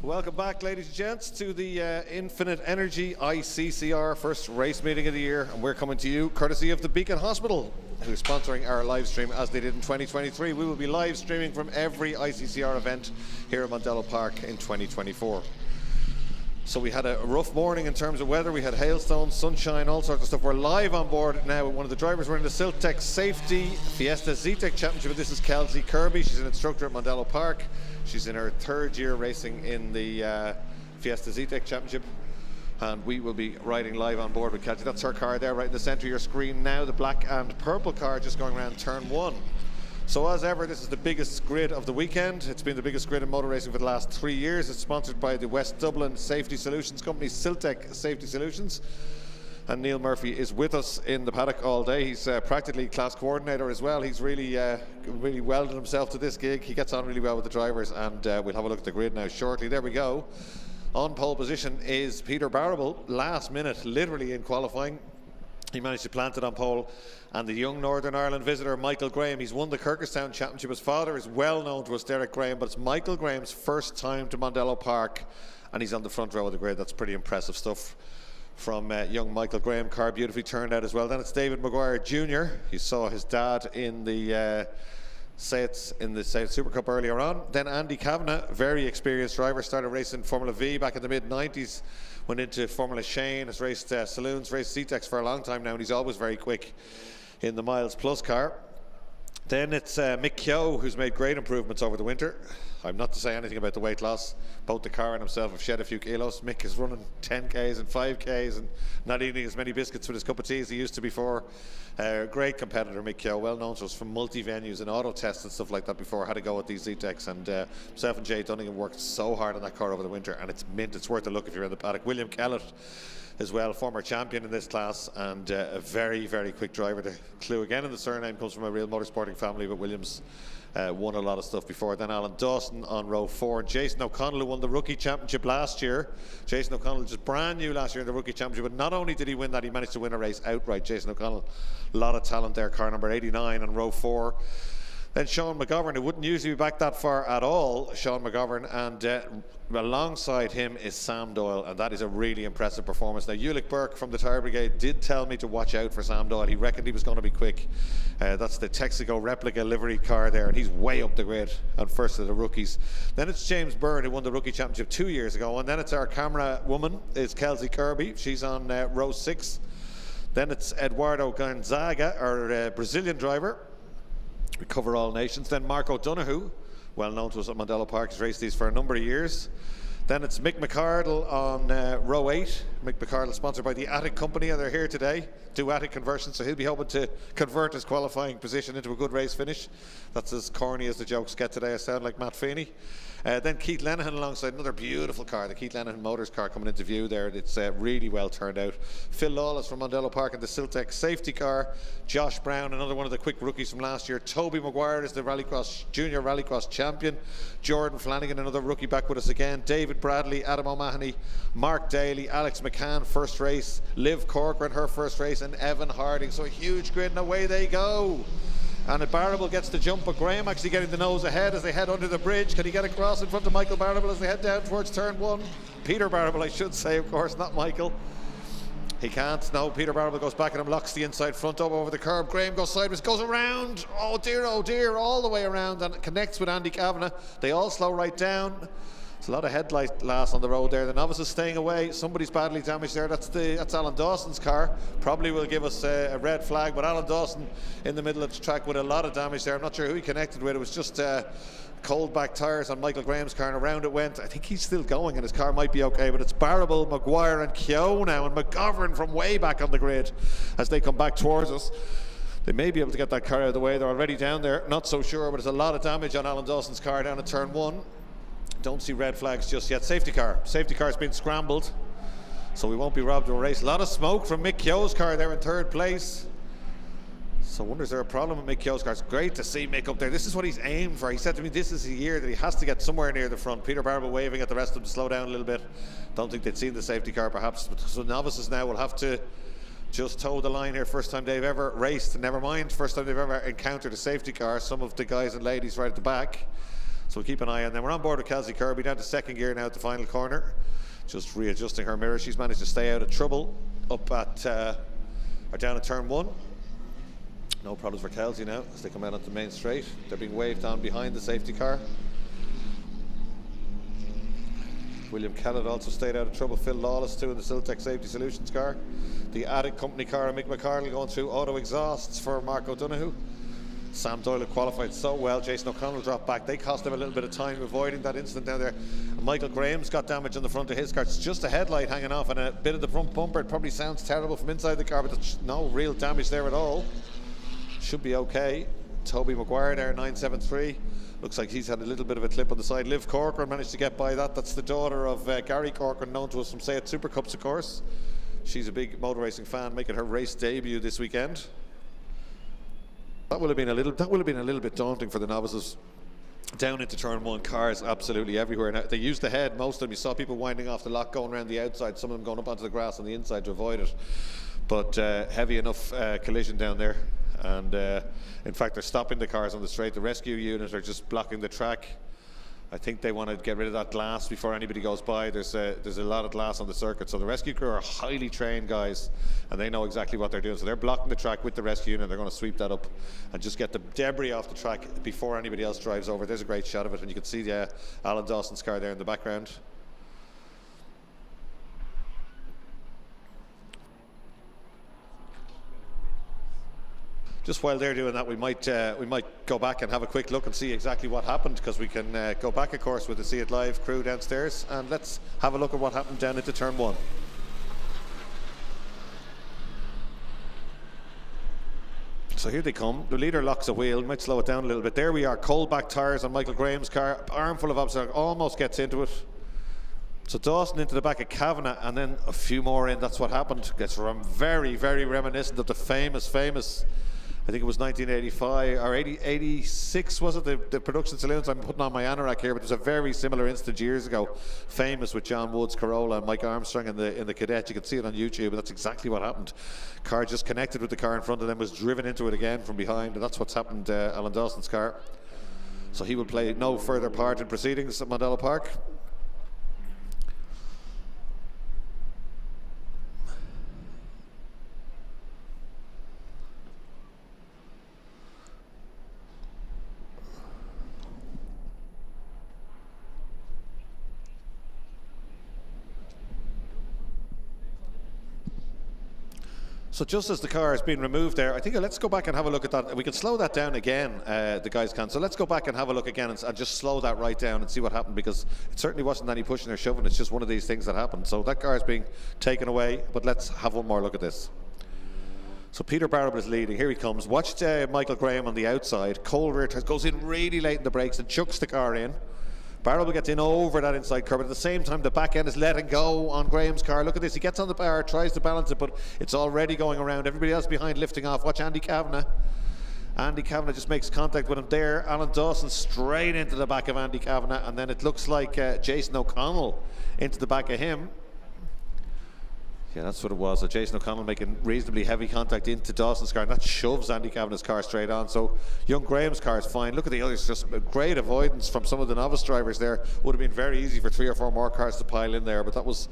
Welcome back, ladies and gents, to the Infinite Energy ICCR first race meeting of the year, and we're coming to you courtesy of the Beacon Hospital, who's sponsoring our live stream as they did in 2023. We will be live streaming from every ICCR event here at Mondello Park in 2024. So we had a rough morning in terms of weather. We had hailstones, sunshine, all sorts of stuff. We're live on board now with one of the drivers. We're in the ztech Safety Fiesta Zetecs Championship. This is Kelsey Kirby. She's an instructor at Mondello Park. She's in her third year racing in the Fiesta Zetecs Championship. And we will be riding live on board with Kelsey. That's her car there right in the center of your screen now. The black and purple car just going around turn one. So as ever, this is the biggest grid of the weekend. It's been the biggest grid in motor racing for the last 3 years. It's sponsored by the West Dublin Safety Solutions company, ztech Safety Solutions. And Neil Murphy is with us in the paddock all day. He's practically class coordinator as well. He's really welded himself to this gig. He gets on really well with the drivers, and we'll have a look at the grid now shortly. There we go. On pole position is Peter Barrable, last minute, literally in qualifying. He managed to plant it on pole. And the young Northern Ireland visitor, Michael Graham, he's won the Kirkestown Championship. His father is well known to us, Derek Graham, but it's Michael Graham's first time to Mondello Park, and he's on the front row of the grid. That's pretty impressive stuff from young Michael Graham. Car beautifully turned out as well. Then it's David Maguire Jr. You saw his dad in the Seats in the Supercup earlier on. Then Andy Kavanagh, very experienced driver, started racing Formula V back in the mid-90s, went into Formula Shane, has raced saloons, raced ztechs for a long time now, and he's always very quick in the miles plus car. Then it's Mick Keogh, who's made great improvements over the winter. I'm not to say anything about the weight loss. Both the car and himself have shed a few kilos. Mick is running 10Ks and 5Ks and not eating as many biscuits with his cup of tea as he used to before. Great competitor, Mick Keogh, well known to us from multi-venues and auto tests and stuff like that before. Had to go with these ztechs, and himself and Jay Dunningham worked so hard on that car over the winter, and it's mint. It's worth a look if you're in the paddock. William Kellett as well, former champion in this class, and a very, very quick driver. The clue again in the surname comes from a real motorsporting family, but Williams won a lot of stuff before. Then Alan Dawson on row 4. Jason O'Connell, who won the rookie championship last year. Jason O'Connell just brand new last year in the rookie championship, but not only did he win that, he managed to win a race outright. Jason O'Connell, a lot of talent there. Car number 89 on row 4. Then Sean McGovern, who wouldn't usually be back that far at all, Sean McGovern, and alongside him is Sam Doyle, and that is a really impressive performance. Now, Ulick Burke from the Tire Brigade did tell me to watch out for Sam Doyle. He reckoned he was going to be quick. That's the Texaco replica livery car there, and he's way up the grid and first of the rookies. Then it's James Byrne, who won the rookie championship 2 years ago, and then it's our camera woman, is Kelsey Kirby. She's on row 6. Then it's Eduardo Gonzaga, our Brazilian driver. We cover all nations. Then Mark O'Donoghue, well known to us at Mondello Park, has raced these for a number of years. Then it's Mick McArdle on row 8. Mick McArdle, sponsored by the Attic Company, and they're here today, do Attic conversions, so he'll be hoping to convert his qualifying position into a good race finish. That's as corny as the jokes get today. I sound like Matt Feeney. Then Keith Lenihan alongside another beautiful car, the Keith Lenihan Motors car coming into view there. It's really well turned out. Phil Lawless from Mondello Park in the ztech safety car. Josh Brown, another one of the quick rookies from last year. Toby Maguire is the Rallycross Junior Rallycross champion. Jordan Flanagan, another rookie, back with us again. David Bradley, Adam O'Mahony, Mark Daly, Alex McCann, first race. Liv Corcoran, her first race, and Evan Harding. So a huge grid, and away they go. And Barrable gets the jump, but Graham actually getting the nose ahead as they head under the bridge. Can he get across in front of Michael Barrable as they head down towards turn 1? Peter Barrable, I should say, of course, not Michael. He can't. No, Peter Barrable goes back at him, locks the inside front up over the curb. Graham goes sideways, goes around. Oh dear, all the way around, and connects with Andy Kavanagh. They all slow right down. There's a lot of headlight glass on the road there. The novice is staying away. Somebody's badly damaged there. That's Alan Dawson's car. Probably will give us a red flag, but Alan Dawson in the middle of the track with a lot of damage there. I'm not sure who he connected with. It was just cold back tyres on Michael Graham's car, and around it went. I think he's still going and his car might be okay, but it's Barrable, Maguire and Keogh now, and McGovern from way back on the grid as they come back towards us. They may be able to get that car out of the way. They're already down there. Not so sure, but there's a lot of damage on Alan Dawson's car down at turn 1. Don't see red flags just yet. Safety car's been scrambled, so we won't be robbed of a race. A lot of smoke from Mick Keogh's car there in third place. So I wonder, is there a problem with Mick Keogh's car? It's great to see Mick up there. This is what he's aimed for. He said to me this is a year that he has to get somewhere near the front. Peter Barrable waving at the rest of them to slow down a little bit. Don't think they'd seen the safety car perhaps. So novices now will have to just toe the line here. First time they've ever raced, never mind first time they've ever encountered a safety car. Some of the guys and ladies right at the back. So we'll keep an eye on them. We're on board with Kelsey Kirby, down to second gear now at the final corner. Just readjusting her mirror. She's managed to stay out of trouble up at, or down at turn 1. No problems for Kelsey now as they come out onto the main straight. They're being waved on behind the safety car. William Kellett also stayed out of trouble. Phil Lawless too in the Ztech Safety Solutions car. The added company car of Mick McCardle going through auto exhausts for Mark O'Donoghue. Sam Doyle had qualified so well. Jason O'Connell dropped back. They cost him a little bit of time avoiding that incident down there. Michael Graham's got damage on the front of his car. It's just a headlight hanging off and a bit of the front bumper. It probably sounds terrible from inside the car, but there's no real damage there at all. Should be okay. Toby Maguire there, 973. Looks like he's had a little bit of a clip on the side. Liv Corcoran managed to get by that. That's the daughter of Gary Corcoran, known to us from, say, at Supercups, of course. She's a big motor racing fan, making her race debut this weekend. That will have been a little bit daunting for the novices. Down into turn 1, cars absolutely everywhere. Now, they used the head, most of them. You saw people winding off the lock, going around the outside, some of them going up onto the grass on the inside to avoid it. But heavy enough collision down there. And in fact, they're stopping the cars on the straight. The rescue unit are just blocking the track. I think they want to get rid of that glass before anybody goes by. There's a lot of glass on the circuit. So the rescue crew are highly trained guys, and they know exactly what they're doing. So they're blocking the track with the rescue unit. They're going to sweep that up and just get the debris off the track before anybody else drives over. There's a great shot of it, and you can see Alan Dawson's car there in the background. Just while they're doing that, we might go back and have a quick look and see exactly what happened, because we can go back, of course, with the See It Live crew downstairs, and let's have a look at what happened down into turn 1. So here they come. The leader locks a wheel. Might slow it down a little bit. There we are. Cold back tyres on Michael Graham's car. Armful of obstacles. Almost gets into it. So Dawson into the back of Kavanagh, and then a few more in. That's what happened. Gets very, very reminiscent of the famous, I think it was 1985 or 86, was it? The production saloons. I'm putting on my anorak here, but there's a very similar incident years ago, famous, with John Wood's Corolla and Mike Armstrong in the Cadet. You can see it on YouTube, and that's exactly what happened. Car just connected with the car in front of them, was driven into it again from behind, and that's what's happened to Alan Dawson's car. So he will play no further part in proceedings at Mondello Park. So just as the car has been removed there, I think let's go back and have a look at that. We can slow that down again, the guys can. So let's go back and have a look again and just slow that right down and see what happened, because it certainly wasn't any pushing or shoving. It's just one of these things that happened. So that car is being taken away, but let's have one more look at this. So Peter Barrable is leading. Here he comes. Watch Michael Graham on the outside. Cole rear goes in really late in the brakes and chucks the car in. Barrable gets in over that inside curb, but at the same time the back end is letting go on Graham's car. Look at this, he gets on the bar, tries to balance it, but it's already going around. Everybody else behind lifting off. Watch Andy Kavanagh. Andy Kavanagh just makes contact with him there. Alan Dawson straight into the back of Andy Kavanagh, and then it looks like Jason O'Connell into the back of him. Yeah, that's what it was. So Jason O'Connell making reasonably heavy contact into Dawson's car, and that shoves Andy Kavanagh's car straight on. So young Graham's car is fine. Look at the others, just a great avoidance from some of the novice drivers there. Would have been very easy for 3 or 4 more cars to pile in there, but that was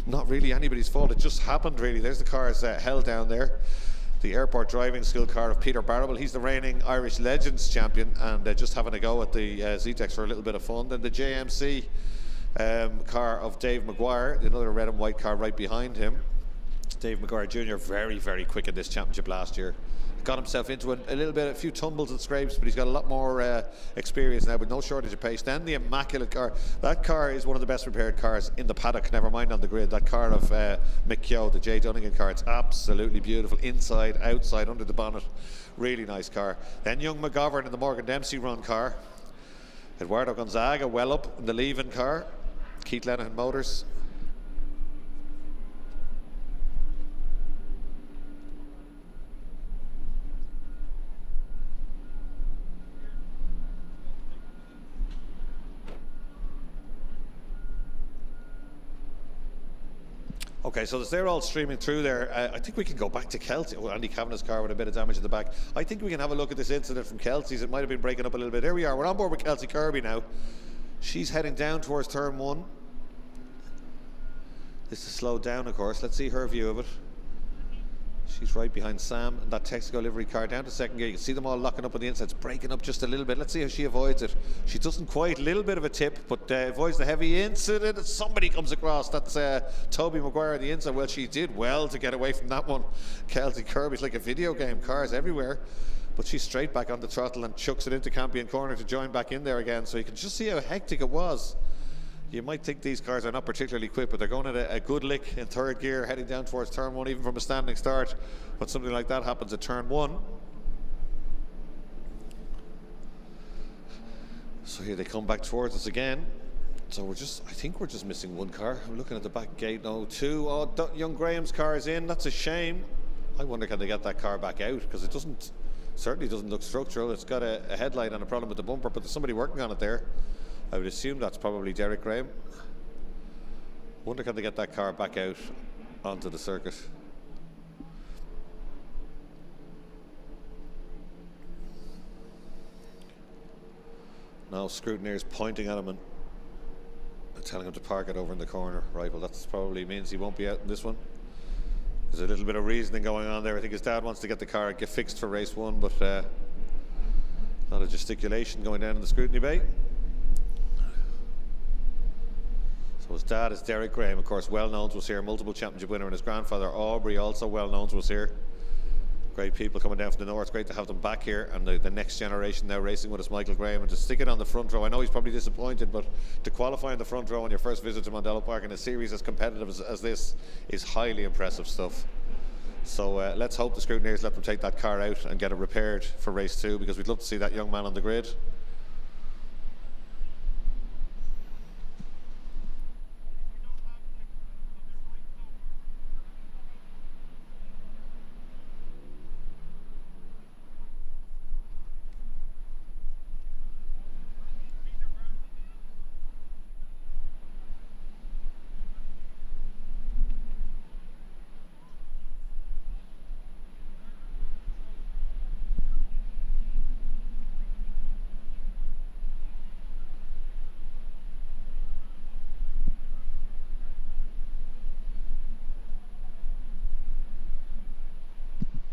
not really anybody's fault. It just happened, really. There's the cars held down there. The airport driving skill car of Peter Barrable. He's the reigning Irish Legends champion, and just having a go at the Zetecs for a little bit of fun. Then the JMC car of Dave Maguire, another red and white car right behind him. Dave Maguire Jr. very, very quick in this championship last year. Got himself into a few tumbles and scrapes, but he's got a lot more experience now, with no shortage of pace. Then the immaculate car. That car is one of the best prepared cars in the paddock, never mind on the grid. That car of Mick Keogh, the Jay Dunnigan car, it's absolutely beautiful. Inside, outside, under the bonnet. Really nice car. Then young McGovern in the Morgan Dempsey run car. Eduardo Gonzaga well up in the Leven car. Keith Lenihan Motors. Okay, so as they're all streaming through there, I think we can go back to Kelsey. Oh, Andy Kavanagh's car with a bit of damage at the back. I think we can have a look at this incident from Kelsey's. It might have been breaking up a little bit. Here we are. We're on board with Kelsey Kirby now. She's heading down towards turn 1. This is slowed down, of course. Let's see her view of it. She's right behind Sam and that Texaco livery car down to second gear. You can see them all locking up on the inside. It's breaking up just a little bit. Let's see how she avoids it. She doesn't quite, a little bit of a tip, but avoids the heavy incident. Somebody comes across. That's Toby Maguire on the inside. Well, she did well to get away from that one. Kelsey Kirby's like a video game. Cars everywhere. But she's straight back on the throttle and chucks it into Campion corner to join back in there again. So you can just see how hectic it was. You might think these cars are not particularly quick, but they're going at a good lick in third gear, heading down towards turn 1, even from a standing start. But something like that happens at turn 1. So here they come back towards us again. So I think we're just missing one car. I'm looking at the back gate now. 2. Oh, young Graham's car is in. That's a shame. I wonder can they get that car back out, because it certainly doesn't look structural. It's got a headlight and a problem with the bumper, but there's somebody working on it there. I would assume that's probably Derek Graham. Wonder can they get that car back out onto the circuit. Now scrutineers pointing at him and telling him to park it over in the corner. Right, well that probably means he won't be out in this one. There's a little bit of reasoning going on there. I think his dad wants to get the car and get fixed for race 1, but a lot of gesticulation going down in the scrutiny bay. So his dad is Derek Graham, of course, well known to us here, multiple championship winner, and his grandfather Aubrey, also well known to us here. Great people coming down from the north. Great to have them back here, and the next generation now racing with us, Michael Graham, and to stick it on the front row. I know he's probably disappointed, but to qualify in the front row on your first visit to Mondello Park in a series as competitive as this is highly impressive stuff. So let's hope the scrutineers let them take that car out and get it repaired for race 2, because we'd love to see that young man on the grid.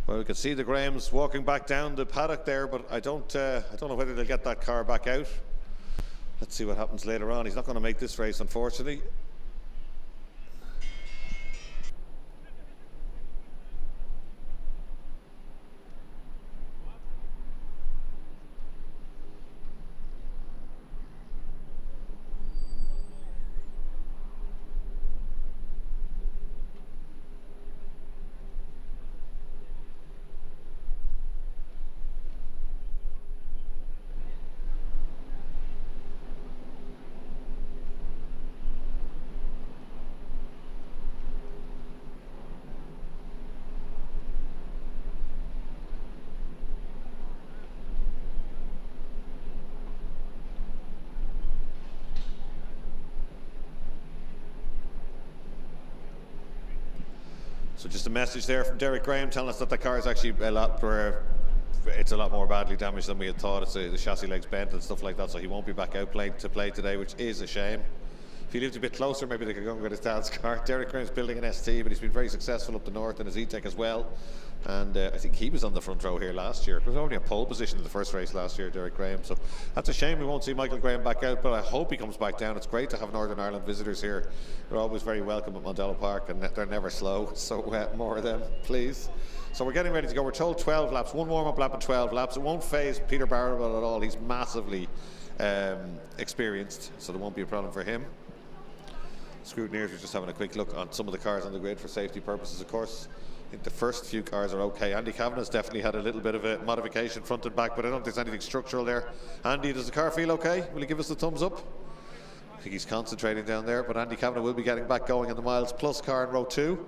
Well, we can see the Grahams walking back down the paddock there, but I don't know whether they'll get that car back out. Let's see what happens later on. He's not going to make this race, unfortunately. So just a message there from Derek Graham telling us that the car is actually a lot more badly damaged than we had thought. It's the chassis legs bent and stuff like that, so he won't be back out to play today, which is a shame. If he lived a bit closer, maybe they could go and get his dad's car. Derek Graham's building an ST, but he's been very successful up the north in his ztech as well. And I think he was on the front row here last year. He was only a pole position in the first race last year, Derek Graham. So that's a shame we won't see Michael Graham back out, but I hope he comes back down. It's great to have Northern Ireland visitors here. They're always very welcome at Mondello Park, and they're never slow. So more of them, please. So we're getting ready to go. We're told 12 laps, one warm-up lap and 12 laps. It won't phase Peter Barrowell at all. He's massively experienced, so there won't be a problem for him. Scrutineers are just having a quick look on some of the cars on the grid for safety purposes, of course. I think the first few cars are okay. Andy Kavanagh's definitely had a little bit of a modification front and back, but I don't think there's anything structural there. Andy, does the car feel okay? Will he give us the thumbs up? I think he's concentrating down there, but Andy Kavanagh will be getting back going in the miles plus car in row 2.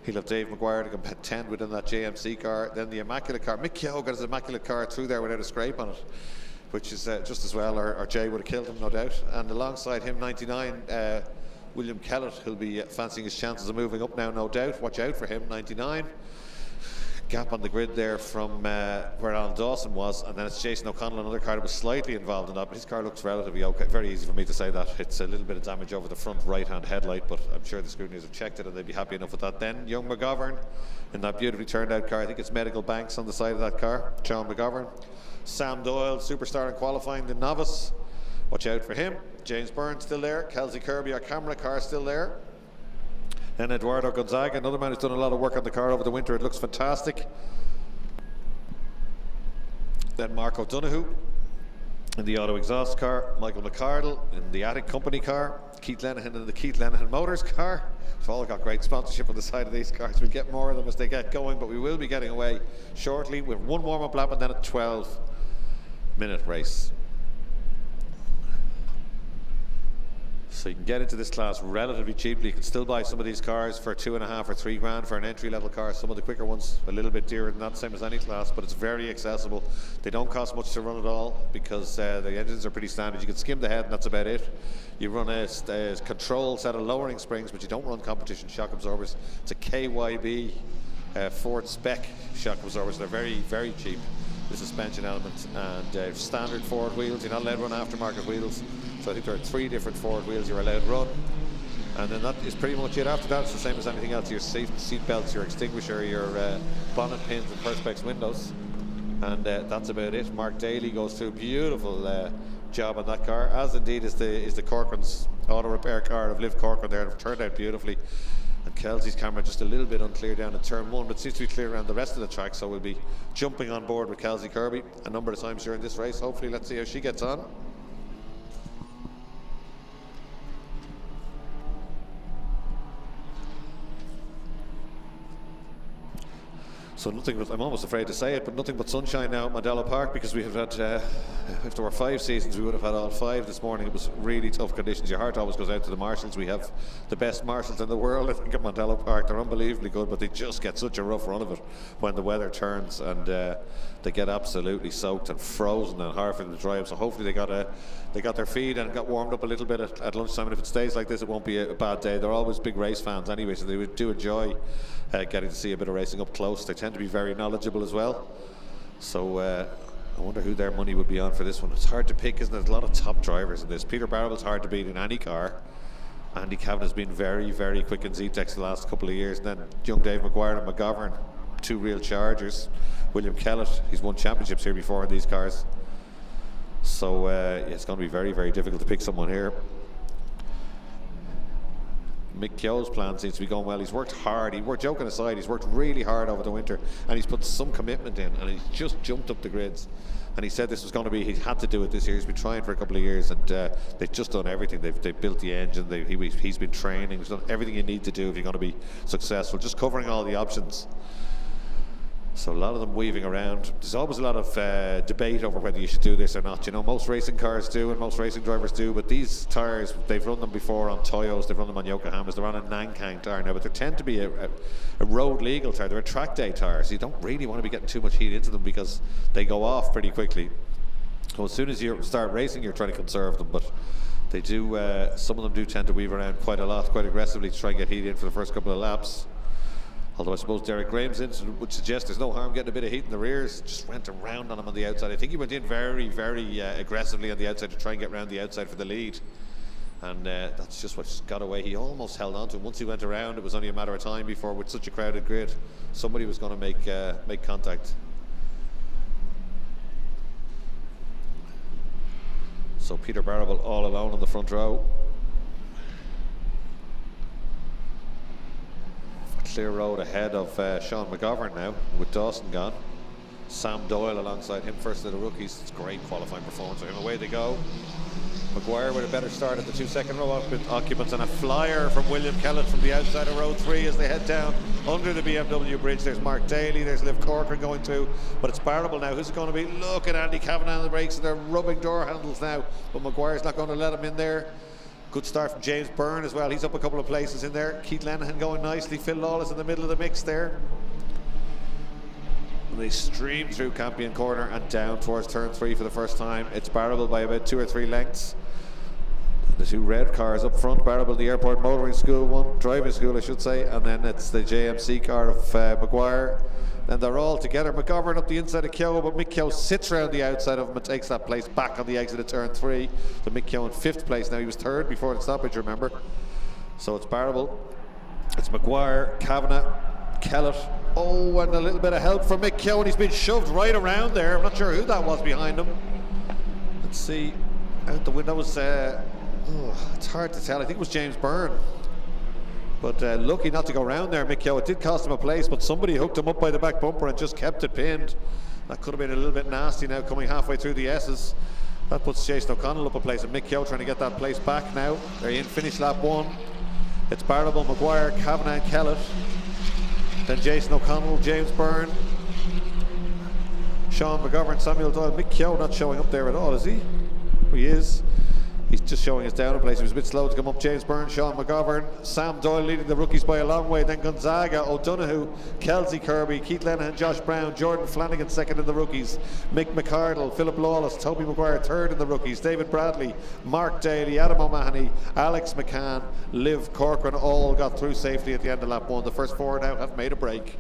He'll have Dave Maguire to contend within that JMC car. Then the immaculate car. Mick Keogh got his immaculate car through there without a scrape on it, which is just as well, or Jay would have killed him, no doubt. And alongside him, 99, William Kellett, who'll be fancying his chances of moving up now, no doubt. Watch out for him, 99. Gap on the grid there from where Alan Dawson was, and then it's Jason O'Connell, another car that was slightly involved in that, but his car looks relatively okay. Very easy for me to say that. It's a little bit of damage over the front right-hand headlight, but I'm sure the scrutineers have checked it and they'd be happy enough with that. Then Young McGovern in that beautifully turned out car. I think it's Medical Banks on the side of that car. Sean McGovern. Sam Doyle, superstar in qualifying, the novice. Watch out for him. James Byrne still there. Kelsey Kirby, our camera car, still there. Then Eduardo Gonzaga, another man who's done a lot of work on the car over the winter. It looks fantastic. Then Mark O'Donoghue in the auto exhaust car. Michael McCardle in the Attic Company car. Keith Lenihan in the Keith Lenihan Motors car. We've all got great sponsorship on the side of these cars. We'll get more of them as they get going, but we will be getting away shortly with one warm-up lap and then a 12-minute race. So you can get into this class relatively cheaply. You can still buy some of these cars for $2.5 or $3 grand for an entry-level car. Some of the quicker ones a little bit dearer than that, same as any class, but it's very accessible. They don't cost much to run at all because the engines are pretty standard. You can skim the head and that's about it. You run a control set of lowering springs, but you don't run competition shock absorbers. It's a KYB Ford spec shock absorbers. They're very, very cheap, the suspension element, and standard Ford wheels. You're not allowed to run aftermarket wheels. So I think there are 3 different Ford wheels you're allowed to run. And then that is pretty much it. After that, it's the same as anything else. Your seat belts, your extinguisher, your bonnet pins and perspex windows. And that's about it. Mark Daly goes through a beautiful job on that car, as indeed is the Corcoran's auto repair car of Liv Corcoran there. It turned out beautifully. And Kelsey's camera just a little bit unclear down at turn 1, but seems to be clear around the rest of the track. So we'll be jumping on board with Kelsey Kirby a number of times during this race. Hopefully, let's see how she gets on. So nothing but, I'm almost afraid to say it, but nothing but sunshine now at Mondello Park, because we have had, if there were 5 seasons, we would have had all 5 this morning. It was really tough conditions. Your heart always goes out to the marshals. We have the best marshals in the world, I think, at Mondello Park. They're unbelievably good, but they just get such a rough run of it when the weather turns, and they get absolutely soaked and frozen and hard for them to dry up. So hopefully they got their feed and got warmed up a little bit at lunchtime, and if it stays like this, it won't be a bad day. They're always big race fans anyway, so they do enjoy getting to see a bit of racing up close. They tend to be very knowledgeable as well. So I wonder who their money would be on for this one. It's hard to pick, isn't it? A lot of top drivers in this. Peter Barrable's hard to beat in any car. Andy Cavan has been very, very quick in ZTECs the last couple of years. And then young Dave McGuire and McGovern, 2 real chargers. William Kellett, he's won championships here before in these cars. So it's going to be very, very difficult to pick someone here. Mick Keogh's plan seems to be going well. He's worked hard. Joking aside, he's worked really hard over the winter, and he's put some commitment in, and he's just jumped up the grids. And he said this was going to be, he had to do it this year. He's been trying for a couple of years, and they've just done everything. They've built the engine. He's been training. He's done everything you need to do if you're going to be successful. Just covering all the options. So a lot of them weaving around. There's always a lot of debate over whether you should do this or not. You know, most racing cars do and most racing drivers do, but these tyres, they've run them before on Toyos, they've run them on Yokohamas, they're on a Nankang tyre now, but they tend to be a road legal tyre. They're a track day tyre, so you don't really want to be getting too much heat into them because they go off pretty quickly. So as soon as you start racing, you're trying to conserve them, but they do, some of them do tend to weave around quite a lot, quite aggressively to try and get heat in for the first couple of laps. Although I suppose Derek Graham's incident would suggest there's no harm getting a bit of heat in the rears. Just went around on him on the outside. I think he went in very, very aggressively on the outside to try and get around the outside for the lead. And that's just what got away. He almost held on to him. Once he went around, it was only a matter of time before, with such a crowded grid, somebody was going to make contact. So Peter Barrable all alone on the front row. Clear road ahead of Sean McGovern now, with Dawson gone. Sam Doyle alongside him, first of the rookies. It's a great qualifying performance for him. Away they go. McGuire with a better start at the 2 second row occupants, and a flyer from William Kellett from the outside of row 3 as they head down under the BMW bridge. There's Mark Daly, there's Liv Corcoran going through, but it's Barrable now. Who's it going to be? Look at Andy Kavanagh on the brakes, and they're rubbing door handles now, but McGuire's not going to let him in there. Good start from James Byrne as well. He's up a couple of places in there. Keith Lenihan going nicely. Phil Lawless in the middle of the mix there. And they stream through Campion Corner and down towards turn 3 for the first time. It's Barrable by about 2 or 3 lengths. The two red cars up front, Barrable, the airport motoring school one, driving school I should say, and then it's the JMC car of Maguire. Then they're all together. McGovern up the inside of Keogh, but Mick Keogh sits around the outside of him and takes that place back on the exit of turn 3. So Mick Keogh in 5th place now. He was 3rd before the stoppage, remember. So it's Barrable, it's Maguire, Kavanagh, Kellett. Oh, and a little bit of help from Mick Keogh, and he's been shoved right around there. I'm not sure who that was behind him. Let's see, out the window was, it's hard to tell. I think it was James Byrne. But lucky not to go around there, Mick Keogh. It did cost him a place, but somebody hooked him up by the back bumper and just kept it pinned. That could have been a little bit nasty now coming halfway through the S's. That puts Jason O'Connell up a place, and Mick Keogh trying to get that place back now. They're in finish lap 1. It's Barrable, Maguire, Kavanagh and Kellett. Then Jason O'Connell, James Byrne, Sean McGovern, Samuel Doyle. Mick Keogh not showing up there at all, is he? He is. He's just showing us down a place. He was a bit slow to come up. James Byrne, Sean McGovern, Sam Doyle leading the rookies by a long way. Then Gonzaga, O'Donoghue, Kelsey Kirby, Keith Lenihan, Josh Brown, Jordan Flanagan second in the rookies. Mick McCardle, Philip Lawless, Toby Maguire 3rd in the rookies. David Bradley, Mark Daly, Adam O'Mahony, Alex McCann, Liv Corcoran all got through safely at the end of lap 1. The first 4 now have made a break.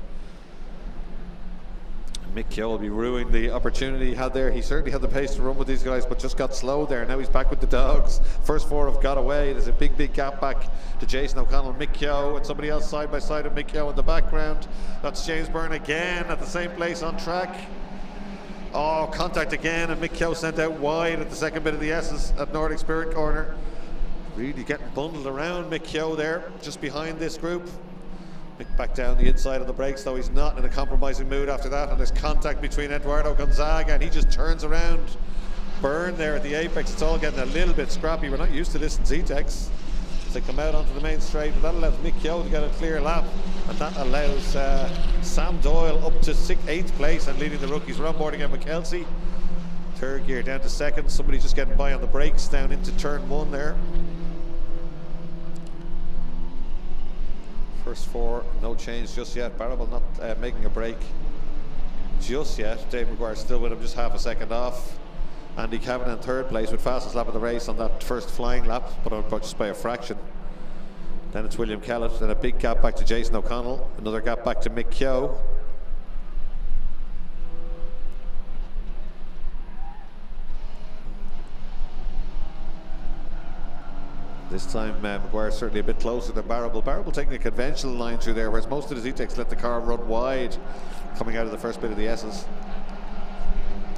Mick Keogh will be ruining the opportunity he had there. He certainly had the pace to run with these guys, but just got slow there. Now he's back with the dogs. First 4 have got away. There's a big gap back to Jason O'Connell, Mick Keogh, and somebody else side by side of Mick Keogh in the background. That's James Byrne again at the same place on track. Oh, contact again, and Mick Keogh sent out wide at the second bit of the S's at Nordic Spirit corner. Really getting bundled around Mick Keogh there, just behind this group. Back down the inside of the brakes, though he's not in a compromising mood after that, and there's contact between Eduardo Gonzaga, and he just turns around Byrne there at the apex. It's all getting a little bit scrappy. We're not used to this in ZTECs. As they come out onto the main straight, but that allows Mick Keogh to get a clear lap, and that allows Sam Doyle up to 8th place and leading the rookies. We're on board again with Kelsey. 3rd gear down to 2nd. Somebody just getting by on the brakes down into turn 1 there. First 4, no change just yet. Barrable not making a break just yet. Dave McGuire still with him, just half a second off. Andy Kavanagh in 3rd place with fastest lap of the race on that first flying lap, but just by a fraction. Then it's William Kellett, then a big gap back to Jason O'Connell, another gap back to Mick Keogh. This time Maguire certainly a bit closer than Barrable. Barrable taking a conventional line through there, whereas most of the ZTECs let the car run wide coming out of the first bit of the S's.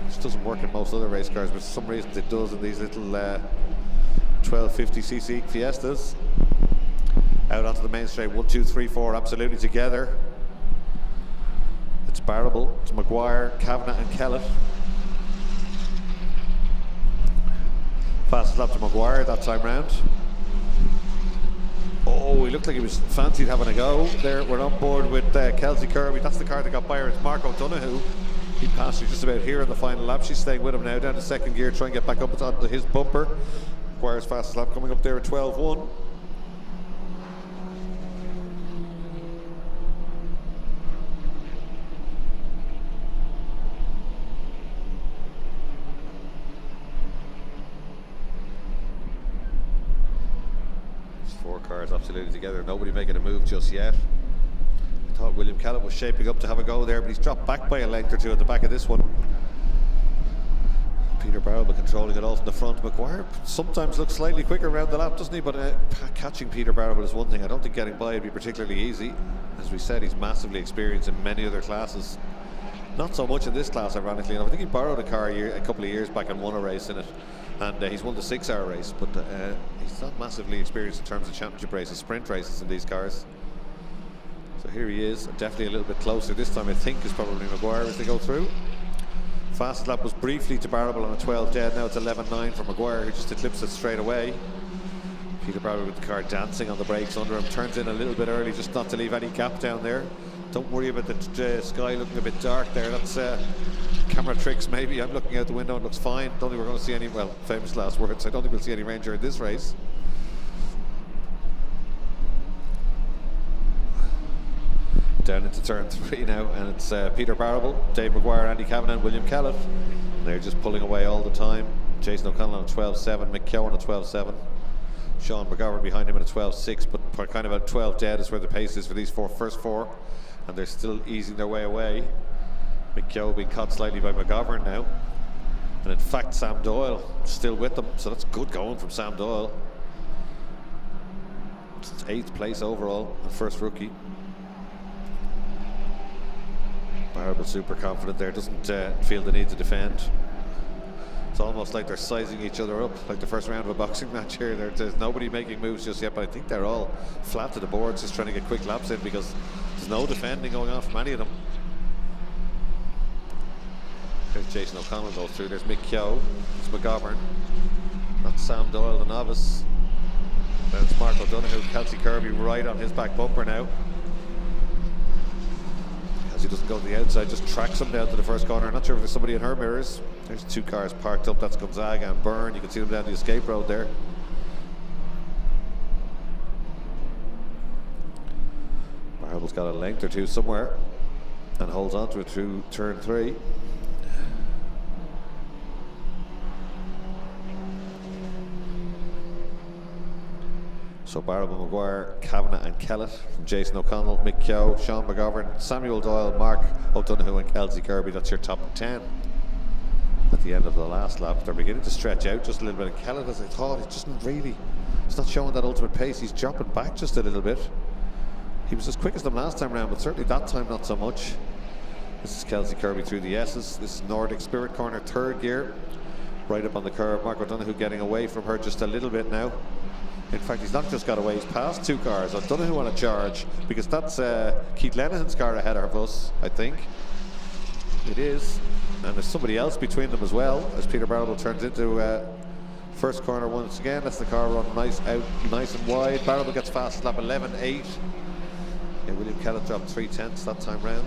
Which doesn't work in most other race cars, but for some reason it does in these little 1250cc Fiestas. Out onto the main straight, 1, 2, 3, 4, absolutely together. It's Barrable, it's Maguire, Kavanagh and Kellett. Fastest lap to Maguire that time round. Oh, he looked like he was fancied having a go there. We're on board with Kelsey Kirby. That's the car that got by her. It's Mark O'Donoghue. He passed her just about here in the final lap. She's staying with him now down to 2nd gear, trying to get back up onto his bumper. Maguire's fastest lap coming up there at 12.1. Cars absolutely together, nobody making a move just yet. I thought William Kellett was shaping up to have a go there, but he's dropped back by a length or 2 at the back of this one. Peter Barrable controlling it all from the front. Maguire sometimes looks slightly quicker around the lap, doesn't he? But catching Peter Barrable is one thing. I don't think getting by would be particularly easy. As we said, he's massively experienced in many other classes. Not so much in this class, ironically enough. I think he borrowed a car a couple of years back and won a race in it. And he's won the 6-hour race, but he's not massively experienced in terms of championship races, sprint races in these cars. So here he is, definitely a little bit closer. This time I think is probably Maguire as they go through. Fastest lap was briefly to Barrable on a 12 dead. Now it's 11.9 for Maguire, who just eclipsed it straight away. Peter Barrable with the car dancing on the brakes under him. Turns in a little bit early just not to leave any gap down there. Don't worry about the sky looking a bit dark there. That's camera tricks maybe. I'm looking out the window and it looks fine. Don't think we're going to see any, well, famous last words. I don't think we'll see any rain during this race. Down into turn 3 now, and it's Peter Barrable, Dave Maguire, Andy Kavanagh and William Kellett. And they're just pulling away all the time. Jason O'Connell on a 12.7, Mick Keogh on a 12.7. Sean McGovern behind him at a 12.6, but kind of about 12 dead is where the pace is for these first four, and they're still easing their way away. McKeown being caught slightly by McGovern now, and in fact Sam Doyle still with them, so that's good going from Sam Doyle. It's 8th place overall, the first rookie. Marable super confident there, doesn't feel the need to defend. It's almost like they're sizing each other up, like the first round of a boxing match here. There's nobody making moves just yet, but I think they're all flat to the boards, just trying to get quick laps in because there's no defending going on from any of them. There's Jason O'Connell goes through, there's Mick Keogh, there's McGovern, that's Sam Doyle, the novice. Then it's Mark O'Donoghue, Kelsey Kirby right on his back bumper now. He doesn't go to the outside, just tracks him down to the first corner. I'm not sure if there's somebody in her mirrors. There's 2 cars parked up, that's Gonzaga and Byrne. You can see them down the escape road there. Marable's got a length or two somewhere and holds on to it through turn 3. So Barrable, McGuire, Kavanagh and Kellett from Jason O'Connell, Mick Keogh, Sean McGovern, Samuel Doyle, Mark O'Donoghue and Kelsey Kirby. That's your top 10 at the end of the last lap. They're beginning to stretch out just a little bit. And Kellett, as I thought, he's not showing that ultimate pace. He's dropping back just a little bit. He was as quick as them last time round, but certainly that time not so much. This is Kelsey Kirby through the S's. This is Nordic Spirit corner, 3rd gear. Right up on the curve. Mark O'Donoghue getting away from her just a little bit now. In fact, he's not just got away, he's passed 2 cars. O'Donoghue on a charge, because that's Keith Lenihan's car ahead of us, I think. It is. And there's somebody else between them as well, as Peter Barrable turns into first corner once again. That's the car run nice and wide. Barrable gets fast lap 11.8. Yeah, William Kellett dropped 3/10 that time round.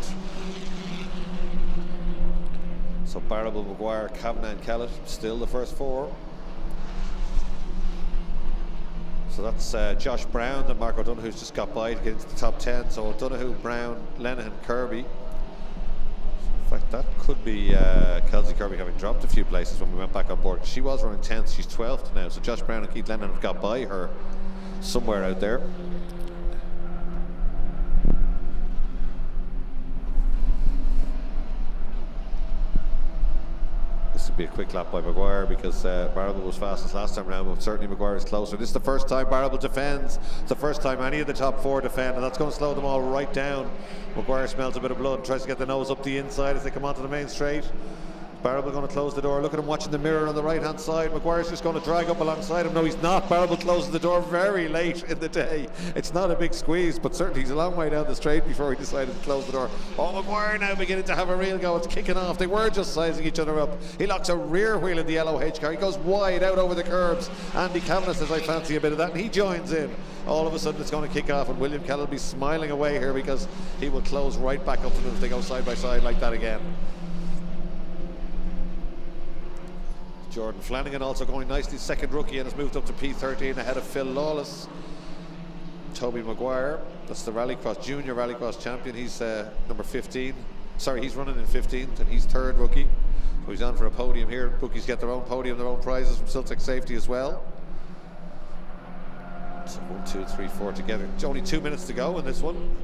So Barrable, McGuire, Kavanagh and Kellett, still the first 4. So that's Josh Brown that Mark O'Donoghue's just got by to get into the top 10. So O'Donoghue, Brown, Lenihan, Kirby. In fact, that could be Kelsey Kirby having dropped a few places when we went back on board. She was running 10th, she's 12th now. So Josh Brown and Keith Lenihan have got by her somewhere out there. This would be a quick lap by McGuire because Barrable was fastest last time round, but certainly McGuire is closer. This is the first time Barrable defends. It's the first time any of the top 4 defend, and that's going to slow them all right down. McGuire smells a bit of blood and tries to get the nose up the inside as they come onto the main straight. Barrable going to close the door. Look at him watching the mirror on the right hand side. McGuire's just going to drag up alongside him. No, he's not. Barrable closes the door very late in the day. It's not a big squeeze, but certainly he's a long way down the straight before he decided to close the door. Oh, McGuire now beginning to have a real go. It's kicking off. They were just sizing each other up. He locks a rear wheel in the LOH car. He goes wide out over the curbs. Andy Kavanagh says, I fancy a bit of that, and he joins in. All of a sudden it's going to kick off, and William Kellett will be smiling away here because he will close right back up to them if they go side by side like that again. Jordan Flanagan also going nicely, 2nd rookie, and has moved up to P13 ahead of Phil Lawless. Toby McGuire, that's the Rallycross Junior Rallycross champion. He's number 15. Sorry, he's running in 15th, and he's 3rd rookie. So he's on for a podium here. Rookies get their own podium, their own prizes from ztech Safety as well. So 1, 2, 3, 4 together. It's only 2 minutes to go in this one.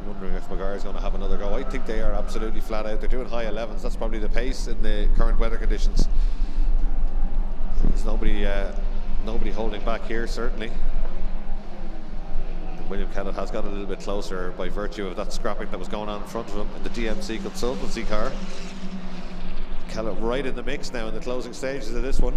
Wondering if McGuire's going to have another go. I think they are absolutely flat out. They're doing high 11s. That's probably the pace in the current weather conditions. There's nobody holding back here, certainly. And William Kellett has got a little bit closer by virtue of that scrapping that was going on in front of him in the DMC consultancy car. Kellett right in the mix now in the closing stages of this one.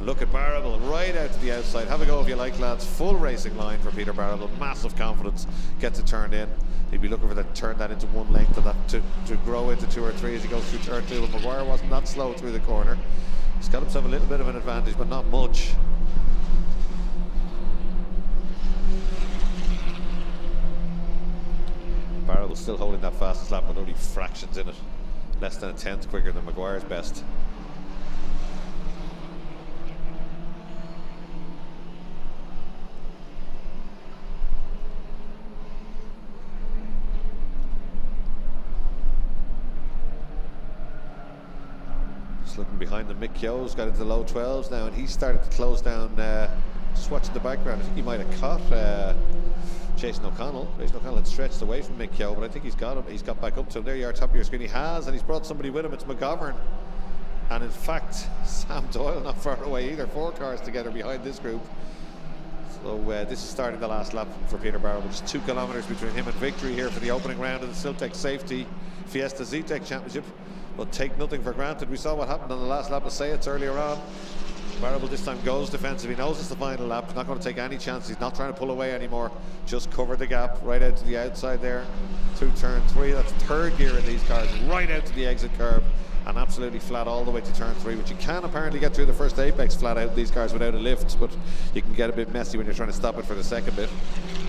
Look at Barrable right out to the outside. Have a go if you like, lads. Full racing line for Peter Barrable. Massive confidence. Gets it turned in. He'd be looking for that to turn that into 1 length and that to grow into 2 or 3 as he goes through turn 2. But McGuire wasn't that slow through the corner. He's got himself a little bit of an advantage, but not much. Barrable's still holding that fastest lap, but only fractions in it. Less than a 10th quicker than McGuire's best. looking behind them. Mick Keogh's got into the low 12s now, and he started to close down. Just watching the background, I think he might have caught Jason O'Connell. Jason O'Connell had stretched away from Mick Keogh, but I think he's got him. He's got back up to him. There you are, top of your screen. He has, and he's brought somebody with him. It's McGovern. And in fact, Sam Doyle not far away either. 4 cars together behind this group. So this is starting the last lap for Peter Barrow, which is 2 kilometres between him and victory here for the opening round of the Ztech Safety Fiesta Zetecs Championship. But take nothing for granted. We saw what happened on the last lap of Zetecs earlier on. Barrow this time goes defensive. He knows it's the final lap. He's not going to take any chances. He's not trying to pull away anymore. Just cover the gap right out to the outside there. Through turn 3. That's third gear in these cars. Right out to the exit curb. And absolutely flat all the way to turn 3, which you can apparently get through the first apex flat out these cars without a lift, but you can get a bit messy when you're trying to stop it for the second bit.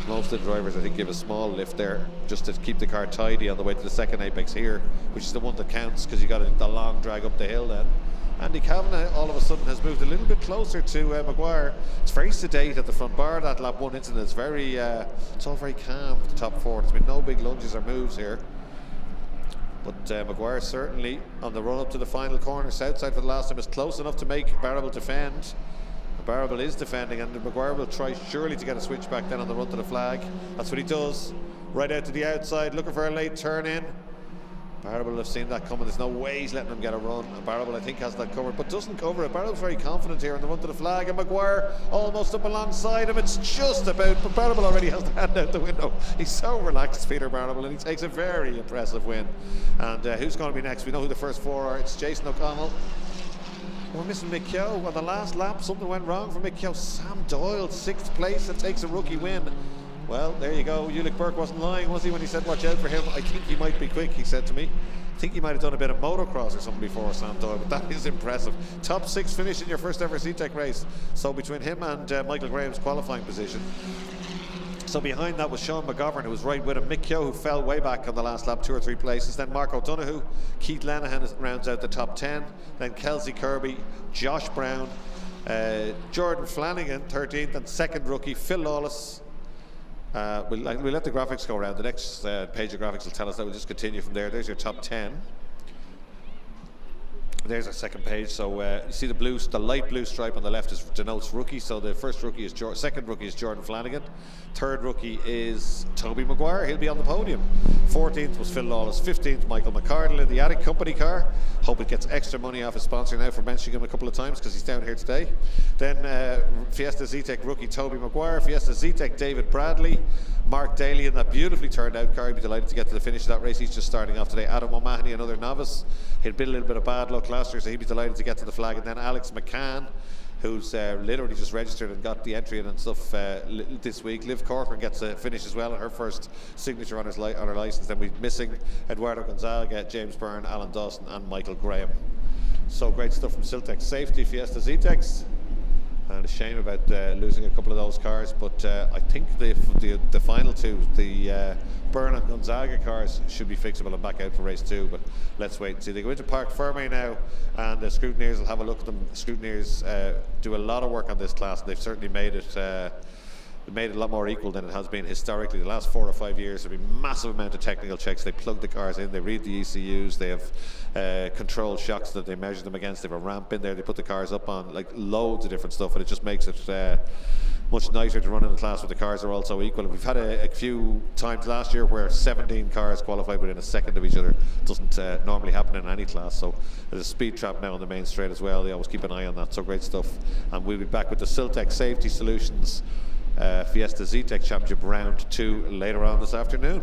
Most of the drivers, I think, give a small lift there just to keep the car tidy on the way to the second apex here, which is the one that counts because you got the long drag up the hill then. Andy Kavanagh all of a sudden has moved a little bit closer to Maguire. It's very sedate at the front bar. That lap 1 incident is very, it's all very calm at the top 4. There's been no big lunges or moves here. But Maguire certainly on the run up to the final corner, south side for the last time, is close enough to make Barrable defend. Barrable is defending, and Maguire will try surely to get a switch back then on the run to the flag. That's what he does. Right out to the outside, looking for a late turn in. Barrable have seen that coming. There's no way he's letting him get a run. And Barrable, I think, has that covered, but doesn't cover it. Barrable's very confident here on the run to the flag, and Maguire almost up alongside him. It's just about, but Barrable already has the hand out the window. He's so relaxed, Peter Barrable, and he takes a very impressive win. And who's going to be next? We know who the first 4 are. It's Jason O'Connell. We're missing Mick Keogh. On the last lap, something went wrong for Mick Keogh. Sam Doyle, 6th place, and takes a rookie win. Well, there you go. Ulick Burke wasn't lying, was he, when he said watch out for him? I think he might be quick, he said to me. I think he might have done a bit of motocross or something before, Sam Doyle, but that is impressive. Top 6 finish in your first ever Ztech race. So between him and Michael Graham's qualifying position. So behind that was Sean McGovern, who was right with him. Mick Keogh, who fell way back on the last lap, 2 or 3 places. Then Mark O'Donoghue, Keith Lenihan rounds out the top 10. Then Kelsey Kirby, Josh Brown, Jordan Flanagan, 13th, and second rookie Phil Lawless. We'll let the graphics go around. The next page of graphics will tell us that. We'll just continue from there. There's your top 10. There's our second page. So you see the light blue stripe on the left denotes rookie. So the first rookie is second rookie is Jordan Flanagan. Third rookie is Toby Maguire. He'll be on the podium. 14th was Phil Lawless. 15th Michael McCardle in the Attic Company car. Hope it gets extra money off his sponsor now for mentioning him a couple of times because he's down here today. Then Fiesta Zetec rookie Toby Maguire. Fiesta Zetec David Bradley. Mark Daly in that beautifully turned out car. He'd be delighted to get to the finish of that race. He's just starting off today. Adam O'Mahony, another novice. He'd been a little bit of bad luck last year, so he'd be delighted to get to the flag. And then Alex McCann, who's literally just registered and got the entry in and stuff this week. Liv Corcoran gets a finish as well, and her first signature on her license. Then we're missing Eduardo Gonzaga, James Byrne, Alan Dawson, and Michael Graham. So great stuff from Ztech Safety, Fiesta Zetecs. And a shame about losing a couple of those cars, but I think the final 2, the Byrne and Gonzaga cars, should be fixable and back out for race 2, but let's wait and see. They go into Park Ferme now, and the scrutineers will have a look at them. Scrutineers do a lot of work on this class, and they've certainly made it a lot more equal than it has been historically. The last 4 or 5 years, there's been massive amount of technical checks. They plug the cars in, they read the ECUs, they have controlled shocks that they measure them against. They have a ramp in there, they put the cars up on, like, loads of different stuff, and it just makes it much nicer to run in a class where the cars are all so equal. And we've had a few times last year where 17 cars qualified within a second of each other. Doesn't normally happen in any class, so there's a speed trap now on the main straight as well. They always keep an eye on that, so great stuff. And we'll be back with the Ztech Safety Solutions Fiesta Zetecs Championship Round 2 later on this afternoon.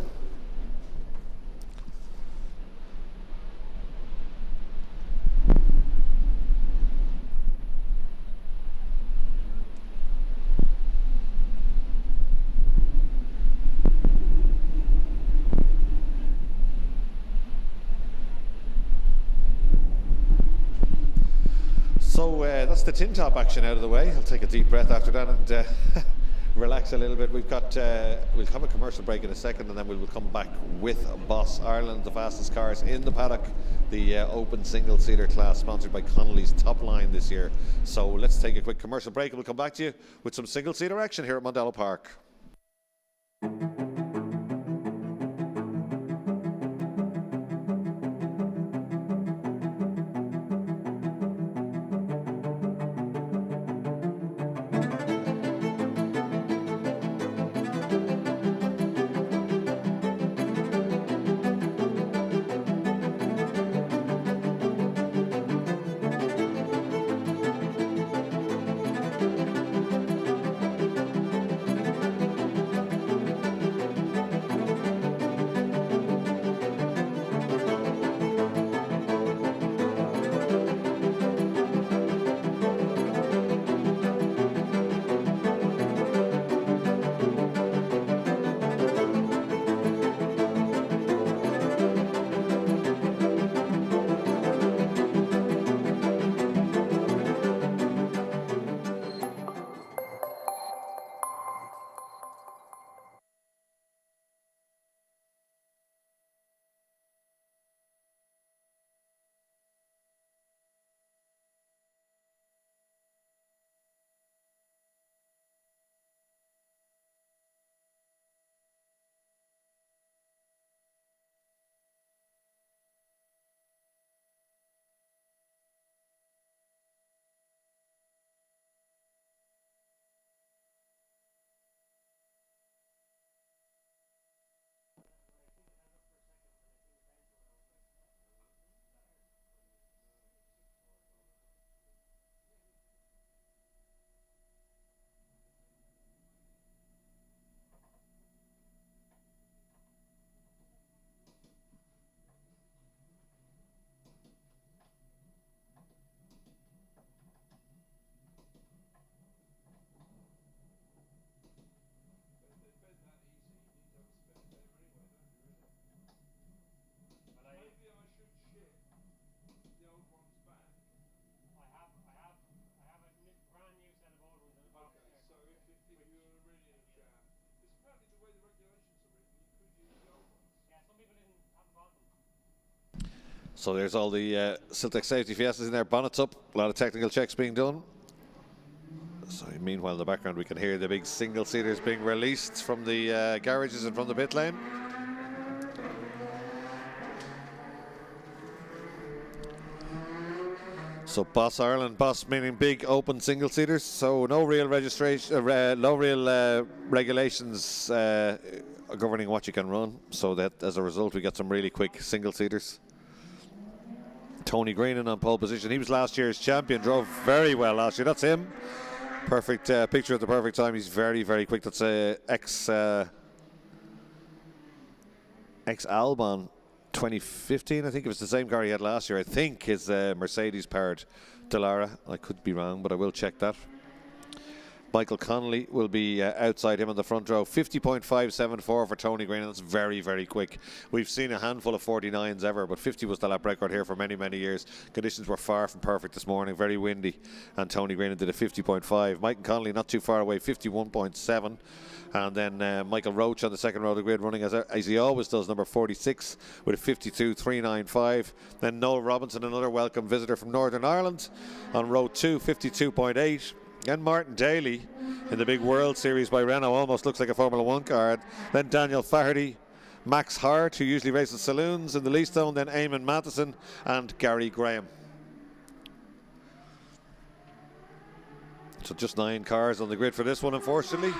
So that's the tin top action out of the way. I'll take a deep breath after that and relax a little bit. We've got we'll have a commercial break in a second, and then we'll come back with Boss Ireland, the fastest cars in the paddock, the open single-seater class sponsored by Connolly's Top Line this year. So let's take a quick commercial break, and we'll come back to you with some single-seater action here at Mondello Park. So there's all the Ztech safety Fiestas in there, bonnets up, a lot of technical checks being done. So meanwhile in the background we can hear the big single seaters being released from the garages and from the pit lane. So Boss Ireland, Boss meaning big open single seaters, so no real registration, no real regulations governing what you can run, so that as a result we get some really quick single seaters. Tony Greenan on pole position, he was last year's champion, drove very well last year, that's him. Perfect picture at the perfect time, he's very, very quick. That's ex-Albon 2015, I think it was the same car he had last year. I think his Mercedes-powered Dallara. I could be wrong, but I will check that. Michael Connolly will be outside him on the front row. 50.574 for Tony Green. That's very, very quick. We've seen a handful of 49s ever, but 50 was the lap record here for many, many years. Conditions were far from perfect this morning, very windy, and Tony Green did a 50.5. Michael Connolly not too far away, 51.7. And then Michael Roach on the second row of the grid running as he always does, number 46 with a 52.395. Then Noel Robinson, another welcome visitor from Northern Ireland, on row 2, 52.8. And Martin Daly in the big World Series by Renault, almost looks like a Formula 1 car. Then Daniel Faherty, Max Hart, who usually races saloons in the Leastone, then Eamon Matheson and Gary Graham. So just 9 cars on the grid for this one, unfortunately.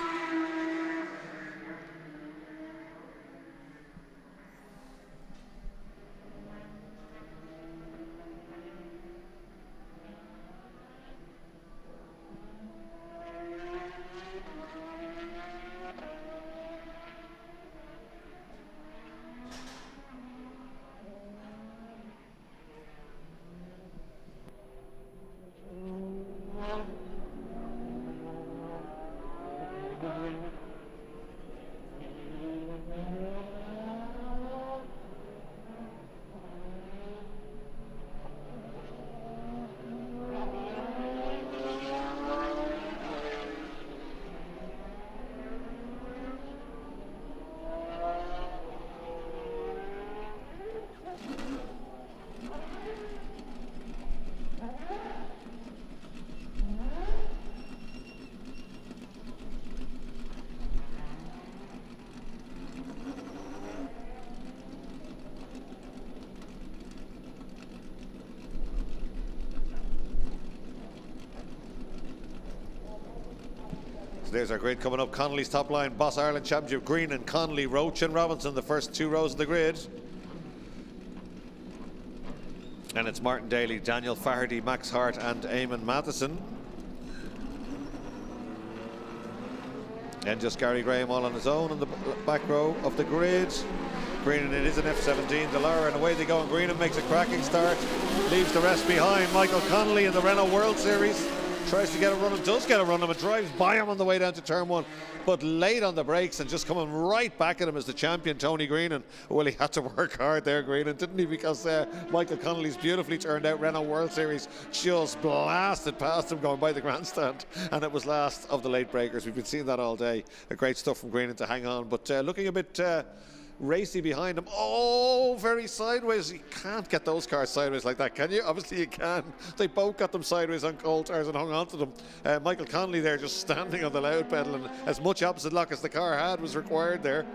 So there's our grid coming up. Connolly's top line, Boss Ireland Championship, Green and Connolly, Roach and Robinson, the first 2 rows of the grid. And it's Martin Daly, Daniel Faherty, Max Hart and Eamon Matheson. And just Gary Graham all on his own in the back row of the grid. Greenan, it is an F17 Dallara, and away they go, and Greenan makes a cracking start, leaves the rest behind. Michael Connolly in the Renault World Series tries to get a run, and does get a run him, and drives by him on the way down to turn 1, but late on the brakes and just coming right back at him as the champion, Tony Greenan. Well, he had to work hard there, Greenan, didn't he? Because Michael Connolly's beautifully turned out Renault World Series just blasted past him going by the grandstand, and it was last of the late breakers. We've been seeing that all day. Great stuff from Greenan to hang on, but looking a bit racy behind him. Oh, very sideways. You can't get those cars sideways like that, can you? Obviously you can. They both got them sideways on cold tires and hung on to them. Michael Connolly there just standing on the loud pedal, and as much opposite lock as the car had was required there,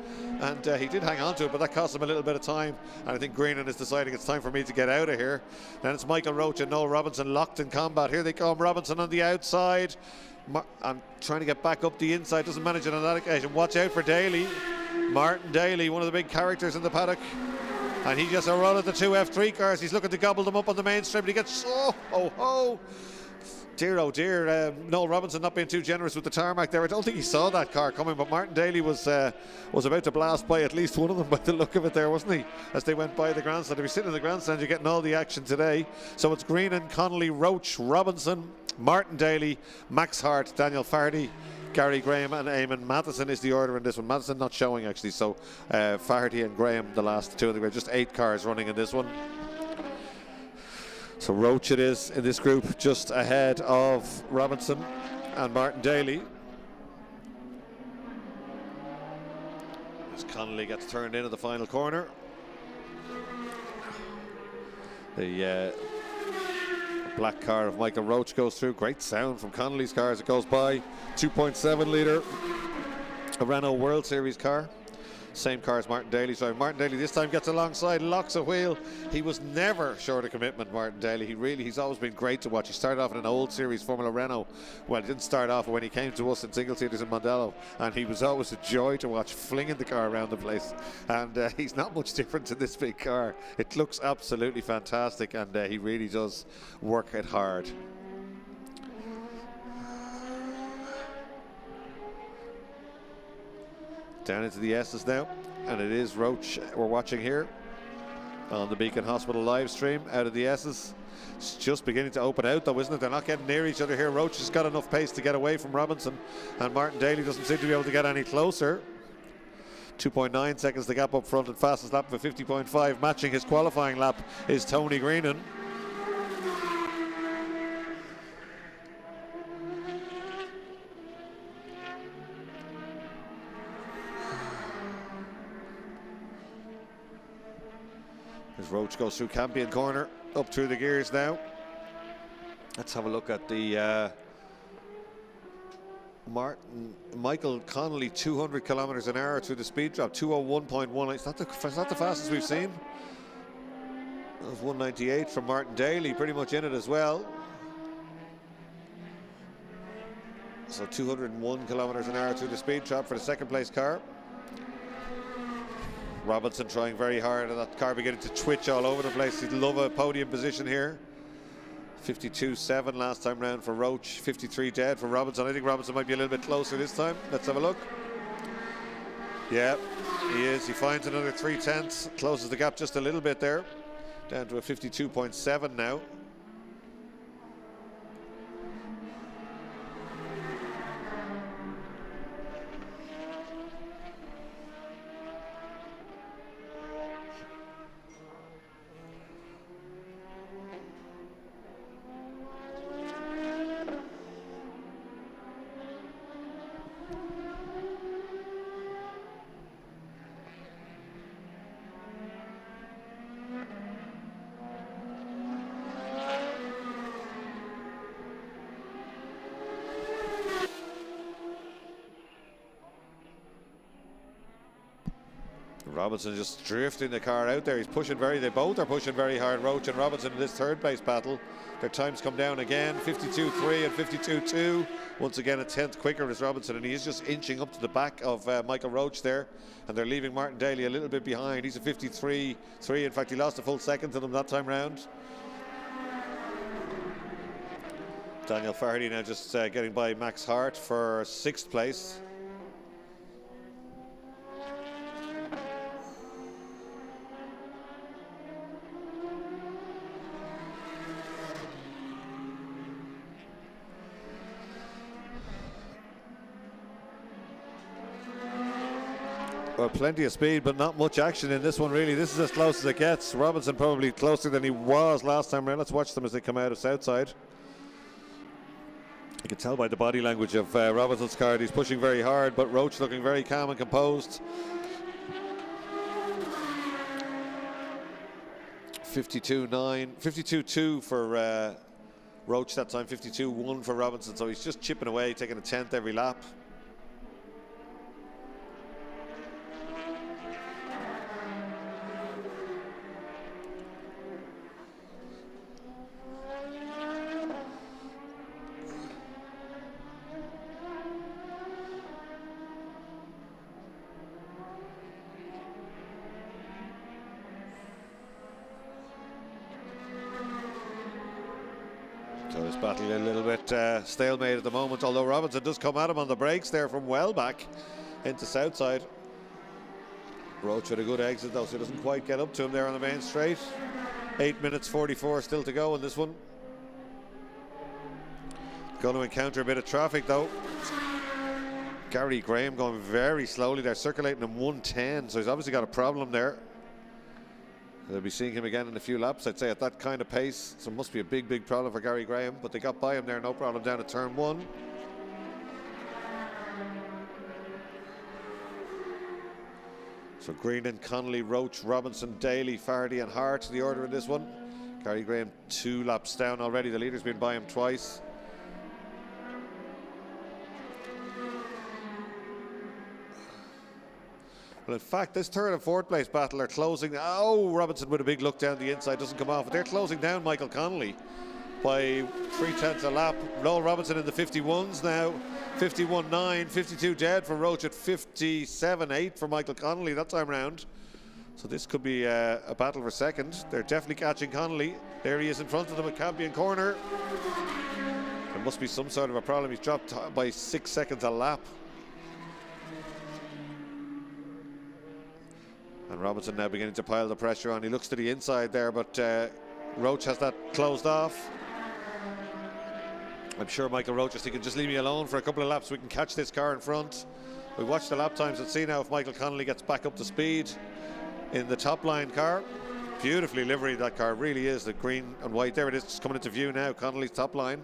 and he did hang on to it, but that cost him a little bit of time, and I think Greenan is deciding it's time for me to get out of here. Then it's Michael Roach and Noel Robinson locked in combat. Here they come. Robinson on the outside. I'm trying to get back up the inside, doesn't manage it on that occasion. Watch out for Daly. Martin Daly, one of the big characters in the paddock, and he gets a run at the 2 F3 cars. He's looking to gobble them up on the main strip, but he gets dear oh dear. Noel Robinson not being too generous with the tarmac there. I don't think he saw that car coming, but Martin Daly was about to blast by at least one of them by the look of it there, wasn't he, as they went by the grandstand. If you're sitting in the grandstand, you're getting all the action today. So it's Greenan, Connolly, Roach, Robinson, Martin Daly, Max Hart, Daniel Faherty, Gary Graham and Eamon Matheson is the order in this one. Matheson not showing actually, so Faherty and Graham the last 2 in the grid. Just 8 cars running in this one. So Roach it is in this group, just ahead of Robinson and Martin Daly. As Connolly gets turned in at the final corner. The black car of Michael Roach goes through. Great sound from Connolly's car as it goes by. 2.7 litre, a Renault World Series car. Same car as Martin Daly. So Martin Daly this time gets alongside, locks a wheel. He was never short of commitment, Martin Daly. He's always been great to watch. He started off in an old series Formula Renault. Well, he didn't start off when he came to us in single seaters in Mondello, and he was always a joy to watch, flinging the car around the place. And he's not much different in this big car. It looks absolutely fantastic, and he really does work it hard. Down into the S's now, and it is Roach we're watching here on the Beacon Hospital live stream out of the S's. It's just beginning to open out though, isn't it? They're not getting near each other here. Roach has got enough pace to get away from Robinson, and Martin Daly doesn't seem to be able to get any closer. 2.9 seconds the gap up front, and fastest lap of 50.5, matching his qualifying lap, is Tony Greenan. As Roach goes through Campion Corner, up through the gears now. Let's have a look at the Michael Connolly 200 kilometers an hour through the speed drop, 201.1. It's not the fastest we've seen. That was 198 from Martin Daly, pretty much in it as well. So 201 kilometers an hour through the speed drop for the second place car. Robinson trying very hard, and that car beginning to twitch all over the place. He'd love a podium position here. 52.7 last time round for Roach, 53 dead for Robinson. I think Robinson might be a little bit closer this time. Let's have a look. Yeah, he is. He finds another 3/10, closes the gap just a little bit there, down to a 52.7 now. Robinson just drifting the car out there. He's pushing they both are pushing very hard, Roach and Robinson, in this third place battle. Their times come down again, 52.3 and 52.2. Once again, a 10th quicker is Robinson, and he is just inching up to the back of Michael Roach there. And they're leaving Martin Daly a little bit behind. He's a 53.3. In fact, he lost a full second to them that time round. Daniel Fardy now just getting by Max Hart for 6th place. Well, plenty of speed, but not much action in this one, really. This is as close as it gets. Robinson probably closer than he was last time around. Let's watch them as they come out of Southside. You can tell by the body language of Robinson's car, he's pushing very hard, but Roach looking very calm and composed. 52.2 for Roach that time, 52.1 for Robinson, so he's just chipping away, taking a 10th every lap. So this battle a little bit stalemate at the moment, although Robinson does come at him on the brakes there from well back into Southside. Roach with a good exit though, so he doesn't quite get up to him there on the main straight. 8 minutes 44 still to go in this one. Going to encounter a bit of traffic though. Gary Graham going very slowly there, circulating in 110, so he's obviously got a problem there. They'll be seeing him again in a few laps, I'd say, at that kind of pace. So it must be a big, big problem for Gary Graham, but they got by him there, no problem, down to turn 1. So Greenan, Connolly, Roach, Robinson, Daly, Fardy and Hart, the order in this one. Gary Graham 2 laps down already. The leader's been by him twice. Well, in fact, this third and fourth place battle are closing. Oh, Robinson with a big look down the inside, doesn't come off. But they're closing down Michael Connolly by 3/10 a lap. Noel Robinson in the 51s now. 51.9, 52 dead for Roach at 57.8 for Michael Connolly that time round. So this could be a battle for second. They're definitely catching Connolly. There he is in front of them at Campion Corner. There must be some sort of a problem. He's dropped by 6 seconds a lap. And Robinson now beginning to pile the pressure on. He looks to the inside there, but Roach has that closed off. I'm sure Michael Roach is thinking, just leave me alone for a couple of laps. We can catch this car in front. We watch the lap times and see now if Michael Connolly gets back up to speed in the top line car. Beautifully liveried that car, really is. The green and white, there it is, just coming into view now. Connolly's top line.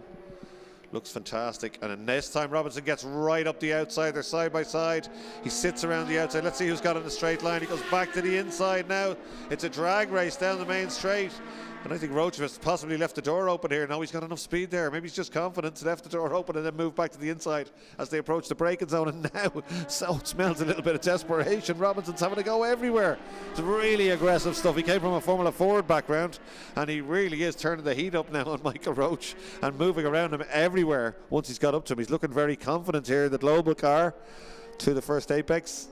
Looks fantastic. And then this time Robinson gets right up the outside. They're side by side. He sits around the outside. Let's see who's got in the straight line. He goes back to the inside now. It's a drag race down the main straight. And I think Roach has possibly left the door open here. Now he's got enough speed there. Maybe he's just confident, left the door open and then moved back to the inside as they approach the braking zone. And now, so it smells a little bit of desperation. Robinson's having to go everywhere. It's really aggressive stuff. He came from a Formula Ford background and he really is turning the heat up now on Michael Roach and moving around him everywhere once he's got up to him. He's looking very confident here. The global car to the first apex,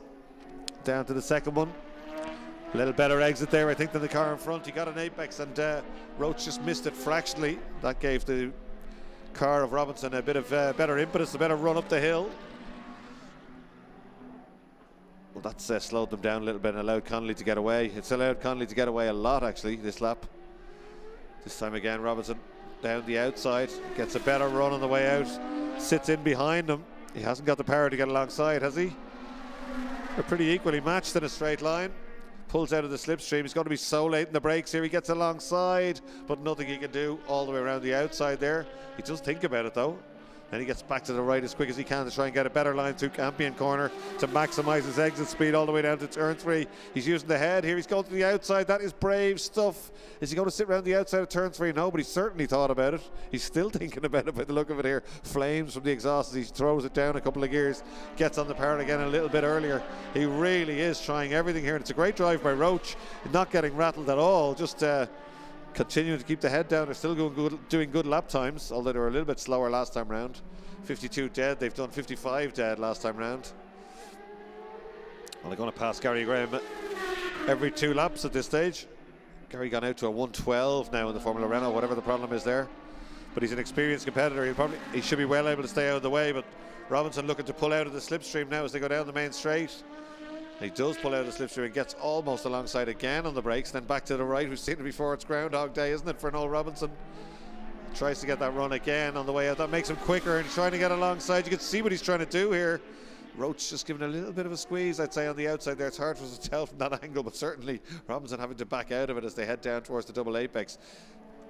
down to the second one. A little better exit there, I think, than the car in front. He got an apex and Roach just missed it fractionally. That gave the car of Robinson a bit of better impetus, a better run up the hill. Well, that's slowed them down a little bit and allowed Connolly to get away. It's allowed Connolly to get away a lot, actually, this lap. This time again, Robinson down the outside, gets a better run on the way out, sits in behind him. He hasn't got the power to get alongside, has he? They're pretty equally matched in a straight line. Pulls out of the slipstream. He's going to be so late in the brakes here. He gets alongside, but nothing he can do all the way around the outside there. He does think about it though. Then he gets back to the right as quick as he can to try and get a better line through Campion Corner to maximise his exit speed all the way down to turn 3. He's using the head here. He's going to the outside. That is brave stuff. Is he going to sit around the outside of turn 3? No, but he certainly thought about it. He's still thinking about it by the look of it here. Flames from the exhaust as he throws it down a couple of gears. Gets on the power again a little bit earlier. He really is trying everything here. And it's a great drive by Roach. Not getting rattled at all. Just continuing to keep the head down. They're still doing good lap times, although they were a little bit slower last time round. 52 dead. They've done 55 dead last time round. Well, they're going to pass Gary Graham every 2 laps at this stage. Gary gone out to a 112 now in the Formula Renault, whatever the problem is there. But he's an experienced competitor. He should be well able to stay out of the way. But Robinson looking to pull out of the slipstream now as they go down the main straight. He does pull out of the slipstream and gets almost alongside again on the brakes. Then back to the right. We've seen it before. It's Groundhog Day, isn't it, for Noel Robinson? Tries to get that run again on the way out. That makes him quicker and he's trying to get alongside. You can see what he's trying to do here. Roach just giving a little bit of a squeeze, I'd say, on the outside there. It's hard for us to tell from that angle, but certainly Robinson having to back out of it as they head down towards the double apex.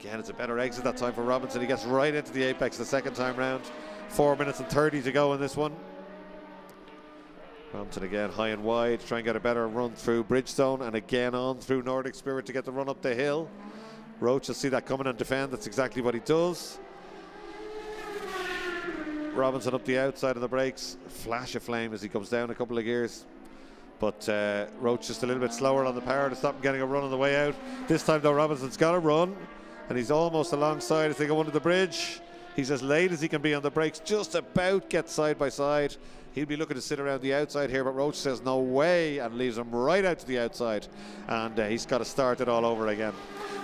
Again, it's a better exit that time for Robinson. He gets right into the apex the second time round. 4 minutes and 30 to go in this one. Robinson again high and wide, try and get a better run through Bridgestone and again on through Nordic Spirit to get the run up the hill. Roach will see that coming and defend. That's exactly what he does. Robinson up the outside of the brakes. Flash of flame as he comes down a couple of gears. But Roach just a little bit slower on the power to stop him getting a run on the way out. This time though, Robinson's got a run and he's almost alongside as they go under the bridge. He's as late as he can be on the brakes, just about gets side by side. He'll be looking to sit around the outside here, but Roach says no way and leaves him right out to the outside. And he's got to start it all over again.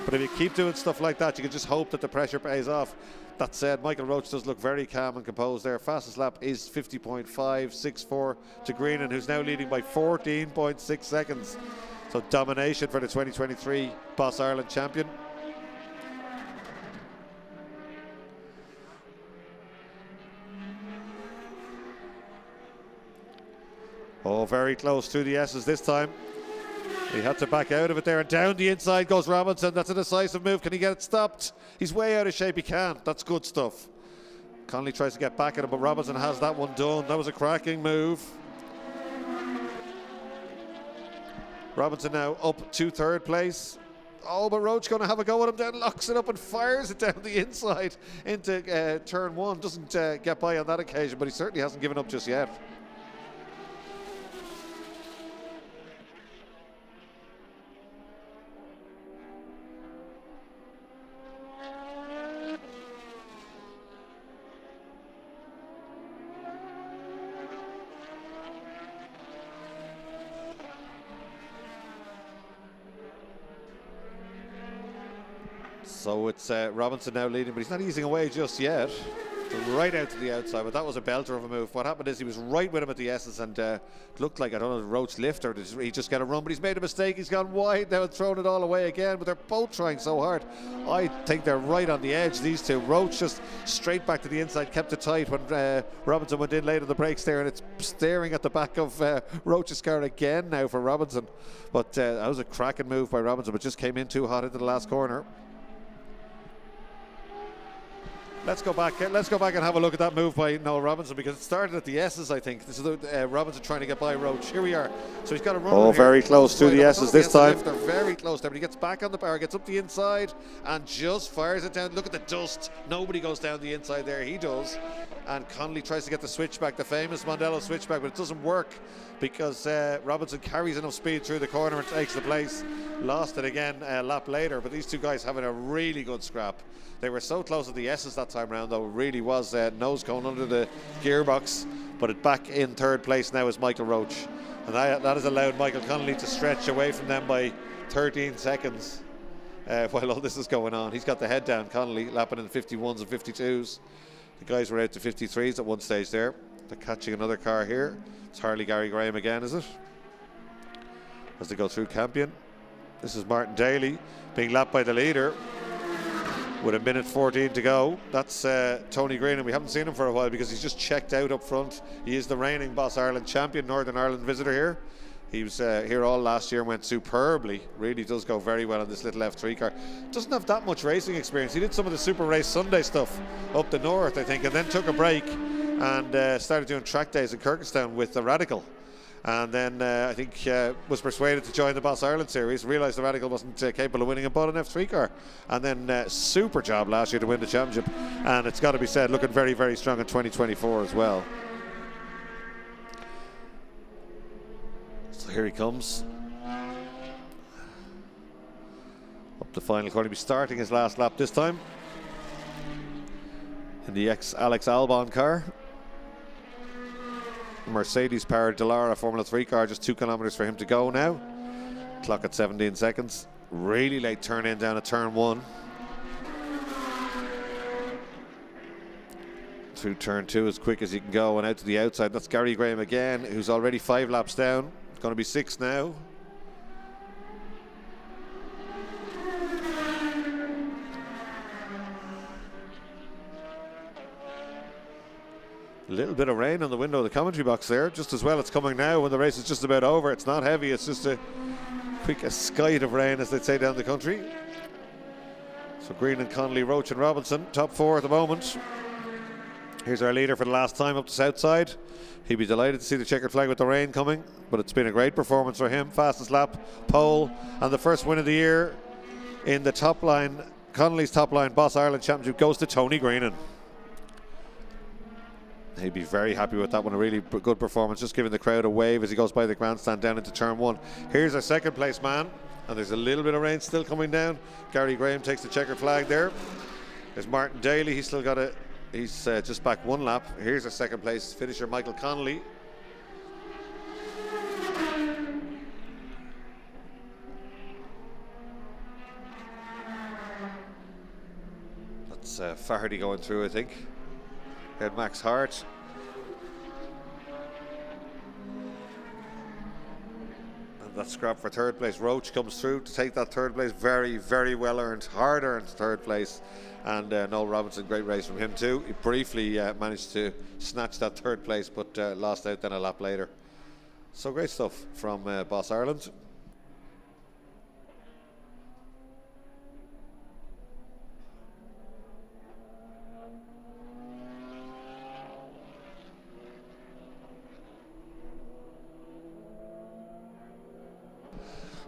But if you keep doing stuff like that, you can just hope that the pressure pays off. That said, Michael Roach does look very calm and composed there. Fastest lap is 50.564 to Greenan, who's now leading by 14.6 seconds. So domination for the 2023 Boss Ireland champion. Oh, very close to the S's this time. He had to back out of it there, and down the inside goes Robinson. That's a decisive move. Can he get it stopped? He's way out of shape. He can't. That's good stuff. Connolly tries to get back at him, but Robinson has that one done. That was a cracking move. Robinson now up to third place. Oh, but Roach going to have a go at him down, locks it up and fires it down the inside into turn one. Doesn't get by on that occasion, but he certainly hasn't given up just yet. So it's Robinson now leading, but he's not easing away just yet. Right out to the outside, but that was a belter of a move. What happened is he was right with him at the S's, and it looked like, I don't know, the Roach lift or did he just get a run, but he's made a mistake. He's gone wide now and thrown it all away again, but they're both trying so hard. I think they're right on the edge, these two. Roach just straight back to the inside, kept it tight when Robinson went in late on the brakes there, and it's staring at the back of Roach's car again now for Robinson. But that was a cracking move by Robinson, but just came in too hot into the last corner. Let's go back and have a look at that move by Noel Robinson, because it started at the S's, I think. This is Robinson trying to get by Roach. Here we are. So he's got a run. Oh, very close to the S's this time. They're very close there, but he gets back on the bar, gets up the inside, and just fires it down. Look at the dust. Nobody goes down the inside there. He does. And Connolly tries to get the switchback, the famous Mondello switchback, but it doesn't work because Robinson carries enough speed through the corner and takes the place. Lost it again a lap later, but these two guys having a really good scrap. They were so close at the S's that time round, though. It really was nose cone under the gearbox, but it back in third place now is Michael Roach. And that has allowed Michael Connolly to stretch away from them by 13 seconds while all this is going on. He's got the head down, Connolly, lapping in 51s and 52s. The guys were out to 53s at one stage there. They're catching another car here. It's Harley Gary Graham again, is it? As they go through Campion. This is Martin Daly being lapped by the leader with 1:14 to go. That's Tony Green, and we haven't seen him for a while because he's just checked out up front. He is the reigning Boss Ireland champion, Northern Ireland visitor here. He was here all last year and went superbly. Really does go very well in this little F3 car. Doesn't have that much racing experience. He did some of the Super Race Sunday stuff up the north, I think, and then took a break and started doing track days in Kyrgyzstan with the Radical. And then I think was persuaded to join the Boss Ireland series, realised the Radical wasn't capable of winning and bought an F3 car. And then super job last year to win the championship. And it's got to be said, looking very, very strong in 2024 as well. So here he comes. Up the final corner. He'll be starting his last lap this time in the ex-Alex Albon car. Mercedes-powered Dallara Formula 3 car, just 2 kilometres for him to go now. Clock at 17 seconds. Really late turn in down at turn 1. Through turn 2 as quick as he can go and out to the outside. That's Gary Graham again, who's already 5 laps down. It's going to be 6 now. A little bit of rain on the window of the commentary box there, just as well it's coming now when the race is just about over. It's not heavy, it's just a quick skite of rain, as they'd say down the country. So Green and Connolly, Roach and Robinson, top 4 at the moment. Here's our leader for the last time up the south side. He'd be delighted to see the checkered flag with the rain coming, but it's been a great performance for him. Fastest lap, pole, and the first win of the year in the top line. Connolly's top line Boss Ireland Championship goes to Tony Greenan. He'd be very happy with that one. A really good performance, just giving the crowd a wave as he goes by the grandstand down into turn 1. Here's our second place man, and there's a little bit of rain still coming down. Gary Graham takes the checkered flag there. There's Martin Daly, he's still got it. He's just back 1 lap. Here's our second place finisher, Michael Connolly. That's Faherty going through, I think. Head Max Hart. And that scrap for third place. Roach comes through to take that third place. Very, very well earned, hard earned third place. And Noel Robinson, great race from him too. He briefly managed to snatch that third place, but lost out then a lap later. So great stuff from Boss Ireland.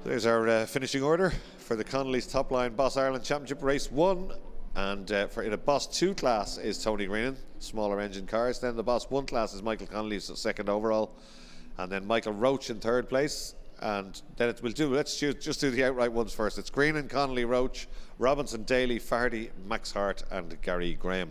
There's our finishing order for the Connolly's Top Line Boss Ireland Championship Race 1. And in a Boss 2 class is Tony Greenan, smaller engine cars. Then the Boss 1 class is Michael Connolly, second overall. And then Michael Roach in third place. And then let's just do the outright ones first. It's Greenan, Connolly, Roach, Robinson, Daly, Fardy, Max Hart and Gary Graham.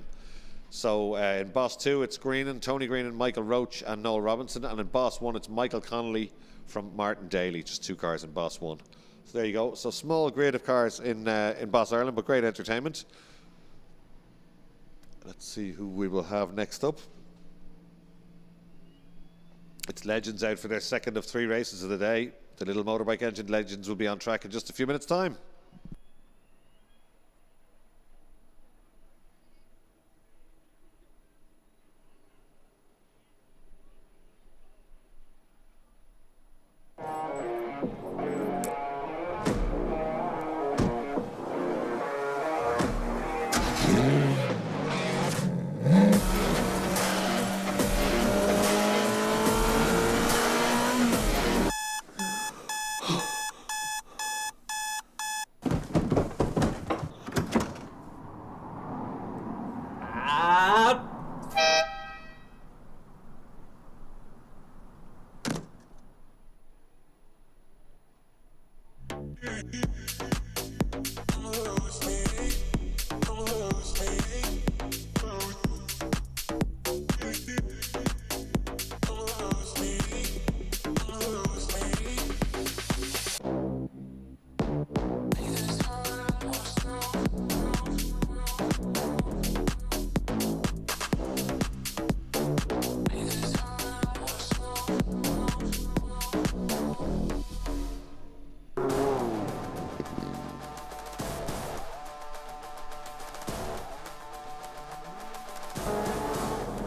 So in Boss 2 it's Greenan, Tony Greenan, Michael Roach and Noel Robinson. And in Boss 1 it's Michael Connolly from Martin Daly, just 2 cars in Boss 1. So there you go. So small grade of cars in Boss Ireland, but great entertainment. Let's see who we will have next up. It's Legends out for their second of 3 races of the day. The little motorbike engine Legends will be on track in just a few minutes' time.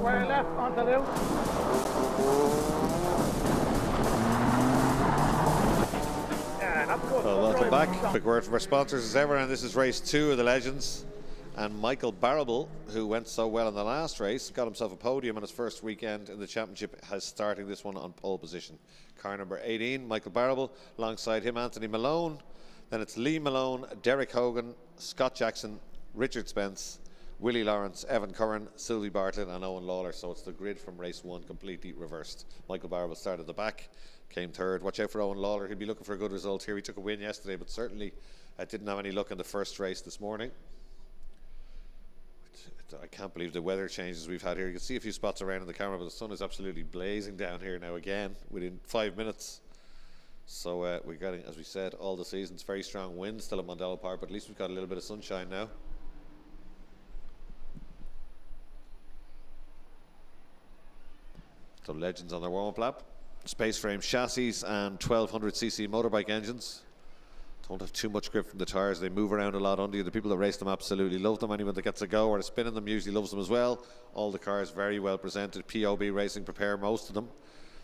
Square left onto Lou. Yeah, that's good. Well, welcome back. Quick word from our sponsors as ever, and this is race 2 of the Legends. And Michael Barrable, who went so well in the last race, got himself a podium on his first weekend in the championship, has starting this one on pole position. Car number 18, Michael Barrable. Alongside him, Anthony Malone. Then it's Lee Malone, Derek Hogan, Scott Jackson, Richard Spence, Willie Lawrence, Evan Curran, Sylvie Bartlett and Owen Lawler. So it's the grid from race 1 completely reversed. Michael Barrable started at the back, came third. Watch out for Owen Lawler. He'll be looking for a good result here. He took a win yesterday, but certainly didn't have any luck in the first race this morning. I can't believe the weather changes we've had here. You can see a few spots around in the camera, but the sun is absolutely blazing down here now again within 5 minutes. So we're getting, as we said, all the seasons, very strong winds still at Mondello Park, but at least we've got a little bit of sunshine now. So Legends on their warm-up lap. Space frame chassis and 1200cc motorbike engines. Don't have too much grip from the tyres. They move around a lot under you. The people that race them absolutely love them. Anyone that gets a go or a spin in them usually loves them as well. All the cars very well presented. POB Racing prepare most of them.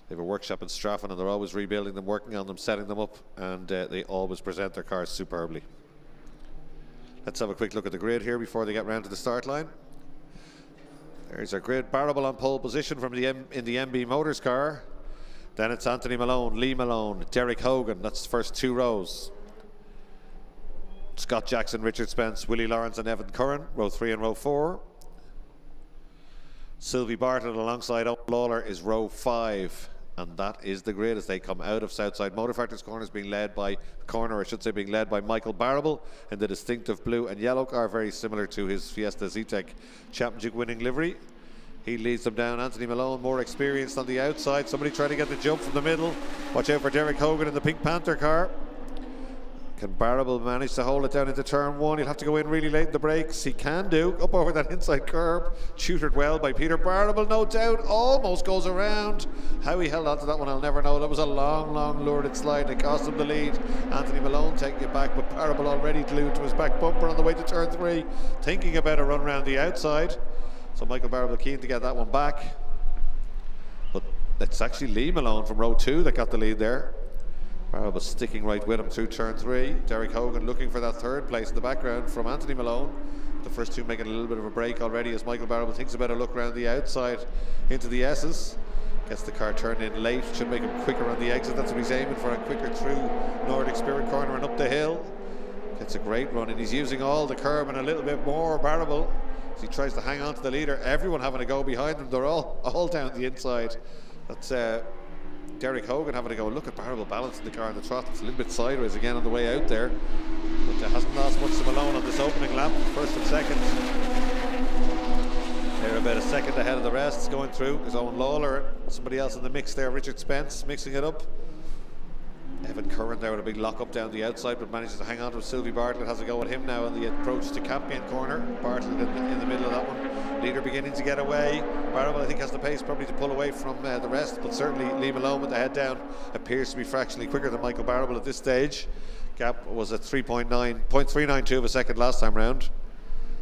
They have a workshop in Strafford and they're always rebuilding them, working on them, setting them up, and they always present their cars superbly. Let's have a quick look at the grid here before they get round to the start line. There's our grid. Barrable on pole position from in the MB Motors car. Then it's Anthony Malone, Lee Malone, Derek Hogan. That's the first 2 rows. Scott Jackson, Richard Spence, Willie Lawrence and Evan Curran, row 3 and row 4. Sylvie Bartlett alongside Owen Lawler is row 5. And that is the grid as they come out of Southside Motor Factory's corner, being led by Michael Barrable in the distinctive blue and yellow car, very similar to his Fiesta Zetecs championship winning livery. He leads them down. Anthony Malone, more experienced on the outside. Somebody trying to get the jump from the middle. Watch out for Derek Hogan in the Pink Panther car. Can Barrable manage to hold it down into turn 1? He'll have to go in really late in the brakes. He can do. Up over that inside curb. Tutored well by Peter Barrable, no doubt. Almost goes around. How he held on to that one, I'll never know. That was a long, long lurid slide. It cost him the lead. Anthony Malone taking it back, but Barrable already glued to his back bumper on the way to turn 3. Thinking about a run around the outside. So Michael Barrable keen to get that one back. But it's actually Lee Malone from row 2 that got the lead there. Barrable sticking right with him through turn 3. Derek Hogan looking for that 3rd place in the background from Anthony Malone. The first 2 making a little bit of a break already as Michael Barrable thinks about a look around the outside into the S's. Gets the car turned in late, should make him quicker on the exit. That's what he's aiming for, and quicker through Nordic Spirit corner and up the hill. Gets a great run, and he's using all the curb and a little bit more Barrable as he tries to hang on to the leader. Everyone having to go behind him. They're all down the inside. That's Derek Hogan having to go. Look at Barrable balancing the car in the trot. It's a little bit sideways again on the way out there, but hasn't lost much to Malone on this opening lap, first and second. They're about a second ahead of the rest. Going through is Owen Lawler, somebody else in the mix there, Richard Spence mixing it up. Evan Curran there with a big lock up down the outside, but manages to hang on to it. Sylvie Bartlett has a go at him now on the approach to Campion corner. Bartlett in the middle of that one. Leader beginning to get away. Barrable, I think, has the pace probably to pull away from the rest, but certainly Lee Malone with the head down appears to be fractionally quicker than Michael Barrable at this stage. Gap was at 0.392 of a second last time round.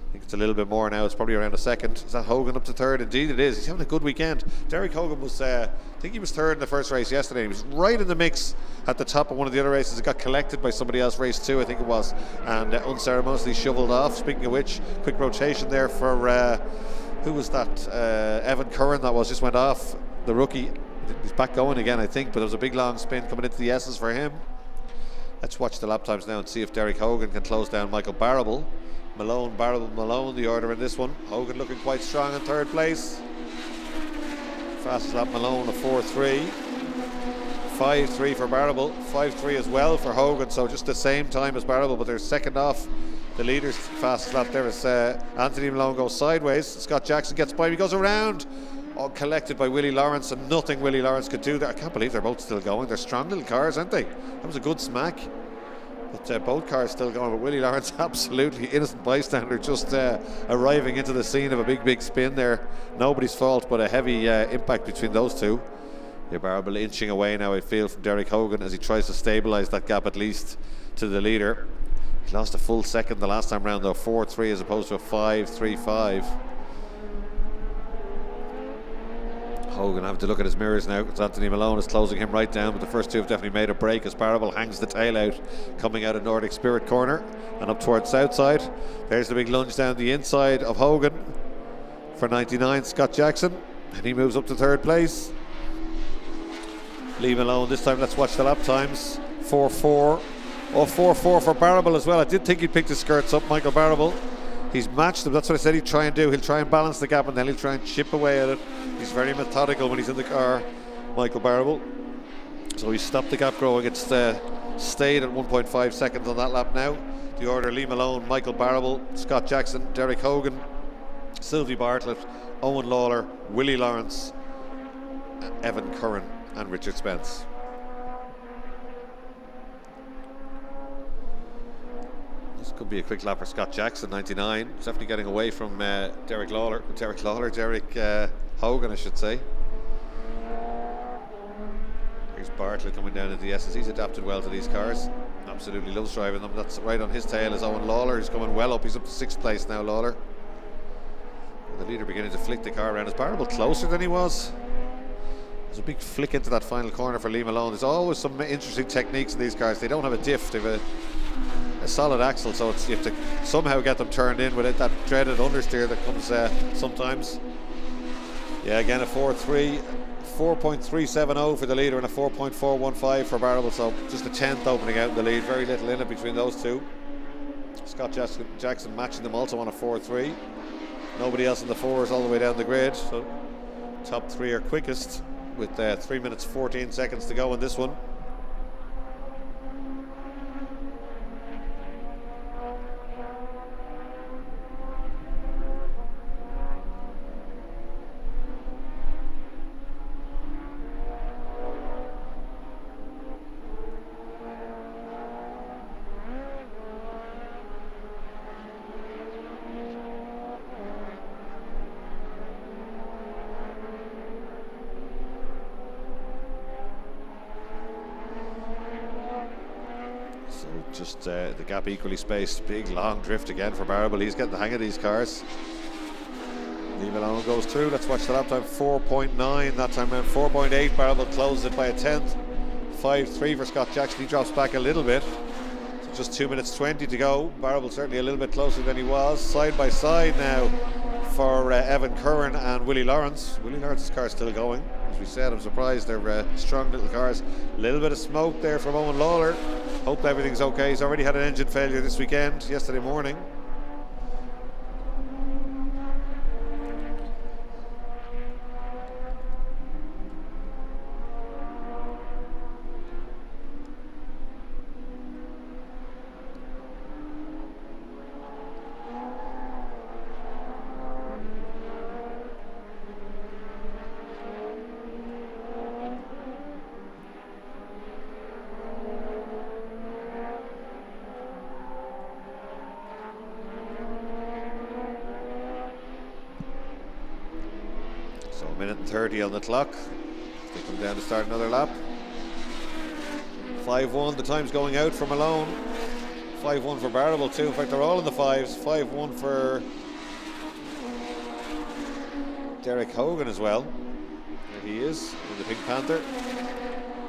I think it's a little bit more now. It's probably around a second. Is that Hogan up to third? Indeed it is. He's having a good weekend. Derek Hogan was, I think he was third in the first race yesterday. He was right in the mix at the top of one of the other races. It got collected by somebody else, race 2 I think it was, and unceremoniously shoveled off. Speaking of which, quick rotation there for, who was that? Evan Curran, that was, just went off. The rookie, he's back going again I think, but there was a big long spin coming into the S's for him. Let's watch the lap times now and see if Derek Hogan can close down Michael Barrable. Malone, Barrable, Malone, the order in this one. Hogan looking quite strong in third place. Fastest lap Malone, a 4.3. 5.3 for Barrable, 5.3 as well for Hogan, so just the same time as Barrable, but they're second off the leader's fastest lap there as Anthony Malone goes sideways. Scott Jackson gets by him, he goes around. All collected by Willie Lawrence, and nothing Willie Lawrence could do there. I can't believe they're both still going. They're strong little cars, aren't they? That was a good smack. But both cars still going, but Willie Lawrence, absolutely innocent bystander, just arriving into the scene of a big spin there. Nobody's fault, but a heavy impact between those two. The Barrable inching away now, I feel, from Derek Hogan as he tries to stabilise that gap at least to the leader. He lost a full second the last time round though, 4.3 as opposed to a 5.35. Hogan having to look at his mirrors now because Anthony Malone is closing him right down, but the first two have definitely made a break as Barrable hangs the tail out coming out of Nordic Spirit corner and up towards Southside. There's the big lunge down the inside of Hogan for 99, Scott Jackson, and he moves up to third place. Lee Malone this time, let's watch the lap times. 4.4. Oh, 4.4 for Barrable as well. I did think he'd picked his skirts up, Michael Barrable. He's matched them, that's what I said he'd try and do. He'll try and balance the gap and then he'll try and chip away at it. He's very methodical when he's in the car, Michael Barrable. So he stopped the gap growing. It's stayed at 1.5 seconds on that lap now. The order: Lee Malone, Michael Barrable, Scott Jackson, Derek Hogan, Sylvie Bartlett, Owen Lawler, Willie Lawrence, Evan Curran and Richard Spence. This could be a quick lap for Scott Jackson, 99. He's definitely getting away from Derek Hogan, I should say. Here's Bartlett coming down into the S's. He's adapted well to these cars. Absolutely loves driving them. That's right on his tail is Owen Lawler. He's coming well up. He's up to 6th place now, Lawler. And the leader beginning to flick the car around. Is Barrable closer than he was? There's a big flick into that final corner for Lee Malone. There's always some interesting techniques in these cars. They don't have a diff. They have a solid axle, so you have to somehow get them turned in without that dreaded understeer that comes sometimes. Yeah, again a 4.3, 4.370 for the leader and a 4.415 for Barrable, so just a 10th opening out in the lead. Very little in it between those two. Scott Jackson matching them also on a 4.3. Nobody else in the 4s all the way down the grid, so top 3 are quickest with 3 minutes 14 seconds to go in this one. Just the gap equally spaced. Big long drift again for Barrable. He's getting the hang of these cars. Lee Malone goes through. Let's watch the lap time. 4.9 that time around. 4.8. Barrable closes it by a 10th. 5.3 for Scott Jackson. He drops back a little bit. So just 2 minutes 20 to go. Barrable certainly a little bit closer than he was. Side by side now. for Evan Curran and Willie Lawrence. Willie Lawrence's car is still going. As we said, I'm surprised they're strong little cars. A little bit of smoke there from Owen Lawler. Hope everything's okay. He's already had an engine failure this weekend, yesterday morning. So 1:30 on the clock. They come down to start another lap. 5-1, the time's going out for Malone. 5-1 for Barrable too. In fact, they're all in the fives. 5-1 for Derek Hogan as well. There he is, in the Pink Panther.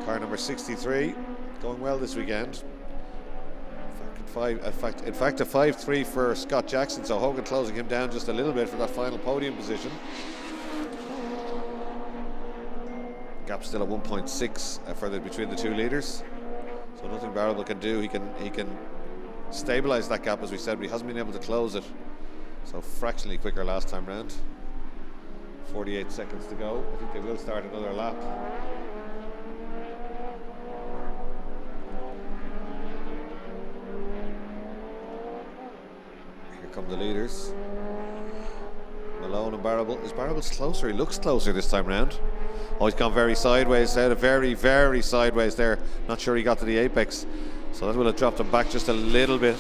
Car number 63, going well this weekend. In fact, a 5-3 for Scott Jackson. So Hogan closing him down just a little bit for that final podium position. Gap still at 1.6 further between the two leaders. So nothing Barrable can do. He can stabilise that gap, as we said, but he hasn't been able to close it. So fractionally quicker last time round. 48 seconds to go. I think they will start another lap. Here come the leaders. Malone and Barrable. Is Barrable's closer? He looks closer this time round. Oh, he's gone very sideways there, very, very sideways there. Not sure he got to the apex. So that will have dropped him back just a little bit.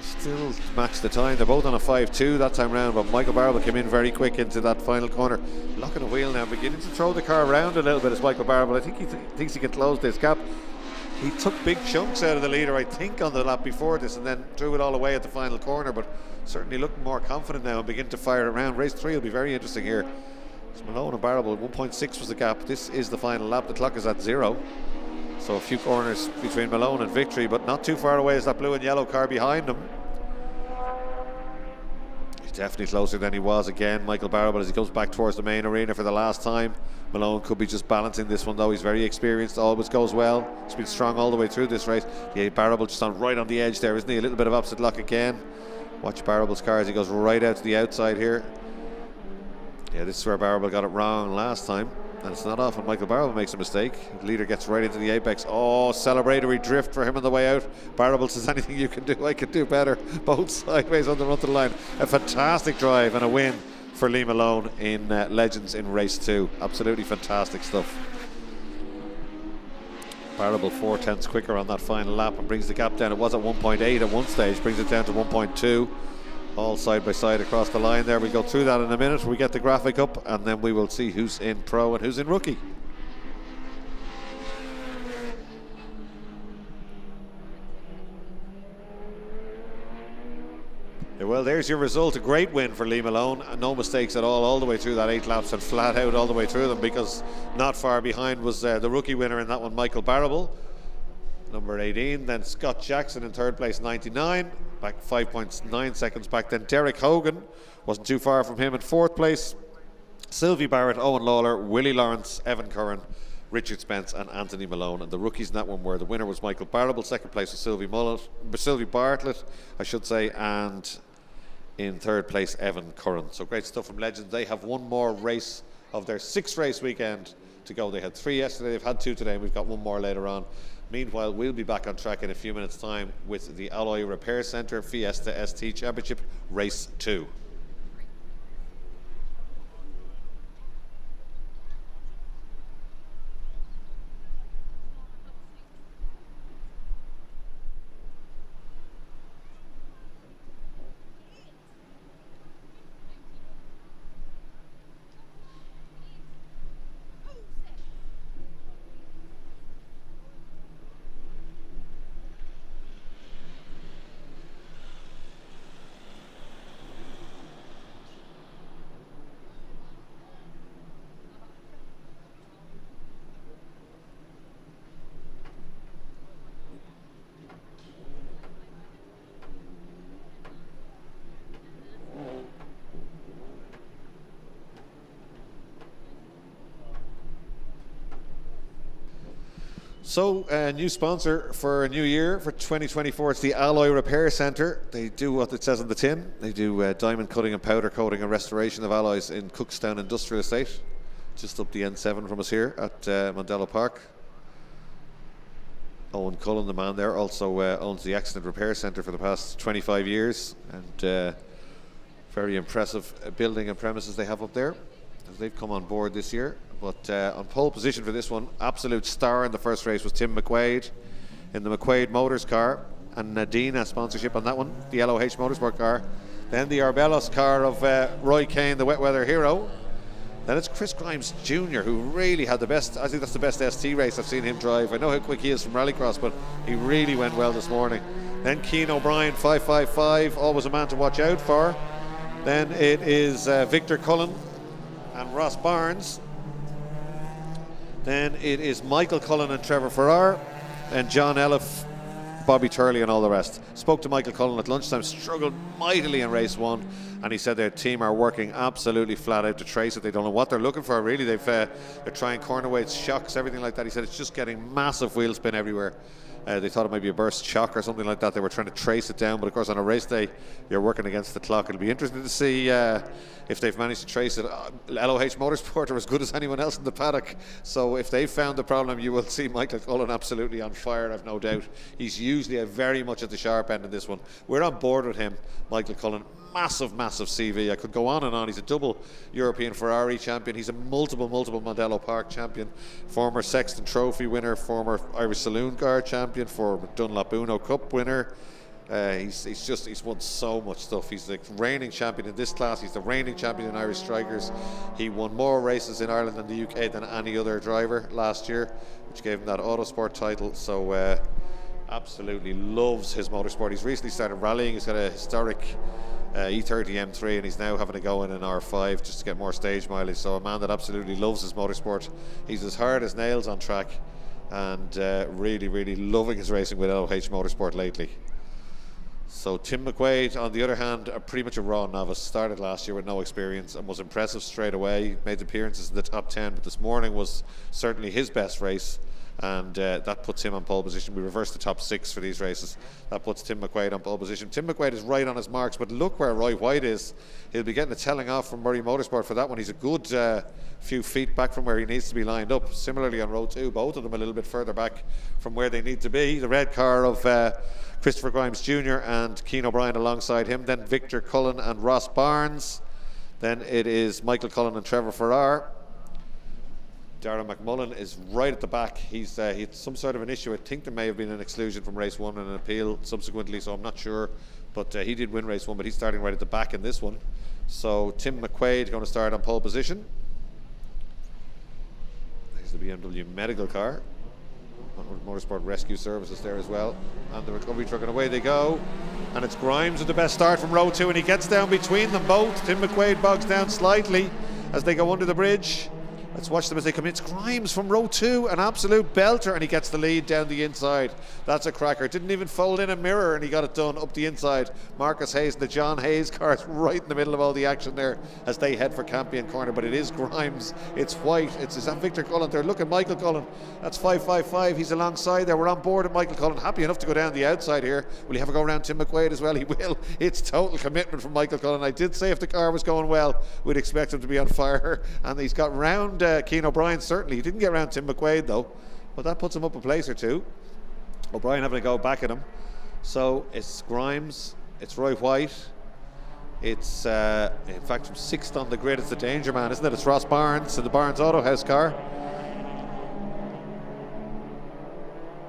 Still match the time. They're both on a 5-2 that time round, but Michael Barrable came in very quick into that final corner. Locking the wheel now, beginning to throw the car around a little bit as Michael Barrable. I think he thinks he can close this gap. He took big chunks out of the leader, I think, on the lap before this, and then threw it all away at the final corner, but certainly looking more confident now and begin to fire it around. Race 3 will be very interesting here. It's Malone and Barrable. 1.6 was the gap. This is the final lap. The clock is at 0. So a few corners between Malone and victory, but not too far away is that blue and yellow car behind him. He's definitely closer than he was again, Michael Barrable, as he comes back towards the main arena for the last time. Malone could be just balancing this one though. He's very experienced, always goes well. He's been strong all the way through this race. Yeah, Barrable just right on the edge there, isn't he? A little bit of opposite lock again. Watch Barrable's car as he goes right out to the outside here. Yeah, this is where Barrable got it wrong last time, and it's not often Michael Barrable makes a mistake. The leader gets right into the apex. Oh, celebratory drift for him on the way out. Barrable says, anything you can do, I can do better. Both sideways on the run to the line. A fantastic drive and a win for Lee Malone in Legends in race 2. Absolutely fantastic stuff. Barrable 4/10 quicker on that final lap and brings the gap down. It was at 1.8 at one stage, brings it down to 1.2. All side by side across the line there. We go through that in a minute. We get the graphic up and then we will see who's in pro and who's in rookie. Yeah, well, there's your result. A great win for Lee Malone. No mistakes at all the way through that 8 laps and flat out all the way through them, because not far behind was the rookie winner in that one, Michael Barrable, number 18. Then Scott Jackson in 3rd place, 99, back 5.9 seconds back. Then Derek Hogan, wasn't too far from him in 4th place. Sylvie Barrett, Owen Lawler, Willie Lawrence, Evan Curran, Richard Spence and Anthony Malone. And the rookies in that one were, the winner was Michael Barrable, 2nd place was Sylvie Bartlett, I should say, and in 3rd place Evan Curran. So great stuff from Legends. They have one more race of their 6th race weekend to go. They had 3 yesterday, they've had 2 today, and we've got 1 more later on. Meanwhile, we'll be back on track in a few minutes' time with the Alloy Repair Centre Fiesta ST Championship Race 2. So, a new sponsor for a new year for 2024. It's the Alloy Repair Centre. They do what it says on the tin. They do diamond cutting and powder coating and restoration of alloys in Cookstown Industrial Estate, just up the N7 from us here at Mondello Park. Owen Cullen, the man there, also owns the Accident Repair Centre for the past 25 years, and very impressive building and premises they have up there. They've come on board this year. But on pole position for this one, absolute star in the first race was Tim McQuaid in the McQuaid Motors car, and Nadina sponsorship on that one, the LOH Motorsport car. Then the Arbelos car of Roy Kane, the wet weather hero. Then it's Chris Grimes Jr., who really had the best, I think that's the best ST race I've seen him drive. I know how quick he is from rallycross, but he really went well this morning. Then Keane O'Brien, 555, always a man to watch out for. Then it is Victor Cullen and Ross Barnes. Then it is Michael Cullen and Trevor Farrar, and John Elliff, Bobby Turley and all the rest. Spoke to Michael Cullen at lunchtime, struggled mightily in race one, and he said their team are working absolutely flat out to trace it. They don't know what they're looking for really. They're trying corner weights, shocks, everything like that. He said it's just getting massive wheel spin everywhere. They thought it might be a burst shock or something like that. They were trying to trace it down, but of course on a race day you're working against the clock. It'll be interesting to see if they've managed to trace it. LOH Motorsport are as good as anyone else in the paddock, so if they've found the problem, you will see Michael Cullen absolutely on fire, I've no doubt. He's usually very much at the sharp end in this one. We're on board with him, Michael Cullen. Massive CV. I could go on and on. He's a double European Ferrari champion. He's a multiple Mondello Park champion, former Sexton Trophy winner, former Irish Saloon Car champion, former Dunlop Uno Cup winner. He's won so much stuff. He's the reigning champion in this class. He's the reigning champion in Irish Strikers. He won more races in Ireland and the UK than any other driver last year, which gave him that Autosport title. So absolutely loves his motorsport. He's recently started rallying. He's got a historic E30 M3, and he's now having to go in an R5 just to get more stage mileage. So a man that absolutely loves his motorsport. He's as hard as nails on track, and really loving his racing with LOH Motorsport lately. So Tim McQuaid, on the other hand, pretty much a raw novice. Started last year with no experience and was impressive straight away. Made appearances in the top 10, but this morning was certainly his best race, and that puts him on pole position. We reversed the top 6 for these races. That puts Tim McQuaid on pole position. Tim McQuaid is right on his marks, but look where Roy White is. He'll be getting a telling off from Murray Motorsport for that one. He's a good few feet back from where he needs to be lined up. Similarly on row 2, both of them a little bit further back from where they need to be. The red car of Christopher Grimes Jr. and Keane O'Brien alongside him. Then Victor Cullen and Ross Barnes. Then it is Michael Cullen and Trevor Farrar. Darren McMullen is right at the back. He had some sort of an issue. I think there may have been an exclusion from race 1 and an appeal subsequently, so I'm not sure. But he did win race 1, but he's starting right at the back in this one. So Tim McQuaid going to start on pole position. There's the BMW medical car. Motorsport Rescue Services there as well. And the recovery truck, and away they go. And it's Grimes with the best start from row 2, and he gets down between them both. Tim McQuaid bogs down slightly as they go under the bridge. Let's watch them as they come in. It's Grimes from row 2, an absolute belter, and he gets the lead down the inside. That's a cracker. Didn't even fold in a mirror, and he got it done up the inside. Marcus Hayes, the John Hayes car, is right in the middle of all the action there as they head for Campion Corner. But it is Grimes. It's White. It's Victor Cullen there. Look at Michael Cullen. That's 555. He's alongside there. We're on board with Michael Cullen. Happy enough to go down the outside here. Will he have a go around Tim McQuaid as well? He will. It's total commitment from Michael Cullen. I did say if the car was going well, we'd expect him to be on fire. And he's got round Keane O'Brien. Certainly, he didn't get around Tim McQuaid though, but that puts him up a place or two. O'Brien having to go back at him. So it's Grimes, it's Roy White, it's in fact from 6th on the grid, it's the danger man, isn't it? It's Ross Barnes in the Barnes Auto House car.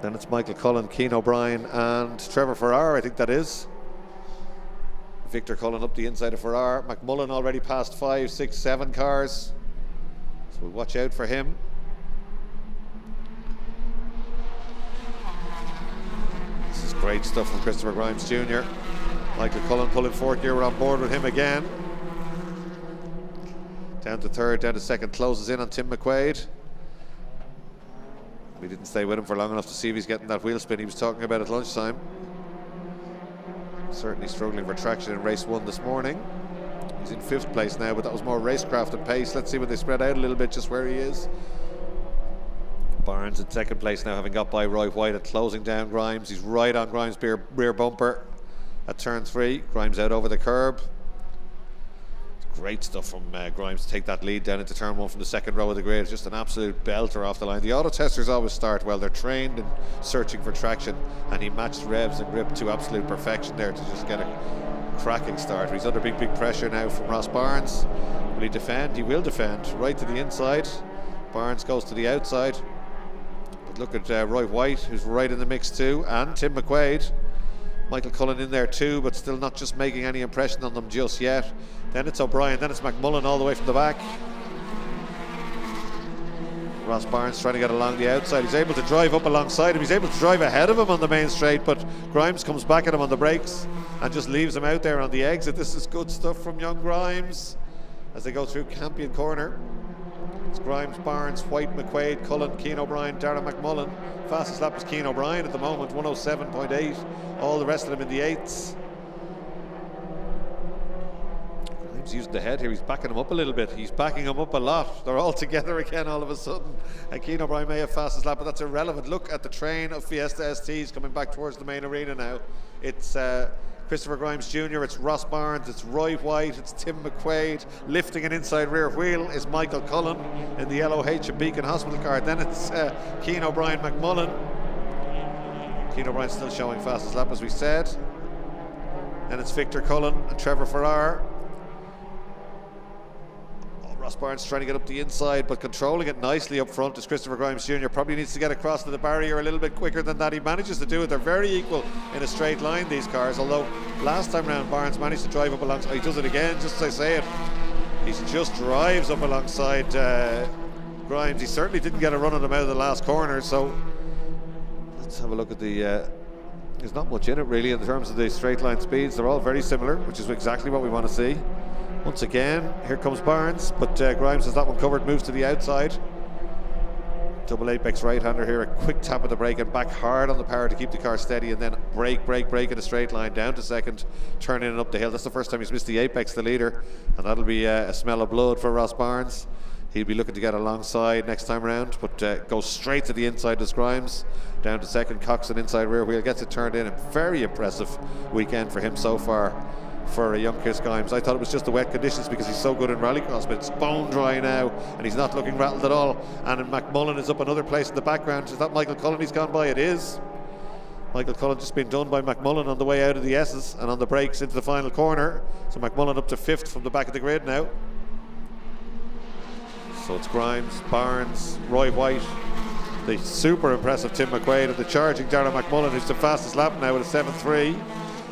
Then it's Michael Cullen, Keane O'Brien and Trevor Farrar, I think that is. Victor Cullen up the inside of Farrar. McMullen already passed 5, 6, 7 cars. We'll watch out for him. This is great stuff from Christopher Grimes Jr. Michael Cullen pulling 4th gear. We're on board with him again. Down to 3rd, down to 2nd, closes in on Tim McQuaid. We didn't stay with him for long enough to see if he's getting that wheel spin he was talking about at lunchtime. Certainly struggling for traction in race 1 this morning. He's in 5th place now, but that was more racecraft and pace. Let's see when they spread out a little bit just where he is. Barnes in second place now, having got by Roy White and closing down Grimes. He's right on Grimes' rear bumper at turn 3. Grimes out over the curb. Great stuff from Grimes to take that lead down into turn 1 from the second row of the grid. Just an absolute belter off the line. The auto testers always start well. They're trained in searching for traction, and he matched revs and grip to absolute perfection there to just get a cracking start. He's under big pressure now from Ross Barnes. Will he defend? He will defend. Right to the inside. Barnes goes to the outside. But look at Roy White, who's right in the mix too, and Tim McQuaid. Michael Cullen in there too, but still not just making any impression on them just yet. Then it's O'Brien, then it's McMullen all the way from the back. Ross Barnes trying to get along the outside. He's able to drive up alongside him. He's able to drive ahead of him on the main straight, but Grimes comes back at him on the brakes and just leaves him out there on the exit. This is good stuff from young Grimes as they go through Campion Corner. It's Grimes, Barnes, White, McQuaid, Cullen, Keane O'Brien, Darragh McMullen. Fastest lap is Keane O'Brien at the moment, 107.8. All the rest of them in the 8s. Grimes using the head here. He's backing him up a little bit. He's backing him up a lot. They're all together again all of a sudden. And Keane O'Brien may have fastest lap, but that's irrelevant. Look at the train of Fiesta STs coming back towards the main arena now. It's Christopher Grimes Jr., it's Ross Barnes, it's Roy White, it's Tim McQuaid. Lifting an inside rear wheel is Michael Cullen in the LOH and Beacon Hospital car. Then it's Keane O'Brien McMullen. Keane O'Brien still showing fastest lap, as we said. Then it's Victor Cullen and Trevor Farrar. Ross Barnes trying to get up the inside, but controlling it nicely up front is Christopher Grimes Jr. Probably needs to get across to the barrier a little bit quicker than that. He manages to do it. They're very equal in a straight line, these cars, although last time round Barnes managed to drive up alongside. He does it again, just as I say it. He just drives up alongside Grimes. He certainly didn't get a run on him out of the last corner, so let's have a look at the there's not much in it really in terms of the straight line speeds. They're all very similar, which is exactly what we want to see. Once again, here comes Barnes, but Grimes has that one covered, moves to the outside. Double apex right-hander here, a quick tap of the brake and back hard on the power to keep the car steady, and then brake in a straight line down to second, turn in and up the hill. That's the first time he's missed the apex, the leader, and that'll be a smell of blood for Ross Barnes. He'll be looking to get alongside next time round, but goes straight to the inside as Grimes. Down to second, Cox an inside rear wheel, gets it turned in. A very impressive weekend for him so far. For a young Chris Grimes. I thought it was just the wet conditions because he's so good in rallycross, but it's bone dry now and he's not looking rattled at all. And McMullen is up another place in the background. Is that Michael Cullen he's gone by? It is. Michael Cullen just been done by McMullen on the way out of the S's and on the brakes into the final corner. So McMullen up to 5th from the back of the grid now. So it's Grimes, Barnes, Roy White, the super impressive Tim McQuaid, and the charging Darragh McMullen, who's the fastest lap now with a 7.3.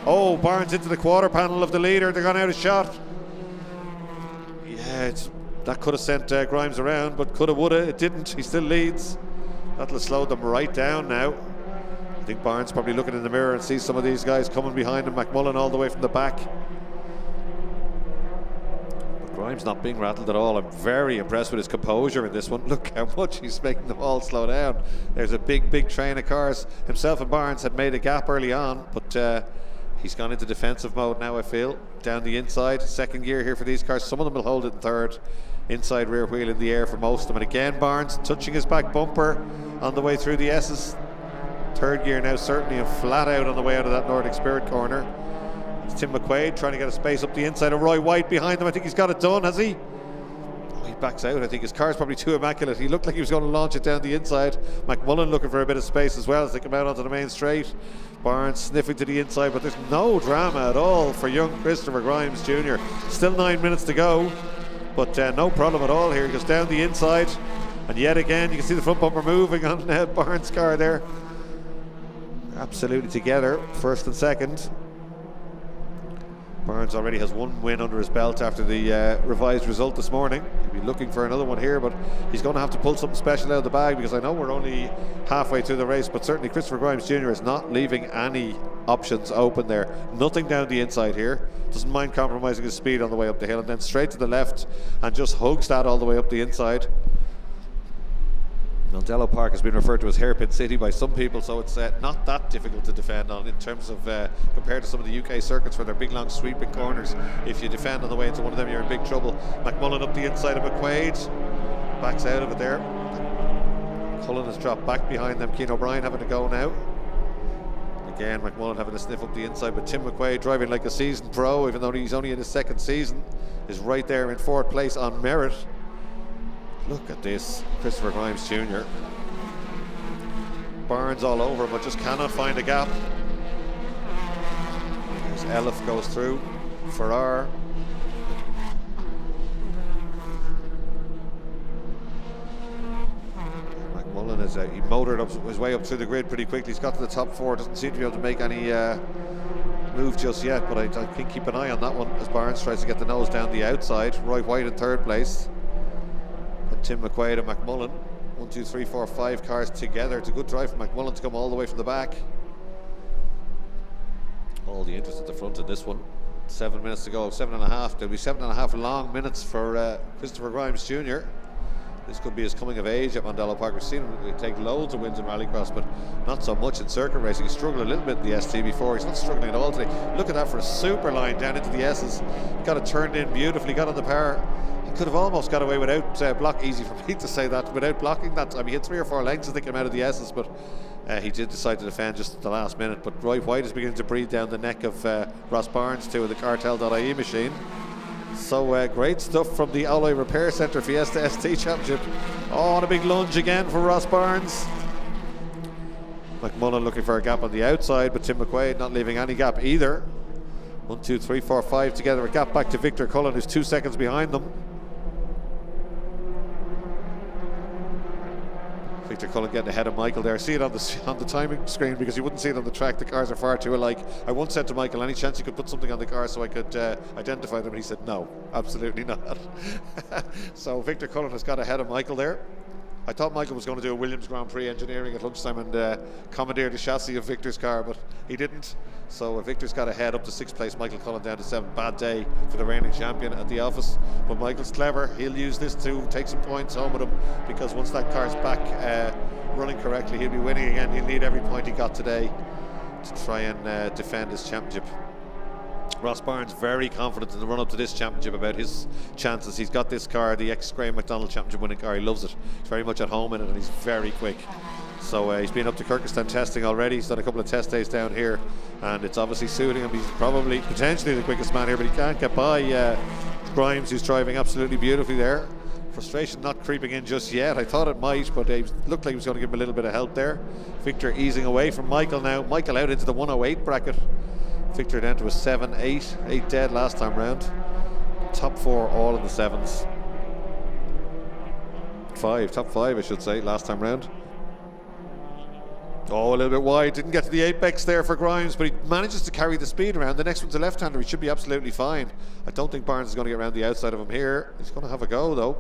Oh, Barnes into the quarter panel of the leader. They're gone out of shot. Yeah, that could have sent Grimes around, but coulda, woulda. It didn't. He still leads. That'll have slowed them right down now. I think Barnes probably looking in the mirror and sees some of these guys coming behind him. McMullen all the way from the back. But Grimes not being rattled at all. I'm very impressed with his composure in this one. Look how much he's making them all slow down. There's a big train of cars. Himself and Barnes had made a gap early on, but he's gone into defensive mode now, I feel. Down the inside, second gear here for these cars. Some of them will hold it in third. Inside rear wheel in the air for most of them. And again, Barnes touching his back bumper on the way through the S's. Third gear now certainly, and flat out on the way out of that Nordic Spirit corner. It's Tim McQuaid trying to get a space up the inside of Roy White behind them. I think he's got it done, has he? Oh, he backs out. I think his car's probably too immaculate. He looked like he was going to launch it down the inside. McMullen looking for a bit of space as well as they come out onto the main straight. Barnes sniffing to the inside, but there's no drama at all for young Christopher Grimes Jr. Still 9 minutes to go, but no problem at all here. He goes down the inside, and yet again you can see the front bumper moving on Barnes' car there. Absolutely together, first and second. Barnes already has one win under his belt after the revised result this morning. He'll be looking for another one here, but he's going to have to pull something special out of the bag, because I know we're only halfway through the race, but certainly Christopher Grimes Jr. is not leaving any options open there. Nothing down the inside here. Doesn't mind compromising his speed on the way up the hill, and then straight to the left and just hugs that all the way up the inside. Mondello Park has been referred to as Hairpin City by some people, so it's not that difficult to defend on in terms of compared to some of the UK circuits where they're big long sweeping corners. If you defend on the way into one of them, you're in big trouble. McMullen up the inside of McQuaid, backs out of it there. Cullen has dropped back behind them. Keane O'Brien having to go now. Again, McMullen having a sniff up the inside, but Tim McQuaid, driving like a seasoned pro, even though he's only in his second season, is right there in fourth place on merit. Look at this, Christopher Grimes Jr. Barnes all over him, but just cannot find a gap. As Elif goes through, Farrar. McMullen is he motored up his way up through the grid pretty quickly. He's got to the top four, doesn't seem to be able to make any move just yet, but I think keep an eye on that one as Barnes tries to get the nose down the outside. Roy White in third place, and Tim McQuaid and McMullen. 1, 2, 3, 4, 5 cars together. It's a good drive for McMullen to come all the way from the back. All the interest at the front in this one. 7 minutes to go, 7.5. There'll be 7.5 long minutes for Christopher Grimes Jr. This could be his coming of age at Mondello Park. We've seen him take loads of wins in rallycross, but not so much in circuit racing. He struggled a little bit in the ST before. He's not struggling at all today. Look at that for a super line down into the S's. Got it turned in beautifully, got on the power. He could have almost got away without block. Easy for me to say that, without blocking that. I mean, he had 3 or 4 lengths, I think, him out of the S's, but he did decide to defend just at the last minute. But Roy White is beginning to breathe down the neck of Ross Barnes too, with the Cartel.ie machine. So great stuff from the Alloy Repair Centre Fiesta ST Championship. Oh, and a big lunge again for Ross Barnes. McMullen looking for a gap on the outside, but Tim McQuaid not leaving any gap either. 1, 2, 3, 4, 5 together. A gap back to Victor Cullen, who's 2 seconds behind them. Victor Cullen getting ahead of Michael there. See it on the timing screen because you wouldn't see it on the track. The cars are far too alike. I once said to Michael, any chance you could put something on the car so I could identify them? And he said, no, absolutely not. So Victor Cullen has got ahead of Michael there. I thought Michael was going to do a Williams Grand Prix engineering at lunchtime and commandeer the chassis of Victor's car, but he didn't. So Victor's got ahead up to 6th place. Michael Cullen down to 7th. Bad day for the reigning champion at the office. But Michael's clever. He'll use this to take some points home with him, because once that car's back running correctly, he'll be winning again. He'll need every point he got today to try and defend his championship. Ross Barnes very confident in the run up to this championship about his chances. He's got this car, the ex-Graham McDonald championship winning car. He loves it. He's very much at home in it, and he's very quick. So he's been up to Kyrgyzstan testing already. He's done a couple of test days down here, and it's obviously suiting him. He's probably potentially the quickest man here, but he can't get by Grimes, who's driving absolutely beautifully there. Frustration not creeping in just yet. I thought it might, but it looked like he was going to give him a little bit of help there. Victor easing away from Michael now. Michael out into the 108 bracket. Victor down to a 7-8, 8 dead last time round. Top 4 all in the 7s. Top 5 I should say, last time round. Oh, a little bit wide, didn't get to the apex there for Grimes, but he manages to carry the speed around. The next one's a left-hander, he should be absolutely fine. I don't think Barnes is going to get around the outside of him here. He's going to have a go though.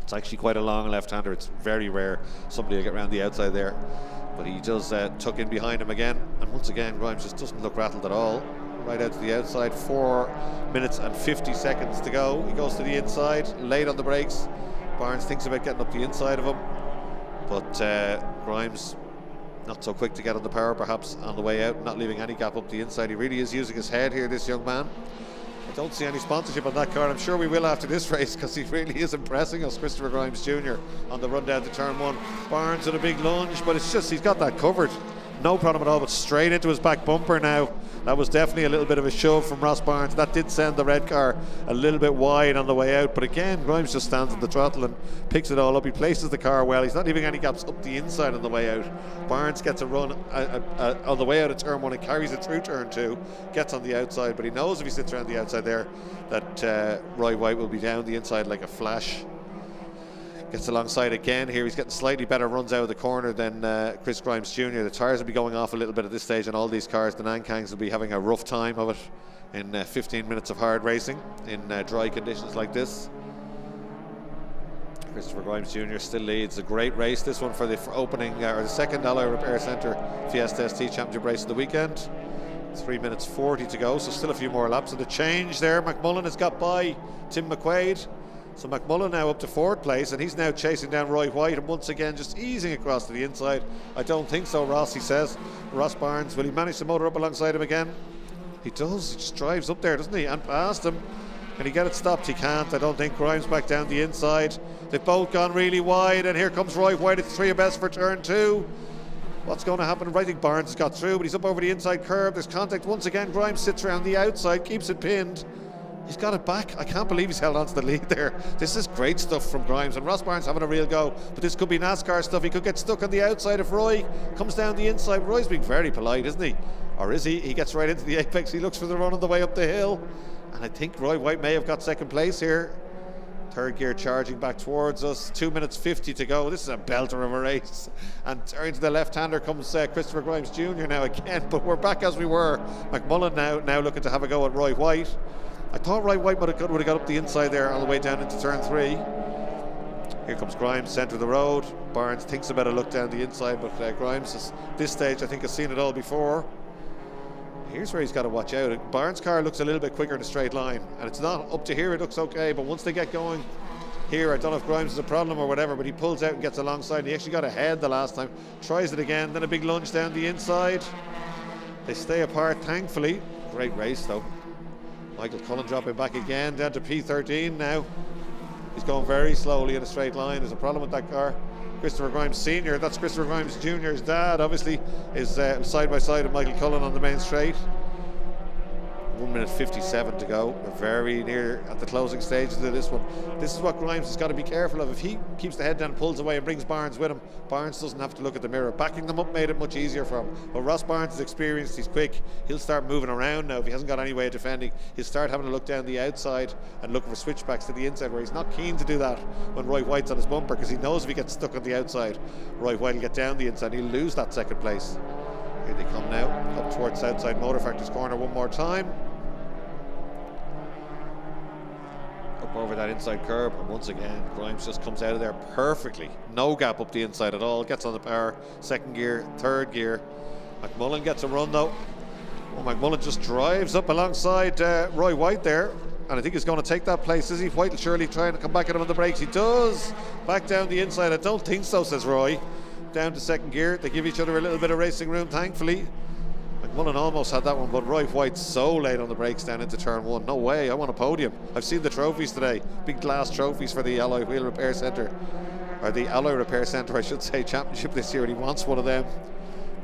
It's actually quite a long left-hander. It's very rare somebody will get around the outside there. But he does tuck in behind him again, and once again Grimes just doesn't look rattled at all. Right out to the outside, 4 minutes and 50 seconds to go. He goes to the inside, late on the brakes. Barnes thinks about getting up the inside of him, but Grimes not so quick to get on the power, perhaps on the way out, not leaving any gap up the inside. He really is using his head here, this young man. I don't see any sponsorship on that car. I'm sure we will after this race, because he really is impressing us. Christopher Grimes Jr. on the run down to turn 1. Barnes with a big lunge, but it's just, he's got that covered. No problem at all, but straight into his back bumper now. That was definitely a little bit of a shove from Ross Barnes. That did send the red car a little bit wide on the way out, but again, Grimes just stands on the throttle and picks it all up. He places the car well. He's not leaving any gaps up the inside on the way out. Barnes gets a run on the way out of turn 1 and carries it through turn 2, gets on the outside, but he knows if he sits around the outside there that Roy White will be down the inside like a flash. Gets alongside again here. He's getting slightly better runs out of the corner than Chris Grimes Jr. The tyres will be going off a little bit at this stage on all these cars. The Nankangs will be having a rough time of it in 15 minutes of hard racing in dry conditions like this. Christopher Grimes Jr. still leads. A great race, this one, for the opening or the second Alloy Repair Centre Fiesta ST Championship race of the weekend. 3 minutes 40 to go, so still a few more laps. And the change there, McMullen has got by Tim McQuaid. So McMullen now up to 4th place, and he's now chasing down Roy White, and once again just easing across to the inside. I don't think so, Ross, he says. Ross Barnes, will he manage to motor up alongside him again? He does. He just drives up there, doesn't he? And past him. Can he get it stopped? He can't. I don't think. Grimes back down the inside. They've both gone really wide, and here comes Roy White at 3 abreast for turn 2. What's going to happen? I think Barnes has got through, but he's up over the inside curve. There's contact once again. Grimes sits around the outside, keeps it pinned. He's got it back. I can't believe he's held on to the lead there. This is great stuff from Grimes, and Ross Barnes having a real go, but this could be NASCAR stuff. He could get stuck on the outside if Roy comes down the inside. Roy's being very polite, isn't he? Or is he? He gets right into the apex. He looks for the run on the way up the hill, and I think Roy White may have got second place here. Third gear charging back towards us. 2 minutes 50 to go. This is a belter of a race. And turning to the left-hander comes Christopher Grimes Jr. now again, but we're back as we were. McMullen now looking to have a go at Roy White. I thought Roy White would have got up the inside there on the way down into turn 3. Here comes Grimes, centre of the road. Barnes thinks about a look down the inside, but Grimes, at this stage, I think has seen it all before. Here's where he's got to watch out. Barnes' car looks a little bit quicker in a straight line, and it's not up to here, it looks okay, but once they get going here, I don't know if Grimes is a problem or whatever, but he pulls out and gets alongside, and he actually got ahead the last time. Tries it again, then a big lunge down the inside. They stay apart, thankfully. Great race, though. Michael Cullen dropping back again, down to P13 now. He's going very slowly in a straight line. There's a problem with that car. Christopher Grimes Sr., that's Christopher Grimes Jr.'s dad, obviously, is side by side with Michael Cullen on the main straight. 1 minute 57 to go. We're very near at the closing stages of this one. This is what Grimes has got to be careful of. If he keeps the head down, pulls away and brings Barnes with him, Barnes doesn't have to look at the mirror. Backing them up made it much easier for him. But Ross Barnes is experienced, he's quick. He'll start moving around now. If he hasn't got any way of defending, he'll start having to look down the outside and looking for switchbacks to the inside, where he's not keen to do that when Roy White's on his bumper, because he knows if he gets stuck on the outside, Roy White will get down the inside and he'll lose that second place. Here they come now, up towards Southside Motor Factory's corner one more time. Up over that inside curb, and once again, Grimes just comes out of there perfectly. No gap up the inside at all, gets on the power, second gear, third gear. McMullen gets a run though. Well, McMullen just drives up alongside Roy White there, and I think he's going to take that place. Is he? White will surely try and come back at him on the brakes. He does. Back down the inside. I don't think so, says Roy. Down to second gear. They give each other a little bit of racing room, thankfully. McMullen almost had that one, but Roy White's so late on the brakes down into turn 1. No way, I want a podium. I've seen the trophies today. Big glass trophies for the Alloy Wheel Repair Centre, or the Alloy Repair Centre, I should say, championship this year, and he wants one of them.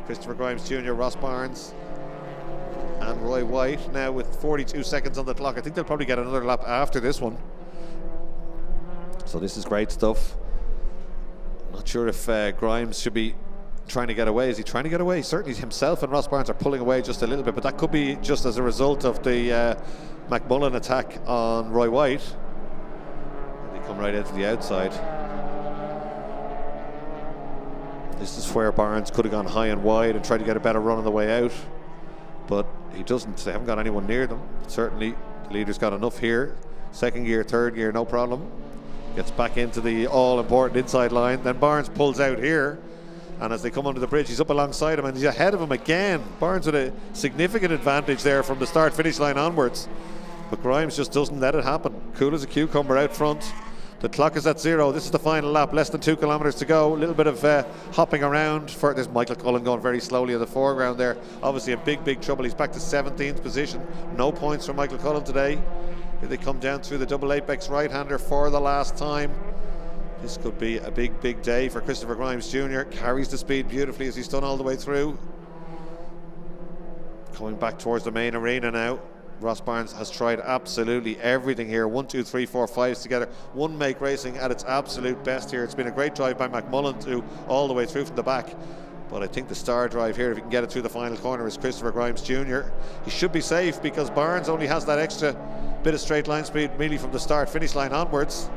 Christopher Grimes Jr., Ross Barnes, and Roy White now with 42 seconds on the clock. I think they'll probably get another lap after this one. So this is great stuff. Not sure if Grimes should be trying to get away. Is he trying to get away? Certainly himself and Ross Barnes are pulling away just a little bit, but that could be just as a result of the McMullen attack on Roy White. They come right into the outside. This is where Barnes could have gone high and wide and tried to get a better run on the way out, but he doesn't. They haven't got anyone near them. Certainly the leader's got enough here. Second gear, third gear, no problem. Gets back into the all-important inside line. Then Barnes pulls out here, and as they come under the bridge, he's up alongside him and he's ahead of him again. Barnes with a significant advantage there from the start-finish line onwards, but Grimes just doesn't let it happen. Cool as a cucumber out front. The clock is at 0. This is the final lap, less than 2 kilometres to go. A little bit of hopping around. There's Michael Cullen going very slowly in the foreground there. Obviously in big trouble. He's back to 17th position. No points from Michael Cullen today. Here they come down through the double apex right-hander for the last time. This could be a big day for Christopher Grimes Jr. Carries the speed beautifully as he's done all the way through. Coming back towards the main arena now. Ross Barnes has tried absolutely everything here. 1, 2, 3, 4, 5s together. One make racing at its absolute best here. It's been a great drive by McMullen too, all the way through from the back. But I think the star drive here, if he can get it through the final corner, is Christopher Grimes Jr. He should be safe because Barnes only has that extra bit of straight line speed really from the start finish line onwards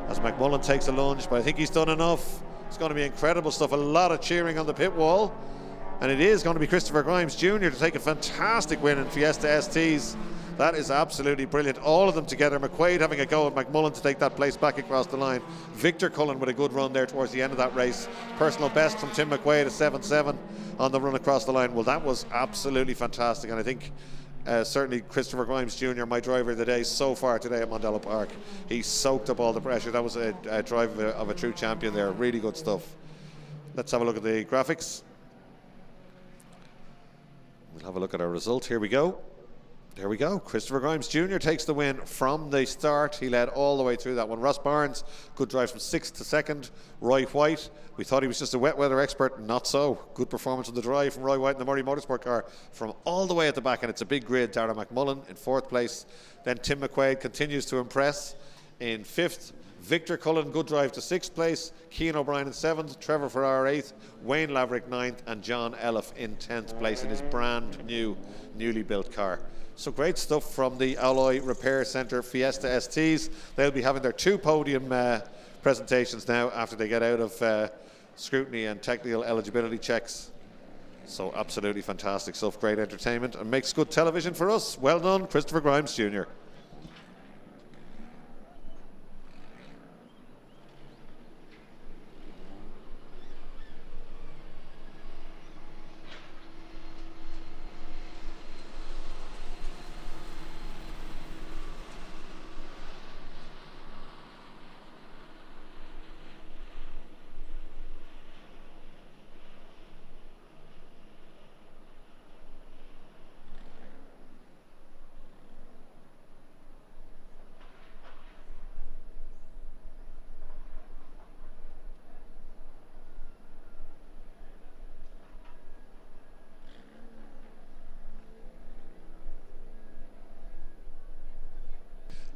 as McMullen takes a lunge, but I think he's done enough. It's going to be incredible stuff. A lot of cheering on the pit wall, and it is going to be Christopher Grimes Jr. to take a fantastic win in Fiesta STs. That is absolutely brilliant. All of them together. McQuaid having a go at McMullen to take that place back across the line. Victor Cullen with a good run there towards the end of that race. Personal best from Tim McQuaid at 7.7 on the run across the line. Well, that was absolutely fantastic, and I think certainly Christopher Grimes Jr., my driver of the day so far today at Mondello Park. He soaked up all the pressure. That was a drive of a true champion there. Really good stuff. Let's have a look at the graphics. We'll have a look at our result. Here we go. There we go. Christopher Grimes Jr. takes the win from the start. He led all the way through that one. Ross Barnes, good drive from 6th to 2nd. Roy White, we thought he was just a wet weather expert. Not so. Good performance on the drive from Roy White in the Murray Motorsport car from all the way at the back, and it's a big grid. Darragh McMullen in 4th place. Then Tim McQuaid continues to impress in 5th. Victor Cullen, good drive to 6th place. Cian O'Brien in 7th. Trevor Farrar 8th. Wayne Laverick 9th. And John Elliff in 10th place in his brand new, newly built car. So great stuff from the Alloy Repair Centre Fiesta STs. They'll be having their 2 podium presentations now after they get out of scrutiny and technical eligibility checks. So absolutely fantastic stuff, great entertainment, and makes good television for us. Well done, Christopher Grimes Jr.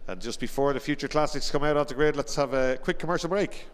And just before the Future Classics come out onto grid, let's have a quick commercial break.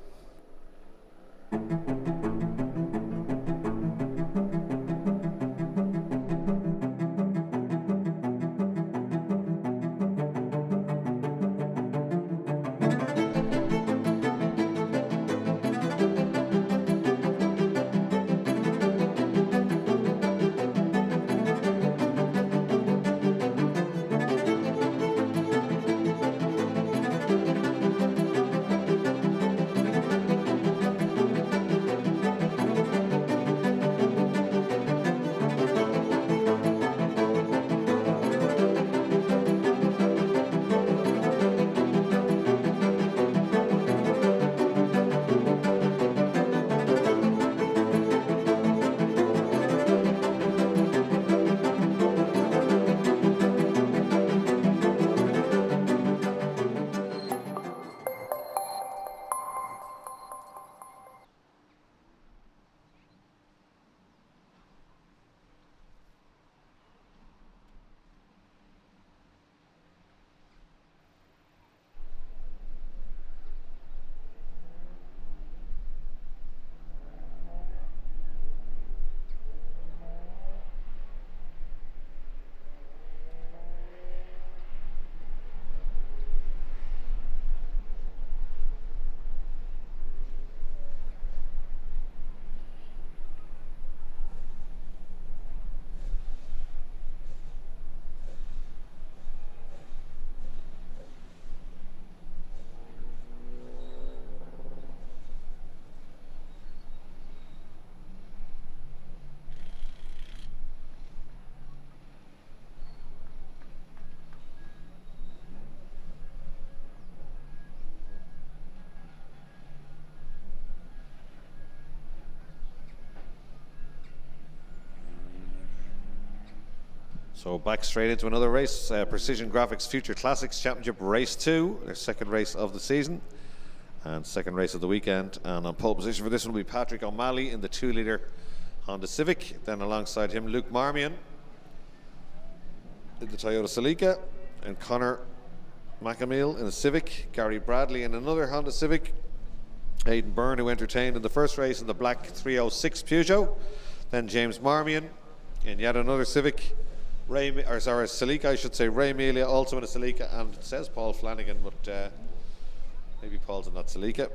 So back straight into another race, Precision Graphics Future Classics Championship Race 2, their second race of the season and second race of the weekend. And on pole position for this one will be Patrick O'Malley in the 2-litre Honda Civic. Then alongside him, Luke Marmion in the Toyota Celica, and Connor McAmeal in the Civic, Gary Bradley in another Honda Civic, Aidan Byrne, who entertained in the first race in the black 306 Peugeot, then James Marmion in yet another Civic, Celica, I should say. Ray Melia also in a Celica, and it says Paul Flanagan, but maybe Paul's in that Celica.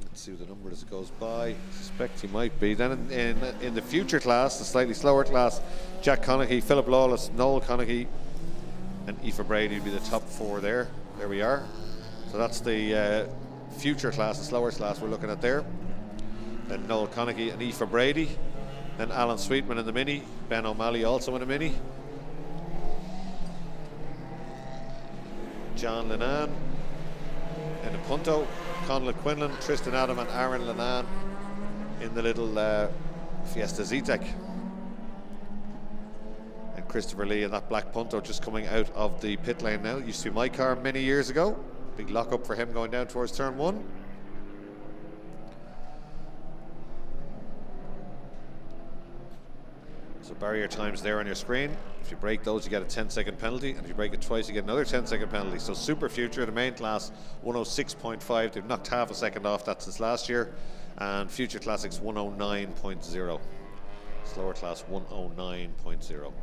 Let's see the number as it goes by. I suspect he might be. Then in the future class, the slightly slower class, Jack Conaghy, Philip Lawless, Noel Conaghy, and Aoife Brady would be the top 4 there. There we are. So that's the future class, the slower class we're looking at there. Then Noel Conaghy and Aoife Brady. Then Alan Sweetman in the Mini, Ben O'Malley also in a Mini. John Linan in the Punto, Conlon Quinlan, Tristan Adam and Aaron Linan in the little Fiesta Zetec. And Christopher Lee and that black Punto just coming out of the pit lane now. Used to be my car many years ago. Big lock up for him going down towards turn 1. So barrier times there on your screen. If you break those, you get a 10-second penalty, and if you break it twice, you get another 10-second penalty. So Super Future, the main class, 106.5. They've knocked half a second off that since last year. And Future Classics, 109.0. Slower class, 109.0.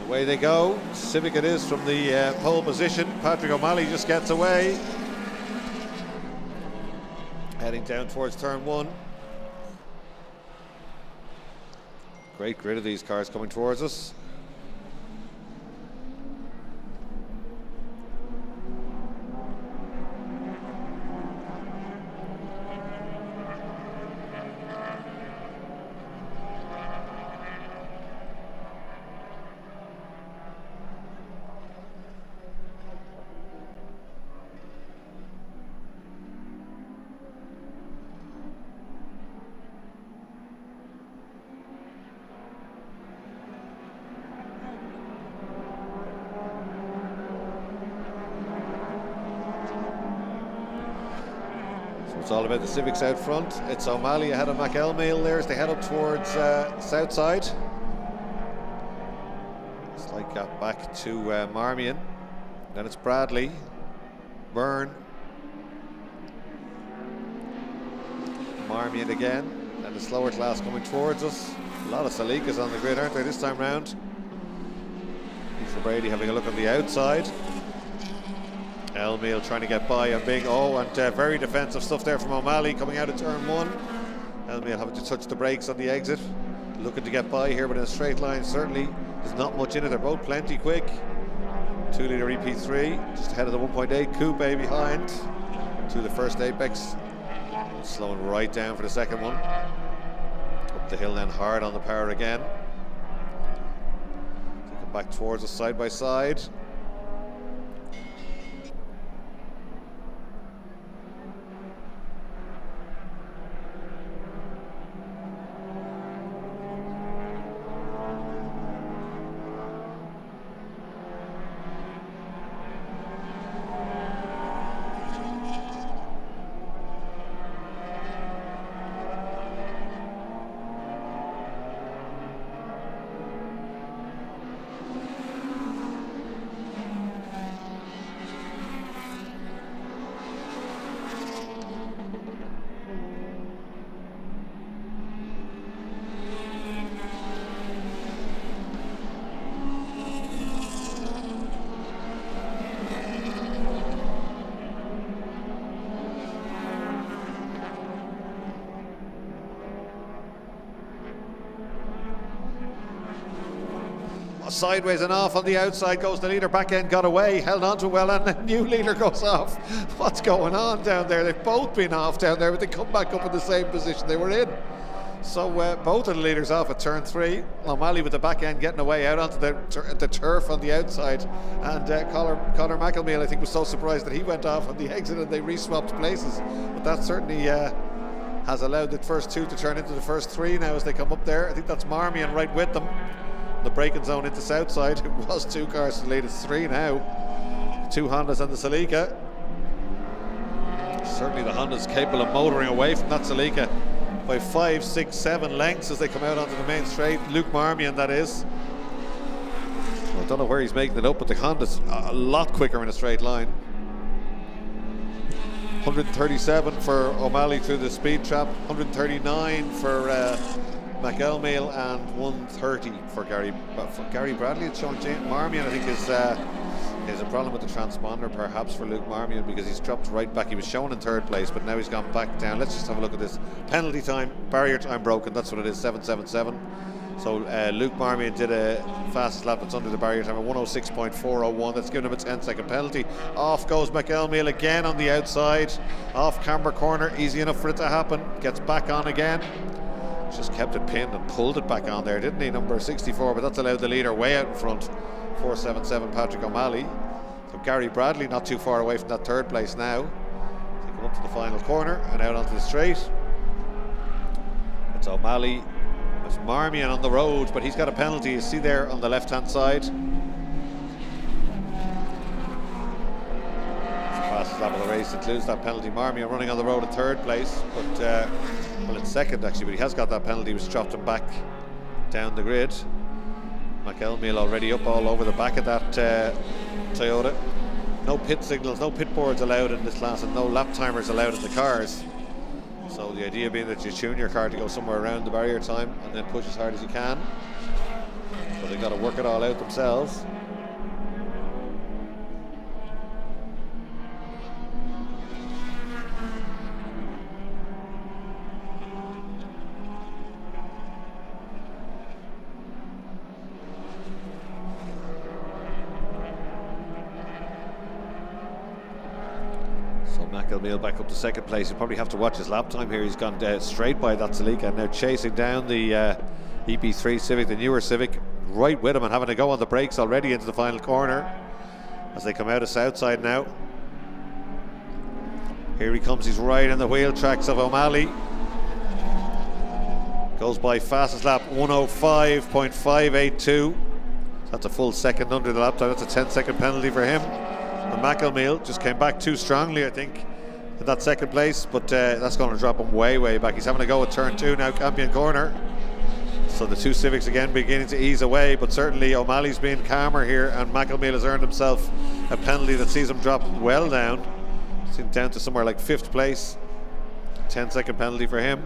Away they go. Civic it is from the pole position. Patrick O'Malley just gets away. Heading down towards turn 1. Great grid of these cars coming towards us. It's all about the Civics out front. It's O'Malley ahead of McElmeal there as they head up towards south side. Slight gap back to Marmion. Then it's Bradley, Byrne, Marmion again, and the slower class coming towards us. A lot of Salikas on the grid, aren't there, this time round? Lisa Brady having a look on the outside. Elmeal trying to get by on big, and very defensive stuff there from O'Malley coming out of turn 1. Elmeal having to touch the brakes on the exit. Looking to get by here, but in a straight line, certainly there's not much in it. They're both plenty quick. 2-litre EP3, just ahead of the 1.8 coupe behind. To the first Apex. Slowing right down for the second one. Up the hill then hard on the power again. Taking back towards us side by side. sideways and off on the outside goes the leader. Back end got away, held on to it well, and the new leader goes off. What's going on down there? They've both been off down there, but they come back up in the same position they were in. So both of the leaders off at turn 3. O'Malley with the back end getting away out onto the turf on the outside, and Conor McElmeal, I think, was so surprised that he went off on the exit and they re-swapped places. But that certainly has allowed the first 2 to turn into the first 3 now as they come up there. I think that's Marmion right with them. The braking zone into Southside. It was 2 cars to the lead. It's 3 now. 2 Hondas and the Celica. Certainly the Honda's capable of motoring away from that Celica by 5, 6, 7 lengths as they come out onto the main straight. Luke Marmion, that is. I don't know where he's making it up, but the Honda's a lot quicker in a straight line. 137 for O'Malley through the speed trap, 139 for McElmeal, and 130 for Gary Bradley. It's showing Marmion, I think, is a problem with the transponder perhaps for Luke Marmion, because he's dropped right back. He was shown in 3rd place, but now he's gone back down. Let's just have a look at this. Penalty time, barrier time broken, that's what it is, 777. So Luke Marmion did a fastest lap that's under the barrier time of 106.401. That's given him a 10-second penalty. Off goes McElmeal again on the outside. Off camber corner, easy enough for it to happen. Gets back on again. Just kept it pinned and pulled it back on there, didn't he? Number 64, but that's allowed the leader way out in front. 477 Patrick O'Malley. So Gary Bradley not too far away from that 3rd place now. They come up to the final corner and out onto the straight. It's O'Malley. There's Marmion on the road, but he's got a penalty, you see there on the left-hand side. It's the fastest lap of the race includes that penalty. Marmion running on the road in 3rd place, but well, it's 2nd actually, but he has got that penalty, which dropped him back down the grid. McElmeal already up all over the back of that Toyota. No pit signals, no pit boards allowed in this class, and no lap timers allowed in the cars. So the idea being that you tune your car to go somewhere around the barrier time and then push as hard as you can. But they've got to work it all out themselves. McElmeal back up to 2nd place. He'll probably have to watch his lap time here. He's gone straight by that Celica and now chasing down the EP3 Civic, the newer Civic, right with him and having to go on the brakes already into the final corner as they come out of Southside now. Here he comes, he's right in the wheel tracks of O'Malley. Goes by fastest lap 105.582. That's a full second under the lap time. That's a 10-second penalty for him. And McElmeal just came back too strongly, I think, in that 2nd place, but that's going to drop him way back. He's having to go at turn 2 now, Campion corner. So the 2 Civics again beginning to ease away, but certainly O'Malley's being calmer here, and McElmeal has earned himself a penalty that sees him drop well down. He's down to somewhere like 5th place. 10-second penalty for him.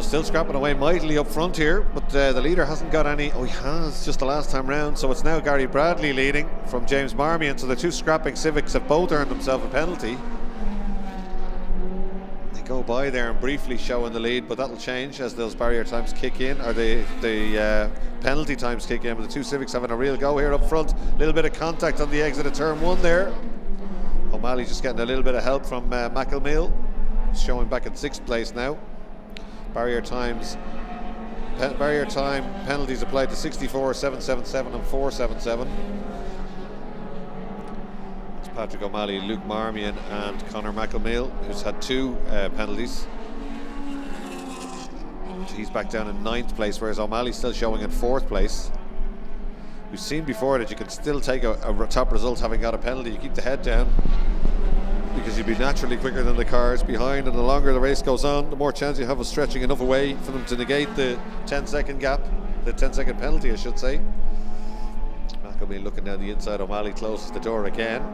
So still scrapping away mightily up front here, but the leader hasn't got any. Oh, he has, just the last time round. So it's now Gary Bradley leading from James Marmion. So the two scrapping Civics have both earned themselves a penalty. They go by there and briefly showing the lead, but that'll change as those barrier times kick in, or the penalty times kick in. But the two Civics having a real go here up front. A little bit of contact on the exit of turn 1 there. O'Malley just getting a little bit of help from McElmeal, showing back in 6th place now. Barrier time penalties applied to 64, 777 and 477. It's Patrick O'Malley, Luke Marmion and Conor McElmeal, who's had 2 penalties. He's back down in 9th place, whereas O'Malley's still showing in 4th place. We've seen before that you can still take a top result having got a penalty. You keep the head down, because you'll be naturally quicker than the cars behind, and the longer the race goes on, the more chance you have of stretching enough away for them to negate the 10-second gap, the 10-second penalty, I should say. McElmeal looking down the inside. O'Malley closes the door again.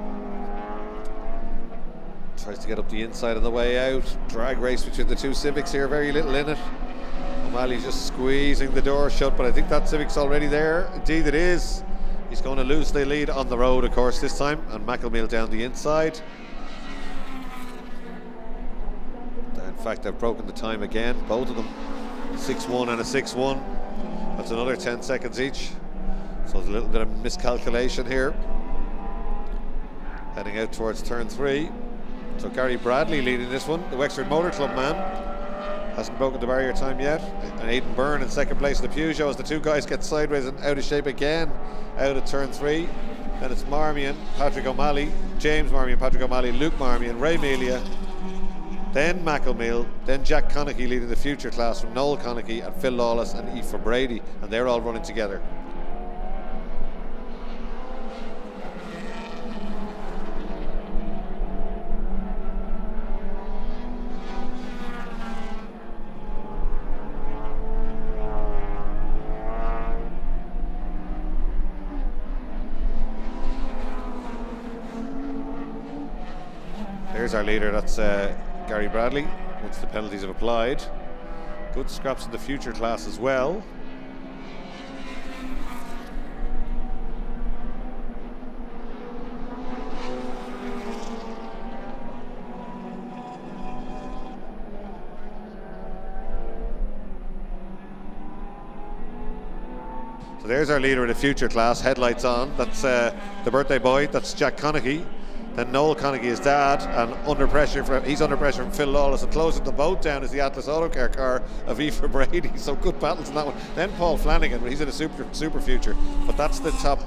Tries to get up the inside on the way out. Drag race between the two Civics here, very little in it. O'Malley's just squeezing the door shut, but I think that Civic's already there. Indeed it is. He's going to lose the lead on the road, of course, this time, and McElmeal down the inside. In fact, they've broken the time again, both of them. 6-1 and a 6-1. That's another 10 seconds each. So there's a little bit of miscalculation here. Heading out towards turn 3. So Gary Bradley leading this one, the Wexford Motor Club man. Hasn't broken the barrier time yet. And Aidan Byrne in 2nd place in the Peugeot as the two guys get sideways and out of shape again out at turn 3. Then it's Marmion, Patrick O'Malley, James Marmion, Patrick O'Malley, Luke Marmion, Ray Melia, then McElmeal, then Jack Conaghy leading the future class from Noel Conaghy and Phil Lawless and Aoife Brady, and they're all running together. There's our leader, that's Gary Bradley, once the penalties have applied. Good scraps in the future class as well. So there's our leader in the future class, headlights on. That's the birthday boy, that's Jack Conaghy. Then Noel Conaghy, his dad, and he's under pressure from Phil Lawless, and closing the boat down is the Atlas Autocar car of Aoife Brady. So good battles in that one. Then Paul Flanagan, he's in a super future, but that's the top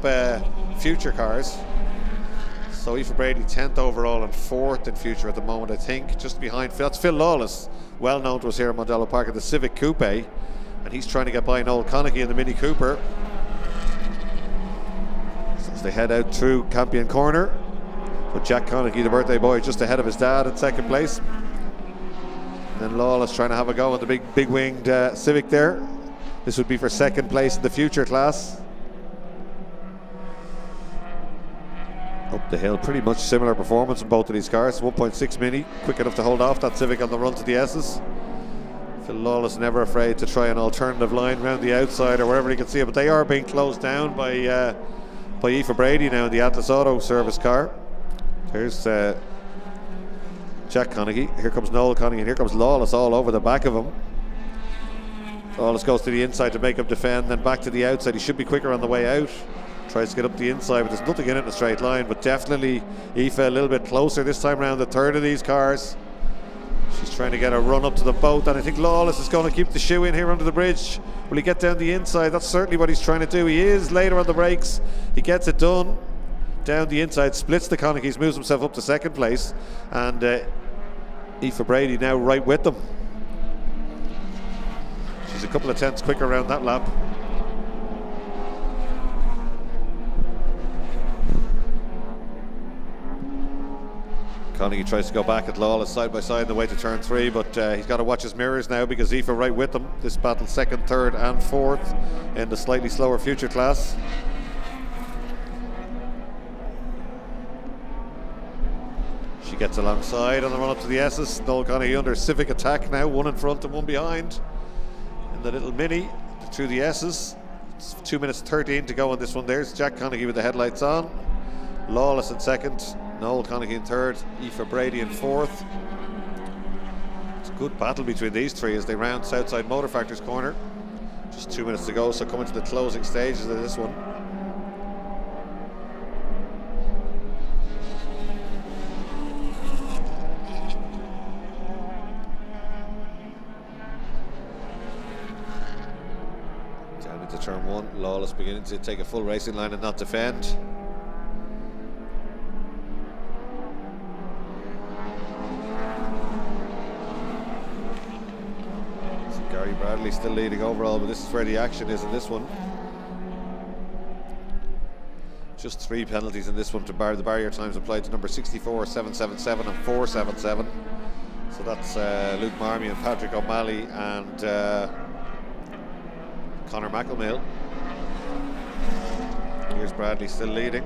future cars. So Aoife Brady 10th overall and 4th in future at the moment, I think, just behind. That's Phil Lawless, well known to us here at Mondello Park in the Civic Coupe, and he's trying to get by Noel Conaghy in the Mini Cooper. So as they head out through Campion Corner. But Jack Conaghy, the birthday boy, just ahead of his dad in 2nd place. And then Lawless trying to have a go on the big winged Civic there. This would be for 2nd place in the future class. Up the hill, pretty much similar performance in both of these cars. 1.6 Mini, quick enough to hold off that Civic on the run to the S's. Phil Lawless never afraid to try an alternative line around the outside or wherever he can see it, but they are being closed down by Aoife Brady now in the Atlas Auto Service car. Here's Jack Conaghy, here comes Noel Conaghy, and here comes Lawless all over the back of him. Lawless goes to the inside to make him defend, then back to the outside. He should be quicker on the way out. Tries to get up the inside, but there's nothing in it in a straight line. But definitely Aoife a little bit closer this time around, the third of these cars. She's trying to get a run up to the boat, and I think Lawless is going to keep the shoe in here under the bridge. Will he get down the inside? That's certainly what he's trying to do. He is later on the brakes. He gets it done. Down the inside, splits the Conaghys, moves himself up to 2nd place, and Aoife Brady now right with them. She's a couple of tenths quicker around that lap. Conaghy tries to go back at Lawless side by side on the way to turn 3, but he's got to watch his mirrors now because Aoife right with them. This battle 2nd, 3rd and 4th in the slightly slower future class. She gets alongside on the run up to the S's. Noel Conaghy under Civic attack now, one in front and one behind. in the little Mini through the S's. It's 2 minutes 13 to go on this one. There's Jack Conaghy with the headlights on. Lawless in second, Noel Conaghy in third, Aoife Brady in fourth. It's a good battle between these three as they round Southside Motor Factor's corner. Just 2 minutes to go, so coming to the closing stages of this one. Down into turn one, Lawless beginning to take a full racing line and not defend. Gary Bradley still leading overall, but this is where the action is in this one. Just 3 penalties in this one to bar the barrier times applied to number 64, 777 and 477. So that's Luke Marmion, Patrick O'Malley and Conor McElmill. Here's Bradley still leading.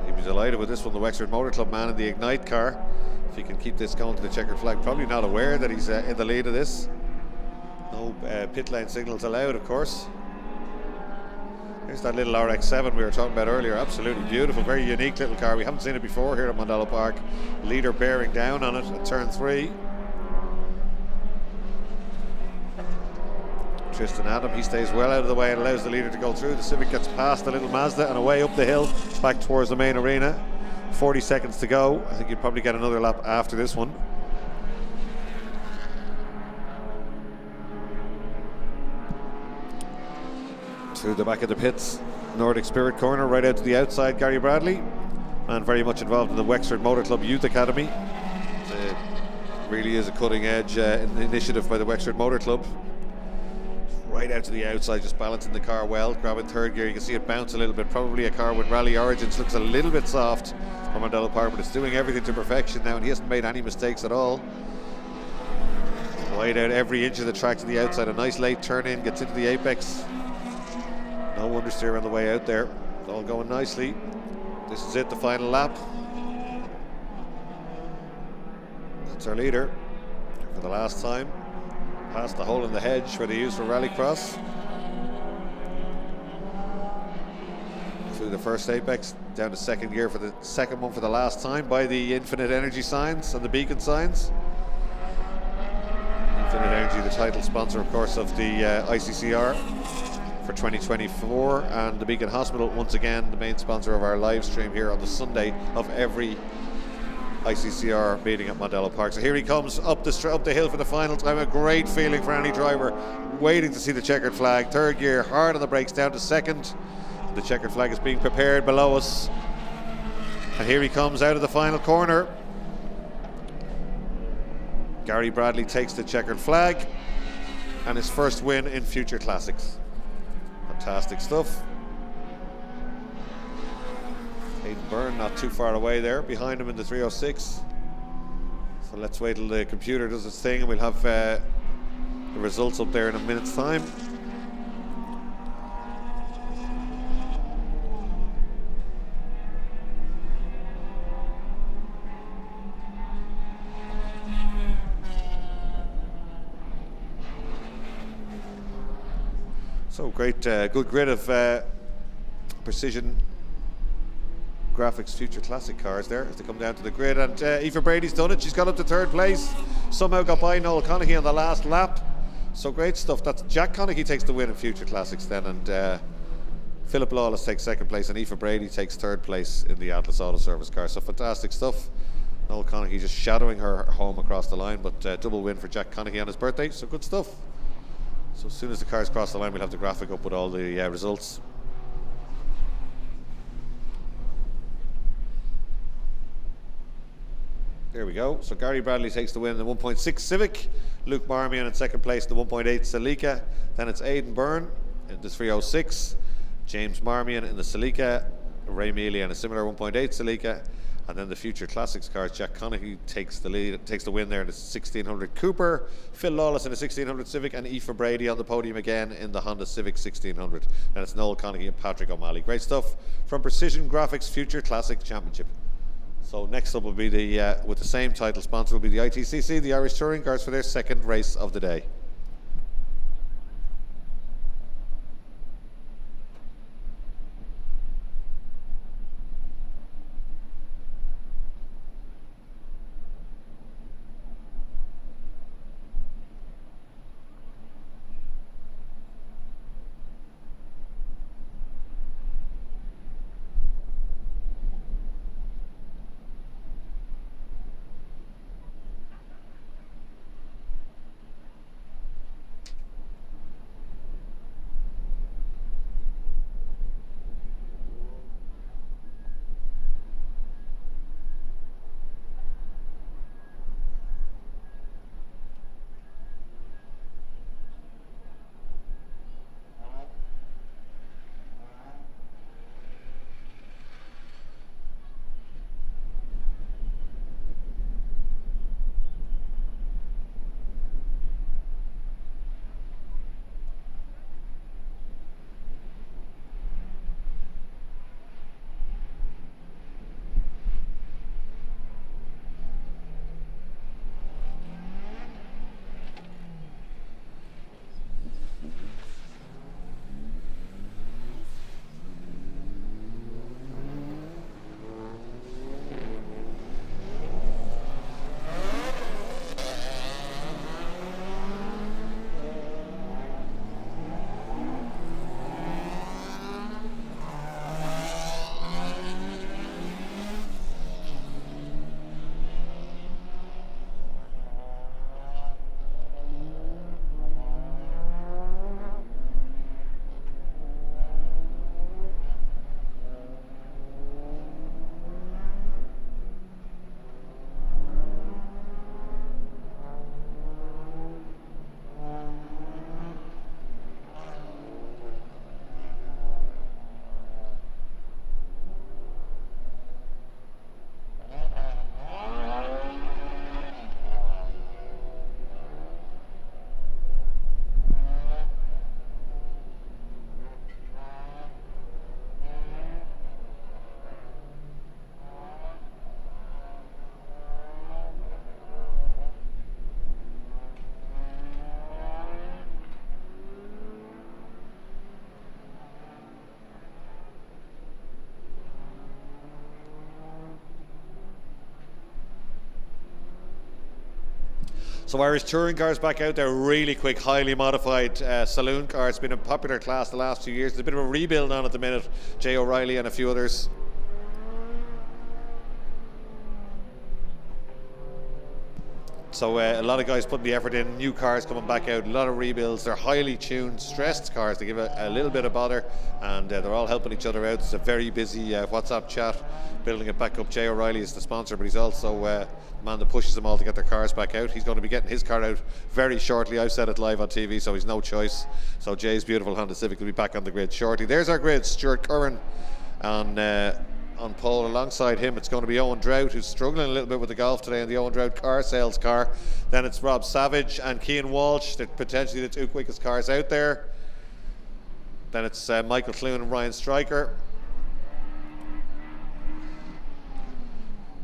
He'd be delighted with this one, the Wexford Motor Club man in the Ignite car. If he can keep this going to the checkered flag, probably not aware that he's in the lead of this. No pit lane signals allowed, of course. Here's that little RX-7 we were talking about earlier. Absolutely beautiful, very unique little car. We haven't seen it before here at Mondello Park. Leader bearing down on it at turn 3. Tristan Adam, he stays well out of the way and allows the leader to go through. The Civic gets past the little Mazda and away up the hill, back towards the main arena. 40 seconds to go. I think you'd probably get another lap after this one. Through the back of the pits, Nordic Spirit corner, right out to the outside, Gary Bradley, and very much involved in the Wexford Motor Club Youth Academy. It really is a cutting edge initiative by the Wexford Motor Club. Right out to the outside, just balancing the car well, grabbing third gear. You can see it bounce a little bit, probably a car with rally origins. Looks a little bit soft from Mondello Park, but it's doing everything to perfection now, and he hasn't made any mistakes at all. Wide out every inch of the track to the outside, a nice late turn in, gets into the apex. No understeer on the way out there. It's all going nicely. This is it, the final lap. That's our leader for the last time. Past the hole in the hedge where they use for rallycross. Through the first apex, down to second gear for the second one for the last time by the Infinite Energy signs and the beacon signs. Infinite Energy, the title sponsor, of course, of the ICCR for 2024, and the Beacon Hospital, once again the main sponsor of our live stream here on the Sunday of every ICCR meeting at Mondello Park. So here he comes up the hill for the final time. A great feeling for any driver waiting to see the checkered flag. Third gear, hard on the brakes, down to second. The checkered flag is being prepared below us, and here he comes out of the final corner. Gary Bradley takes the checkered flag and his first win in Future Classics. Fantastic stuff. Hayden Byrne not too far away there, behind him in the 306. So let's wait till the computer does its thing and we'll have the results up there in a minute's time. So great, good grid of precision graphics Future Classic cars there as they come down to the grid, and Aoife Brady's done it. She's got up to third place, somehow got by Noel Conaghy on the last lap. So great stuff. That's Jack Conaghy takes the win in Future Classics then, and Philip Lawless takes second place, and Aoife Brady takes third place in the Atlas Auto Service car. So fantastic stuff. Noel Conaghy just shadowing her home across the line, but double win for Jack Conaghy on his birthday. So good stuff. So as soon as the cars cross the line, we'll have the graphic up with all the results. There we go. So Gary Bradley takes the win in the 1.6 Civic. Luke Marmion in second place in the 1.8 Celica. Then it's Aidan Byrne in the 306. James Marmion in the Celica. Ray Mealy in a similar 1.8 Celica. And then the Future Classics cars, Jack Conaghy takes the win there in the 1600 Cooper. Phil Lawless in the 1600 Civic, and Aoife Brady on the podium again in the Honda Civic 1600. And it's Noel Conaghy and Patrick O'Malley. Great stuff from Precision Graphics Future Classic Championship. So next up will be the, with the same title sponsor, will be the ITCC, the Irish Touring Cars, for their second race of the day. So Irish touring cars back out there, really quick, highly modified saloon car. It's been a popular class the last few years. There's a bit of a rebuild on at the minute. Jay O'Reilly and a few others. So a lot of guys putting the effort in, new cars coming back out, a lot of rebuilds. They're highly tuned, stressed cars. They give a little bit of bother, and they're all helping each other out. It's a very busy WhatsApp chat, building it back up. Jay O'Reilly is the sponsor, but he's also the man that pushes them all to get their cars back out. He's going to be getting his car out very shortly. I've said it live on TV, so he's no choice. So Jay's beautiful Honda Civic will be back on the grid shortly. There's our grid, Stuart Curran on pole. Alongside him it's going to be Owen Drought, who's struggling a little bit with the golf today in the Owen Drought car sales car. Then it's Rob Savage and Cian Walsh. They're potentially the two quickest cars out there. Then it's Michael Clune and Ryan Stryker.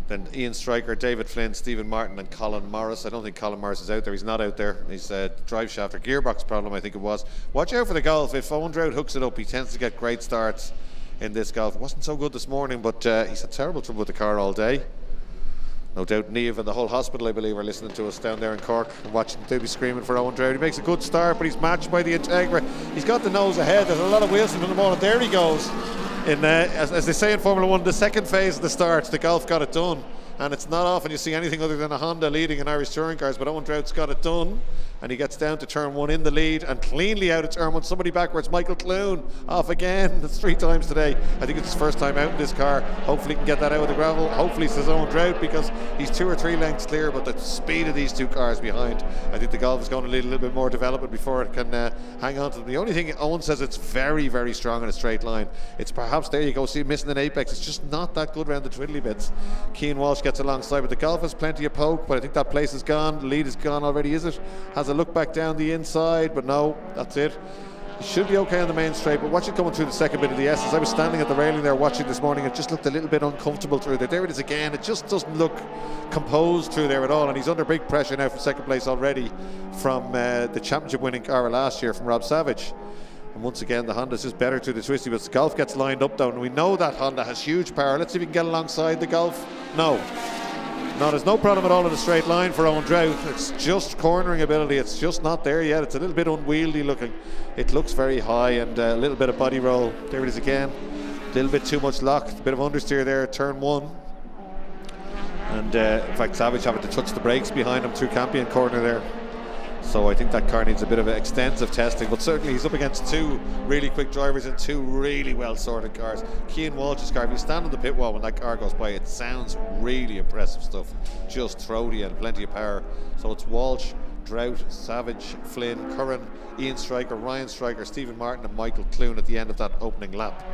Then Ian Stryker, David Flynn, Stephen Martin and Colin Morris. I don't think Colin Morris is out there. He's not out there. He's a drive shaft or gearbox problem, I think it was. Watch out for the golf. If Owen Drought hooks it up, he tends to get great starts in this golf. It wasn't so good this morning, but he's had terrible trouble with the car all day. No doubt Niamh and the whole hospital, I believe, are listening to us down there in Cork and watching. They'll be screaming for Owen Drought. He makes a good start, but he's matched by the Integra. He's got the nose ahead. There's a lot of wheels in the moment. There he goes. In as they say in Formula 1, the second phase of the start, the golf got it done. And it's not often you see anything other than a Honda leading in Irish touring cars, but Owen Drought's got it done, and he gets down to turn one in the lead and cleanly out of turn one. Somebody backwards, Michael Clune off again. That's 3 times today. I think it's his first time out in this car. Hopefully he can get that out of the gravel. Hopefully says Owen Drought, because he's 2 or 3 lengths clear, but the speed of these two cars behind, I think the golf is going to need a little bit more development before it can hang on to them. The only thing, Owen says it's very, very strong in a straight line. It's perhaps, there you go, see missing an apex. It's just not that good around the twiddly bits. Cian Walsh gets alongside, but the golf has plenty of poke, but I think that place is gone. The lead is gone already, is it? Has a look back down the inside, but no, that's it. He should be okay on the main straight, but watch it coming through the second bit of the S's. I was standing at the railing there watching this morning. It just looked a little bit uncomfortable through there. There it is again. It just doesn't look composed through there at all, and he's under big pressure now for second place already from the championship winning car last year from Rob Savage. And once again, the Honda's just better through the twisty, but the Golf gets lined up down, and we know that Honda has huge power. Let's see if we can get alongside the Golf. No, there's no problem at all in a straight line for Owen Drought. It's just cornering ability. It's just not there yet. It's a little bit unwieldy looking. It looks very high, and a little bit of body roll. There it is again. A little bit too much lock. A bit of understeer there at turn one. And in fact, Savage having to touch the brakes behind him through Campion corner there. So I think that car needs a bit of extensive testing, but certainly he's up against 2 really quick drivers in 2 really well sorted cars. Cian Walsh's car, if you stand on the pit wall when that car goes by, it sounds really impressive stuff. Just throaty and plenty of power. So it's Walsh, Drought, Savage, Flynn, Curran, Ian Stryker, Ryan Stryker, Stephen Martin and Michael Clune at the end of that opening lap.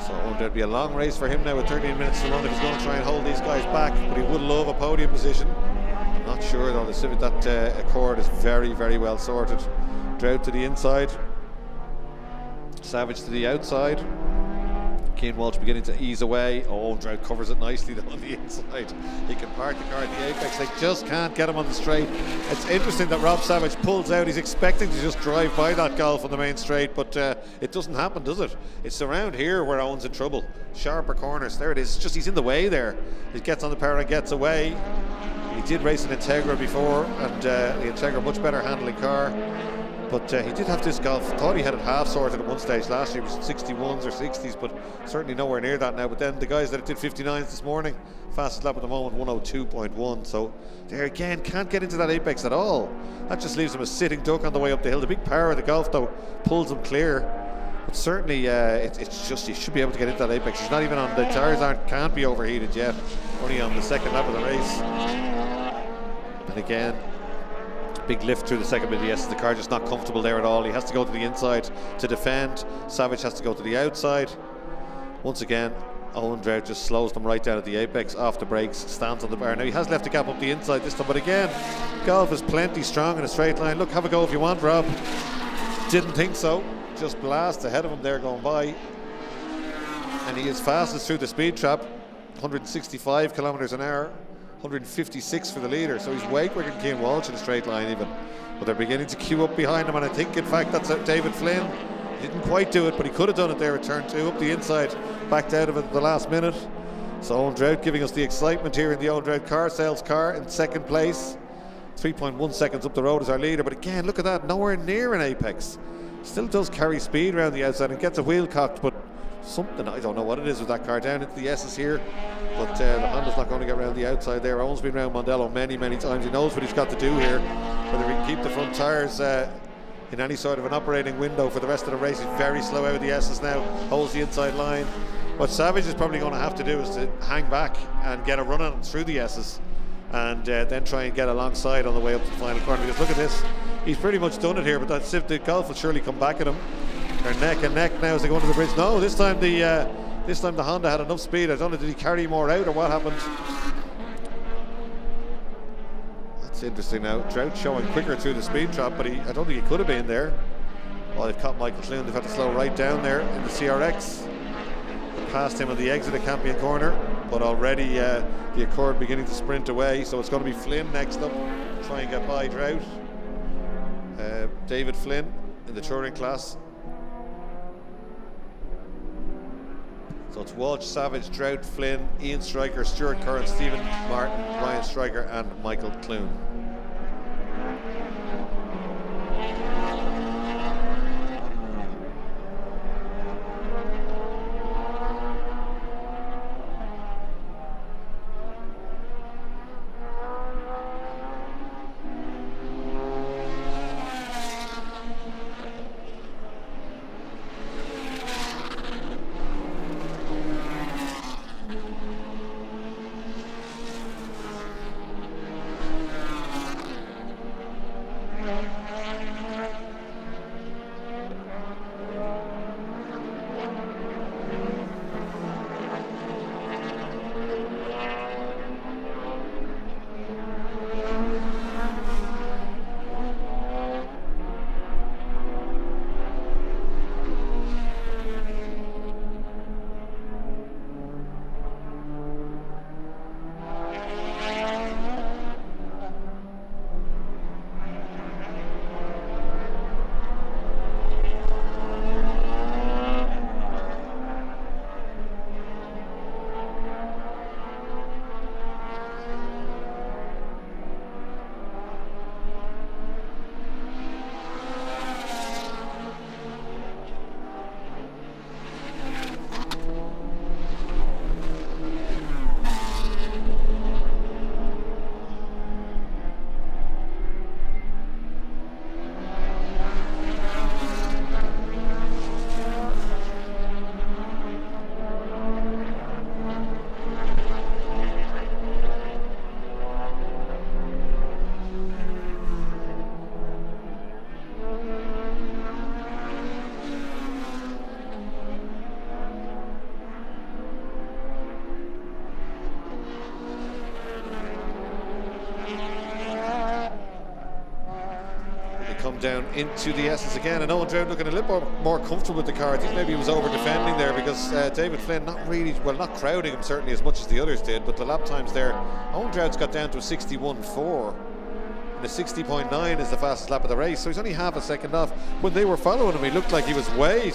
So there'll be a long race for him now with 13 minutes to run if he's going to try and hold these guys back, but he would love a podium position. Not sure though. The Civic, that Accord is very, very well sorted. Drought to the inside, Savage to the outside. Cian Walsh beginning to ease away. Oh, Drought covers it nicely though on the inside. He can park the car at the apex. They just can't get him on the straight. It's interesting that Rob Savage pulls out. He's expecting to just drive by that Golf on the main straight, but it doesn't happen, does it? It's around here where Owen's in trouble. Sharper corners. There it is. It's just he's in the way there. He gets on the power and gets away. He did race an Integra before, and the Integra, much better handling car. But he did have this Golf. Thought he had it half sorted at one stage last year. It was 61s or 60s, but certainly nowhere near that now. But then the guys that did 59s this morning, fastest lap at the moment, 102.1. So there again, can't get into that apex at all. That just leaves him a sitting duck on the way up the hill. The big power of the Golf though pulls him clear. But certainly it's just, he should be able to get into that apex. He's not even on, the tyres can't be overheated yet. Only on the second lap of the race. And again, big lift through the second bit of the S. The car just not comfortable there at all. He has to go to the inside to defend. Savage has to go to the outside. Once again, Owen Drought just slows them right down at the apex, off the brakes, stands on the bar. Now he has left a gap up the inside this time, but again, Golf is plenty strong in a straight line. Look, have a go if you want, Rob. Didn't think so. Just blast ahead of him there going by. And he is fastest through the speed trap, 165 kilometers an hour. 156 for the leader, so he's way quicker than Cian Walsh in a straight line even. But they're beginning to queue up behind him, and I think in fact that's David Flynn. He didn't quite do it, but he could have done it there at turn 2 up the inside, backed out of it at the last minute. So Owen Drought giving us the excitement here in the Owen Drought car sales car in second place. 3.1 seconds up the road as our leader, but again, look at that, nowhere near an apex. Still does carry speed around the outside and gets a wheel cocked, but something, I don't know what it is with that car, down into the S's here, but the Honda's not going to get around the outside there. Owen's been around Mondello many times. He knows what he's got to do here, whether he can keep the front tyres in any sort of an operating window for the rest of the race. He's very slow out of the S's now, holds the inside line. What Savage is probably going to have to do is to hang back and get a run on through the S's, and then try and get alongside on the way up to the final corner, because look at this, he's pretty much done it here, but that's if the Golf will surely come back at him. They're neck and neck now as they go into the bridge. No, this time the Honda had enough speed. I don't know, did he carry more out or what happened? That's interesting now. Trout showing quicker through the speed trap, but I don't think he could have been there. Oh, they've caught Michael Clune. They've had to slow right down there in the CRX. Past him at the exit of Campion Corner, but already the Accord beginning to sprint away, so it's going to be Flynn next up, try and get by Drought. David Flynn in the touring class. So it's Walsh, Savage, Drought, Flynn, Ian Stryker, Stuart Curran, Stephen Martin, Ryan Stryker and Michael Clune. Down into the S's again, and Owen Drought looking a little more comfortable with the car. I think maybe he was over defending there, because David Flynn not crowding him certainly as much as the others did, but the lap times there, Owen Drought's got down to a 61.4 and a 60.9 is the fastest lap of the race, so he's only half a second off. When they were following him, he looked like he was way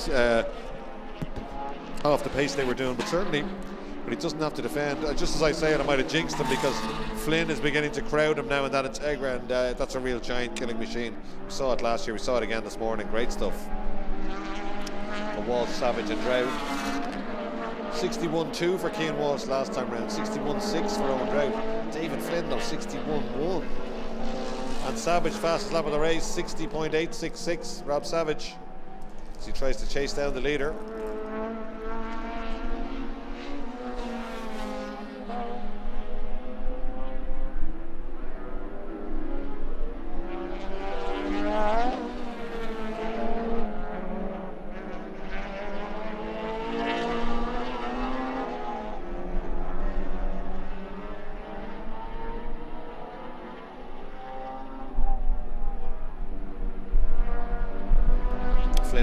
off the pace they were doing, but certainly but he doesn't have to defend. Just as I say it, I might have jinxed him, because Flynn is beginning to crowd him now in that Integra, and that's a real giant killing machine. We saw it last year, we saw it again this morning. Great stuff. For Walsh, Savage and Drought. 61.2 for Cian Walsh last time round, 61.6 for Owen Drought. David Flynn though, 61.1. And Savage, fastest lap of the race, 60.866. Rob Savage, as he tries to chase down the leader.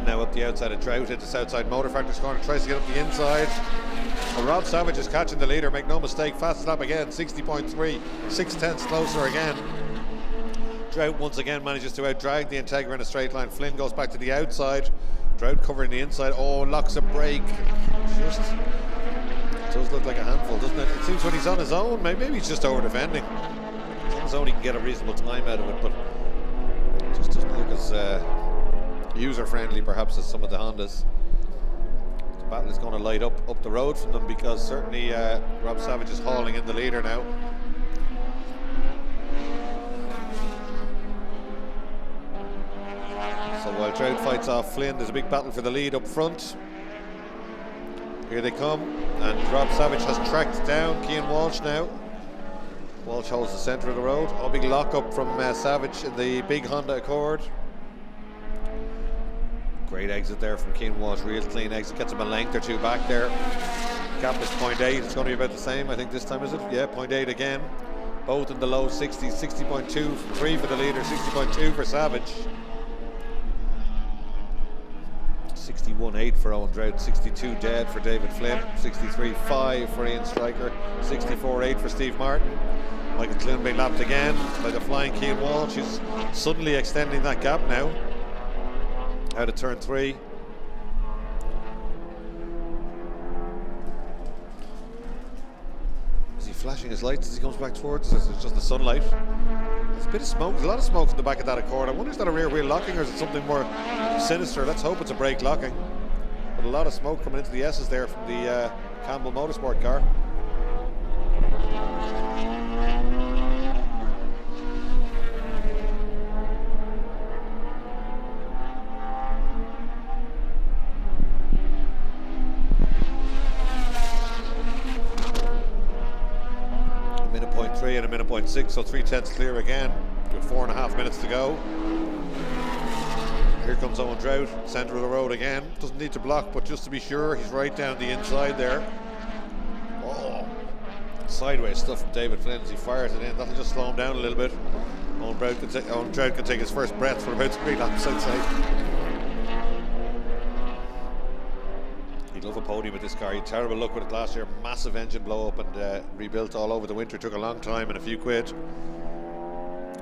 Now up the outside of Drought into Southside Motor Factory's corner, tries to get up the inside. And Rob Savage is catching the leader, make no mistake. Fastest lap again, 60.3, 6/10 closer again. Drought once again manages to outdrag the Integra in a straight line. Flynn goes back to the outside. Drought covering the inside. Oh, locks a brake. Just does look like a handful, doesn't it? It seems when he's on his own, maybe he's just over defending. He's long as only can get a reasonable time out of it, but it just doesn't look as user-friendly perhaps as some of the Hondas. The battle is going to light up the road from them, because certainly Rob Savage is hauling in the leader now. So while Trout fights off Flynn, there's a big battle for the lead up front. Here they come, and Rob Savage has tracked down Cian Walsh now. Walsh holds the centre of the road. A big lock up from Savage in the big Honda Accord. Great exit there from Cian Walsh, real clean exit, gets him a length or two back there. Gap is 0.8, it's going to be about the same, I think this time, is it? Yeah, 0.8 again. Both in the low 60s, 60.2 for 3 for the leader, 60.2 for Savage. 61.8 for Owen Drought, 62 dead for David Flynn, 63.5 for Ian Stryker, 64.8 for Steve Martin. Michael Clune being lapped again by the flying Cian Walsh, who's suddenly extending that gap now. Out of turn 3. Is he flashing his lights as he comes back towards us? It's just the sunlight. There's a bit of smoke, there's a lot of smoke in the back of that Accord. I wonder, is that a rear wheel locking, or is it something more sinister? Let's hope it's a brake locking. But a lot of smoke coming into the S's there from the Campbell Motorsport car. And a minute 0.6, so 3/10 clear again with 4.5 minutes to go. Here comes Owen Drought, centre of the road again. Doesn't need to block, but just to be sure, he's right down the inside there. Oh, sideways stuff from David Flynn as he fires it in. That'll just slow him down a little bit. Owen Drought can take his first breath for about 3 laps outside. Love a podium with this car. He had terrible luck with it last year. Massive engine blow up and rebuilt all over the winter. Took a long time and a few quid.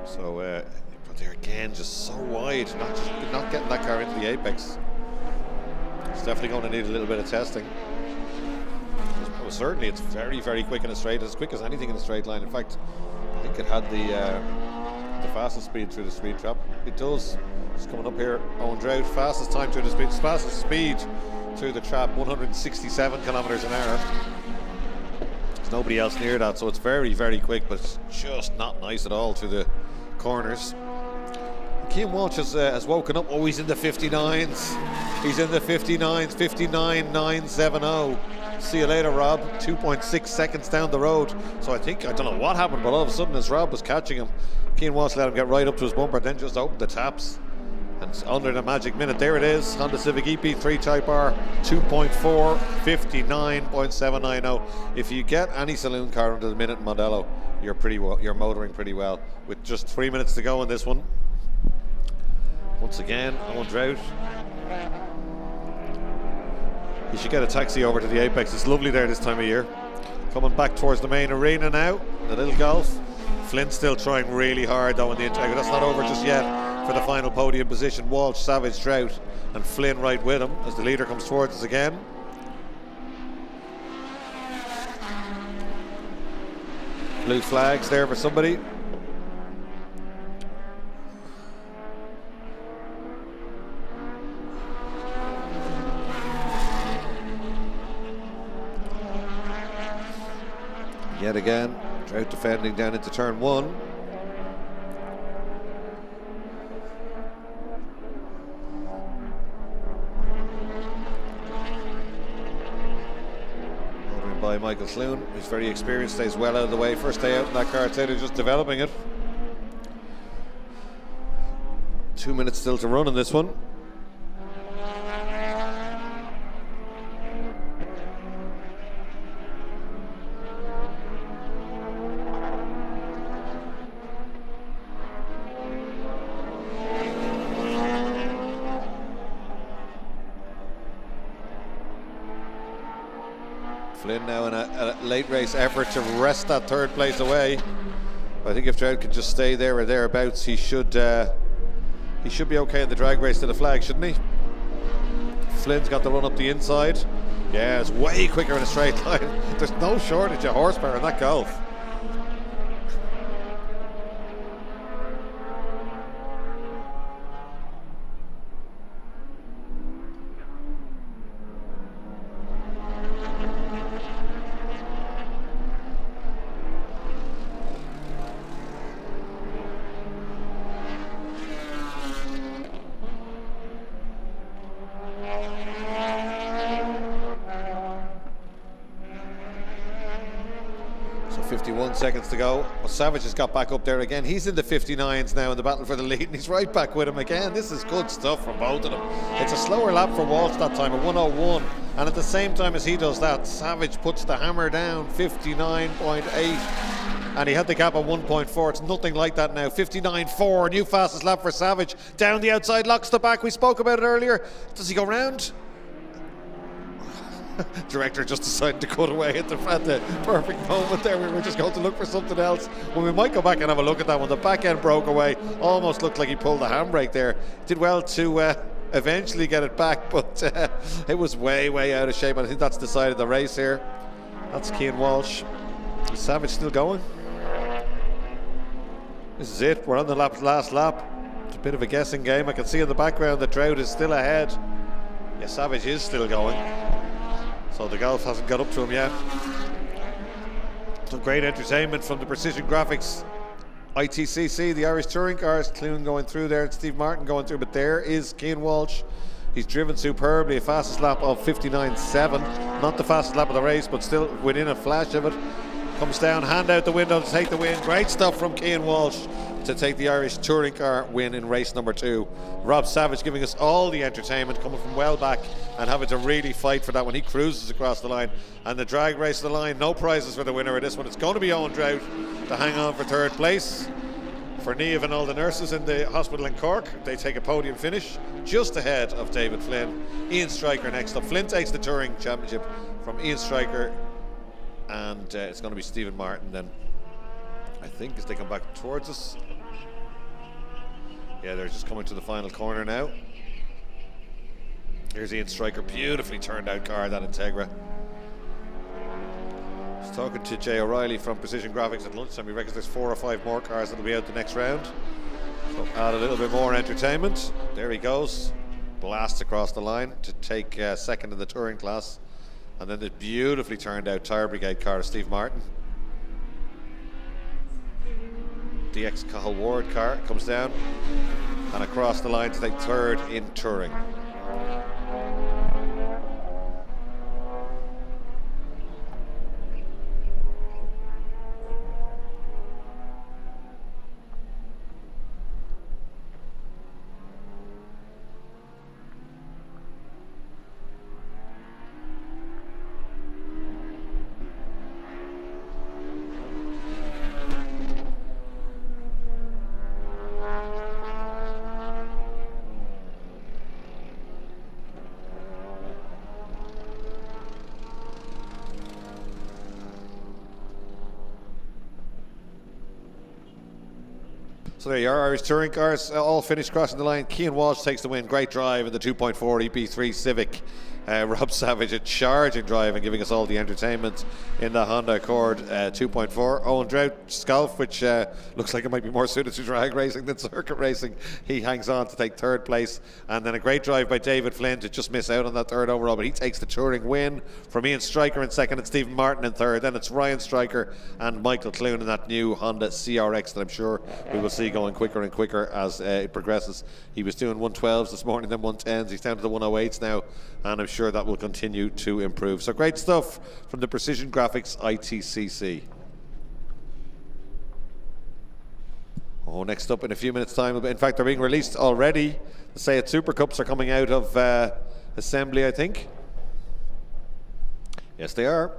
So but there again, just so wide, not getting that car into the apex. It's definitely going to need a little bit of testing. Well, certainly it's very, very quick in a straight, as quick as anything in a straight line. In fact, I think it had the fastest speed through the speed trap. It does. It's coming up here. Owen Drought, fastest time through the speed, fastest speed through the trap, 167 kilometers an hour. There's nobody else near that, so it's very, very quick, but it's just not nice at all through the corners. Cian Walsh has woken up. Oh, he's in the 59s. He's in the 59s, 59.970. See you later, Rob. 2.6 seconds down the road. So I don't know what happened, but all of a sudden as Rob was catching him, Cian Walsh let him get right up to his bumper, then just opened the taps. And under the magic minute, there it is, Honda Civic EP3 Type R, 2.4, 59.790. If you get any saloon car under the minute in Mondello, you're motoring pretty well. With just 3 minutes to go in this one. Once again, Owen Drought. You should get a taxi over to the Apex. It's lovely there this time of year. Coming back towards the main arena now, the little golf. Flynn still trying really hard though in the interior. That's not over just yet. For the final podium position, Walsh, Savage, Drought and Flynn right with him as the leader comes towards us again. Blue flags there for somebody. Yet again, Drought defending down into turn 1. By Michael Clune, who's very experienced, stays well out of the way. First day out in that car, I'd say they're just developing it. 2 minutes still to run in this one. Flynn now in a late race effort to wrest that third place away. I think if Drought could just stay there or thereabouts, he should be okay in the drag race to the flag, shouldn't he? Flynn's got the run up the inside. Yeah, it's way quicker in a straight line. There's no shortage of horsepower in that Golf. 51 seconds to go. Well, Savage has got back up there again. He's in the 59s now in the battle for the lead, and he's right back with him again. This is good stuff from both of them. It's a slower lap for Walsh that time, a 1:01. And at the same time as he does that, Savage puts the hammer down, 59.8. And he had the gap at 1.4. It's nothing like that now. 59.4, new fastest lap for Savage. Down the outside, locks the back. We spoke about it earlier. Does he go round? Director just decided to cut away at the perfect moment there. We were just going to look for something else. Well, we might go back and have a look at that one. The back end broke away. Almost looked like he pulled the handbrake there. Did well to eventually get it back, but it was way out of shape. And I think that's decided the race here. That's Cian Walsh. Is Savage still going? This is it. We're on the last lap. It's a bit of a guessing game. I can see in the background that Trout is still ahead. Yeah, Savage is still going. So the golf hasn't got up to him yet. Some great entertainment from the Precision Graphics ITCC, the Irish Touring Cars. Clune going through there and Steve Martin going through, but there is Cian Walsh. He's driven superbly, a fastest lap of 59.7. Not the fastest lap of the race, but still within a flash of it. Comes down, hand out the window to take the win. Great stuff from Cian Walsh to take the Irish Touring Car win in race number 2. Rob Savage giving us all the entertainment, coming from well back and having to really fight for that when he cruises across the line. And the drag race of the line, no prizes for the winner of this one. It's going to be Owen Trout to hang on for 3rd place. For Niamh and all the nurses in the hospital in Cork, they take a podium finish just ahead of David Flynn. Ian Stryker next up. Flynn takes the Touring Championship from Ian Stryker, and it's going to be Stephen Martin then, I think, as they come back towards us. Yeah, they're just coming to the final corner now. Here's Ian Stryker, beautifully turned out car, that Integra. I was talking to Jay O'Reilly from Precision Graphics at lunchtime. He reckons there's 4 or 5 more cars that'll be out the next round. So add a little bit more entertainment. There he goes, blasts across the line to take 2nd in the touring class. And then the beautifully turned out Tire Brigade car of Steve Martin. DX Cathal Ward car comes down and across the line to take 3rd in touring. So there you are, Irish Touring Cars all finished crossing the line. Cian Walsh takes the win. Great drive in the 2.4 EP3 Civic. Rob Savage a charging drive and giving us all the entertainment in the Honda Accord 2.4. Owen Trout's Golf, which looks like it might be more suited to drag racing than circuit racing. He hangs on to take 3rd place. And then a great drive by David Flynn to just miss out on that 3rd overall, but he takes the touring win from Ian Stryker in 2nd and Stephen Martin in 3rd. Then it's Ryan Stryker and Michael Clune in that new Honda CRX that I'm sure we will see going quicker and quicker as it progresses. He was doing 112s this morning, then 110s. He's down to the 108s now, and I'm sure that will continue to improve. So great stuff from the Precision Graphics ITCC. Oh, next up in a few minutes' time, in fact, they're being released already. The Seat Supercups are coming out of assembly, I think. Yes, they are.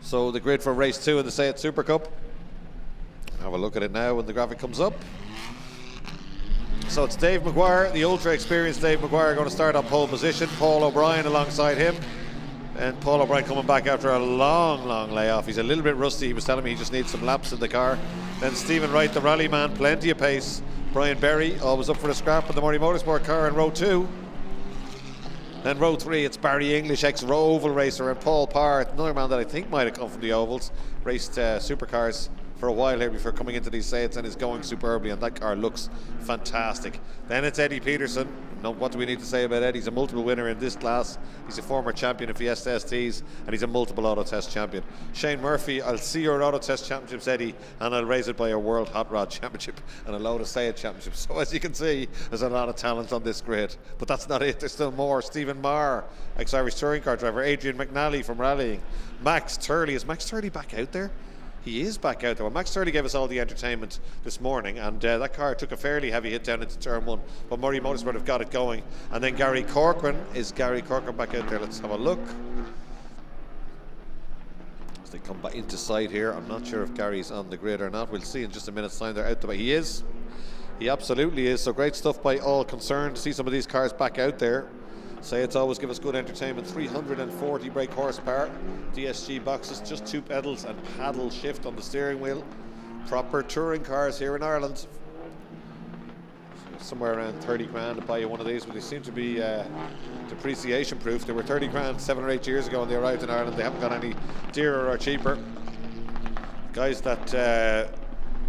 So the grid for race 2 in the Seat Super Cup. Have a look at it now when the graphic comes up. So it's Dave Maguire, the ultra experienced Dave Maguire, going to start on pole position. Paul O'Brien alongside him. And Paul O'Brien coming back after a long layoff. He's a little bit rusty. He was telling me he just needs some laps in the car. Then Stephen Wright, the rally man, plenty of pace. Brian Berry, always up for the scrap of the Murray Motorsport car in row 2. Then row 3, it's Barry English, ex-Oval racer, and Paul Parr, another man that I think might have come from the Ovals, raced supercars for a while here before coming into these Zetecs, and is going superbly, and that car looks fantastic. Then it's Eddie Peterson. Now, what do we need to say about Eddie? He's a multiple winner in this class. He's a former champion of Fiesta STs, and he's a multiple auto test champion. Shane Murphy, I'll see your auto test championships, Eddie, and I'll raise it by your World Hot Rod Championship and a load of Zetecs championships. So as you can see, there's a lot of talent on this grid. But that's not it, there's still more. Stephen Marr, ex-Irish touring car driver. Adrian McNally from rallying. Max Turley, is Max Turley back out there? He is back out there. Well, Max Turley gave us all the entertainment this morning, and that car took a fairly heavy hit down into turn 1, but Murray Motorsport have got it going. And then Gary Corcoran, is Gary Corcoran back out there? Let's have a look. As they come back into sight here, I'm not sure if Gary's on the grid or not. We'll see in just a minute's time. They're out the way. He is. He absolutely is. So great stuff by all concerned to see some of these cars back out there. It's always give us good entertainment. 340 brake horsepower, DSG boxes, just 2 pedals and paddle shift on the steering wheel. Proper touring cars here in Ireland. Somewhere around 30 grand to buy you one of these, but they seem to be depreciation proof. They were 30 grand 7 or 8 years ago when they arrived in Ireland. They haven't got any dearer or cheaper. Guys that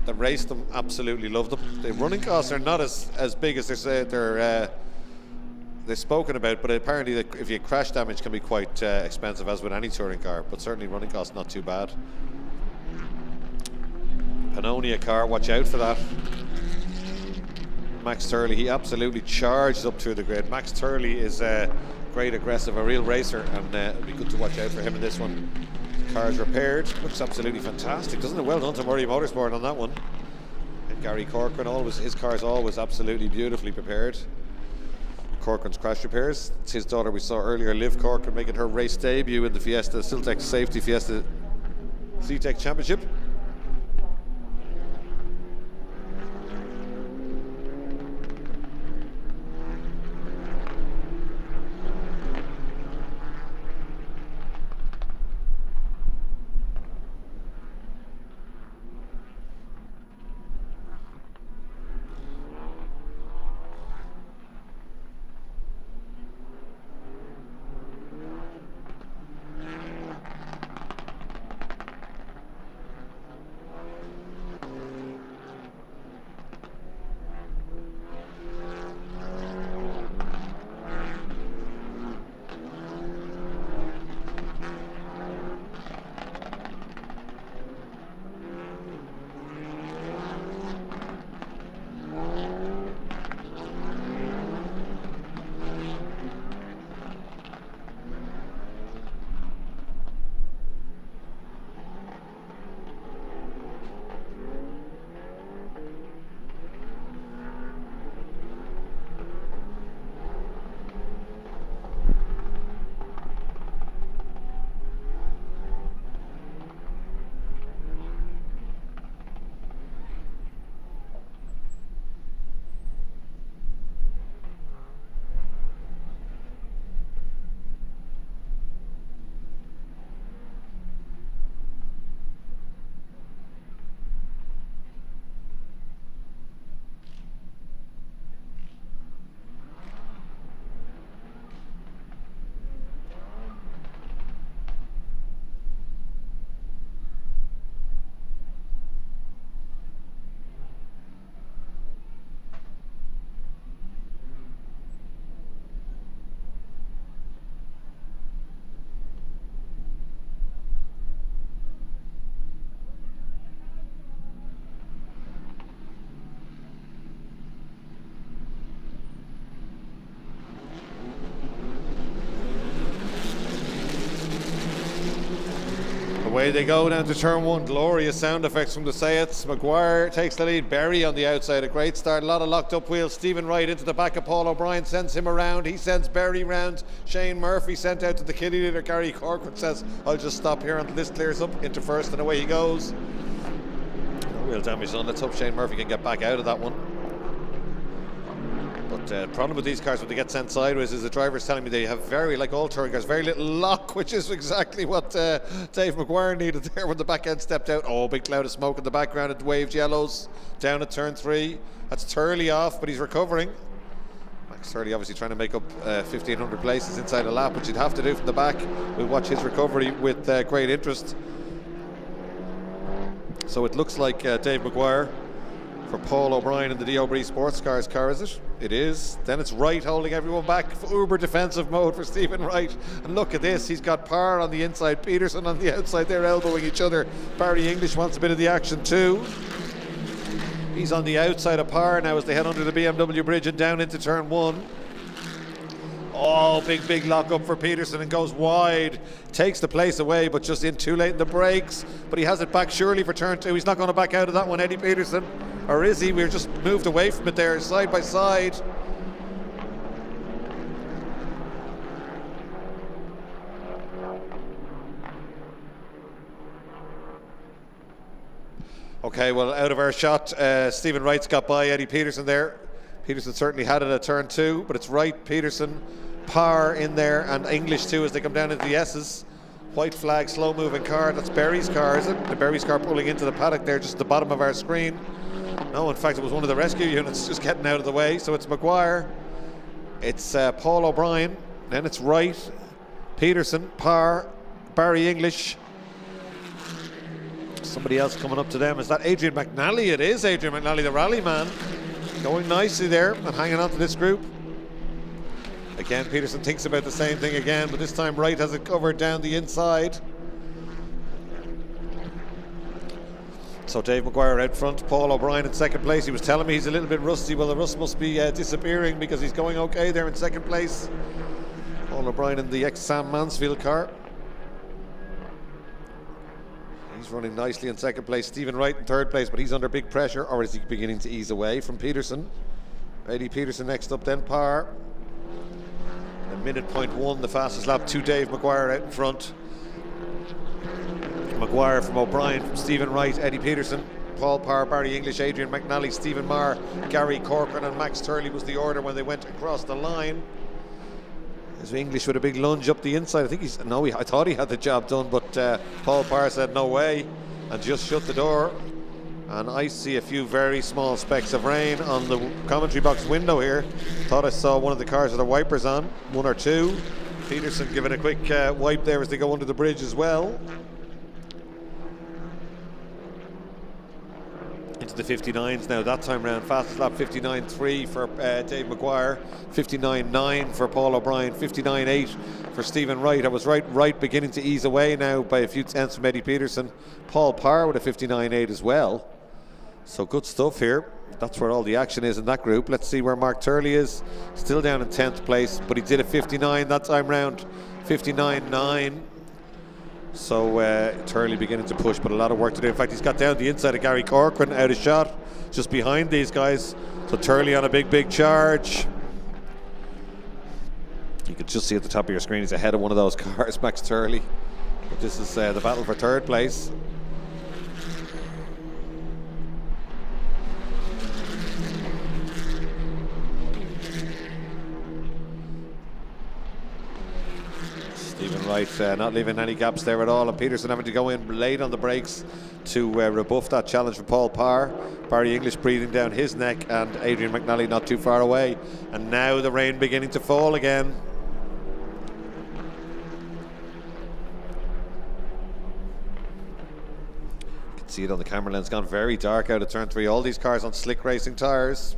race them absolutely love them. The running costs are not as big as they say they've spoken about, but apparently if you crash damage can be quite expensive, as with any touring car, but certainly running costs not too bad. Pannonia car, watch out for that. Max Turley, he absolutely charged up through the grid. Max Turley is great aggressive, a real racer, and it'll be good to watch out for him in this one. The car's repaired, looks absolutely fantastic, doesn't it? Well done to Murray Motorsport on that one. And Gary Corcoran, his car's always absolutely beautifully prepared. Corcoran's crash repairs. It's his daughter we saw earlier, Liv Corcoran, making her race debut in the Fiesta Zetecs Safety Fiesta Zetecs Championship. Away they go down to turn 1. Glorious sound effects from the Zetecs. Maguire takes the lead. Berry on the outside. A great start. A lot of locked up wheels. Stephen Wright into the back of Paul O'Brien. Sends him around. He sends Berry round. Shane Murphy sent out to the kiddie leader. Gary Corcoran says, I'll just stop here until this clears up. Into first, and away he goes. No real damage done. Let's hope Shane Murphy can get back out of that one. But the problem with these cars when they get sent sideways is the driver's telling me they have very, like all touring cars, very little lock, which is exactly what Dave Maguire needed there when the back end stepped out. Oh, big cloud of smoke in the background, it waved yellows down at turn 3. That's Turley off, but he's recovering. Max Turley obviously trying to make up 1,500 places inside a lap, which he'd have to do from the back. We'll watch his recovery with great interest. So it looks like Dave Maguire for Paul O'Brien in the D'Aubry Sports Cars car, is it? It is. Then it's Wright holding everyone back for uber defensive mode for Stephen Wright. And look at this, he's got Parr on the inside, Peterson on the outside, they're elbowing each other. Barry English wants a bit of the action too. He's on the outside of Parr now as they head under the BMW bridge and down into turn 1. Oh, big lock up for Peterson and goes wide. Takes the place away, but just in too late in the brakes. But he has it back surely for turn 2. He's not going to back out of that one, Eddie Peterson. Or is he? We're just moved away from it there, side by side. Okay, well, out of our shot, Stephen Wright's got by Eddie Peterson there. Peterson certainly had it at turn 2, but it's Wright, Peterson, Parr in there, and English too as they come down into the S's. White flag, slow moving car. That's Berry's car, is it? The Berry's car pulling into the paddock there, just at the bottom of our screen. No, in fact, it was one of the rescue units just getting out of the way. So it's Maguire, it's Paul O'Brien, then it's Wright, Peterson, Parr, Barry English. Somebody else coming up to them. Is that Adrian McNally? It is Adrian McNally, the rally man. Going nicely there and hanging on to this group. Again, Peterson thinks about the same thing again, but this time Wright has it covered down the inside. So Dave Maguire out front, Paul O'Brien in second place. He was telling me he's a little bit rusty. Well, the rust must be disappearing because he's going okay there in second place. Paul O'Brien in the ex-Sam Mansfield car. He's running nicely in second place. Stephen Wright in third place, but he's under big pressure, or is he beginning to ease away from Peterson? Eddie Peterson next up, then Parr. A minute .1, the fastest lap to Dave Maguire out in front. Maguire from O'Brien, from Stephen Wright, Eddie Peterson, Paul Parr, Barry English, Adrian McNally, Stephen Marr, Gary Corcoran and Max Turley was the order when they went across the line. There's English with a big lunge up the inside. I think I thought he had the job done, but Paul Parr said no way and just shut the door. And I see a few very small specks of rain on the commentary box window here. Thought I saw one of the cars with their wipers on, one or two. Peterson giving a quick wipe there as they go under the bridge as well. Into the 59s now, that time round. Fastest lap 59.3 for Dave Maguire, 59.9 for Paul O'Brien, 59.8 for Stephen Wright. I was right beginning to ease away now by a few tenths from Eddie Peterson. Paul Parr with a 59.8 as well. So good stuff here. That's where all the action is in that group. Let's see where Mark Turley is. Still down in 10th place, but he did a 59 that time round, 59.9. So Turley beginning to push, but a lot of work to do. In fact, he's got down the inside of Gary Corcoran, out of shot, just behind these guys. So Turley on a big charge. You can just see at the top of your screen, he's ahead of one of those cars, Max Turley. But this is the battle for third place. Stephen Wright not leaving any gaps there at all, and Peterson having to go in late on the brakes to rebuff that challenge from Paul Parr. Barry English breathing down his neck, and Adrian McNally not too far away. And now the rain beginning to fall again. You can see it on the camera lens, gone very dark out of turn 3. All these cars on slick racing tyres.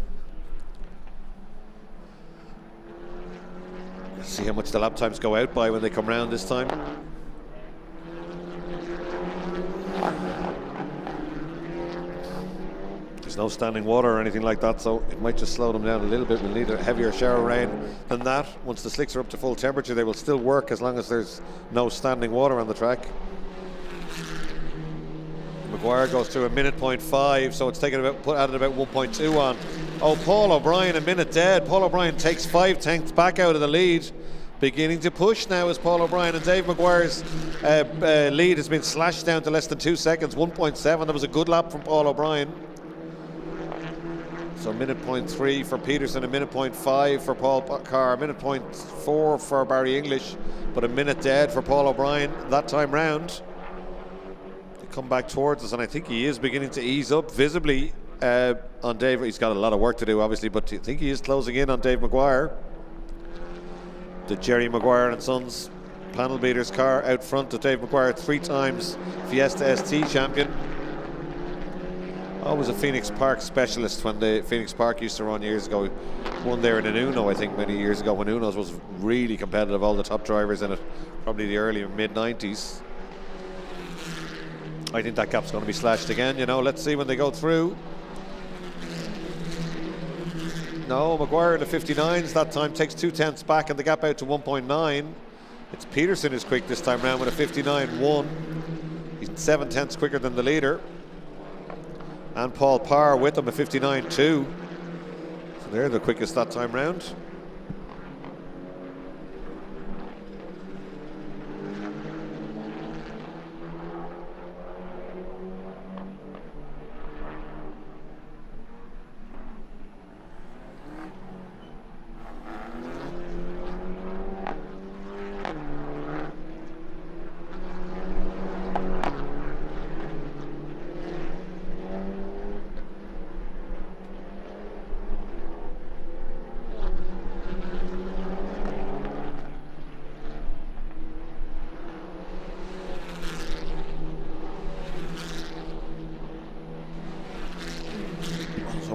See how much the lap times go out by when they come round this time. There's no standing water or anything like that, so it might just slow them down a little bit. We'll need a heavier shower rain than that. Once the slicks are up to full temperature, they will still work as long as there's no standing water on the track. Maguire goes through a minute .5, so it's taken added about 1.2 on. Oh, Paul O'Brien a minute dead. Paul O'Brien takes 5 tenths back out of the lead. Beginning to push now is Paul O'Brien, and Dave Maguire's lead has been slashed down to less than 2 seconds, 1.7. That was a good lap from Paul O'Brien. So minute point 3 for Peterson, a minute point 5 for Paul Carr, a minute point 4 for Barry English, but a minute dead for Paul O'Brien that time round. To come back towards us, and I think he is beginning to ease up visibly on Dave. He's got a lot of work to do, obviously, but I think he is closing in on Dave Maguire. The Jerry Maguire and Sons panel beaters car out front of Dave Maguire, 3 times Fiesta ST champion. Always a Phoenix Park specialist when the Phoenix Park used to run years ago. Won there in an Uno, I think, many years ago when Uno's was really competitive, all the top drivers in it, probably the early mid-90s. I think that gap's going to be slashed again, you know. Let's see when they go through. No, Maguire in the 59s that time takes 2/10 back and the gap out to 1.9. It's Peterson who's quick this time round with a 59.1. He's 7/10 quicker than the leader. And Paul Parr with him, a 59.2. So they're the quickest that time round.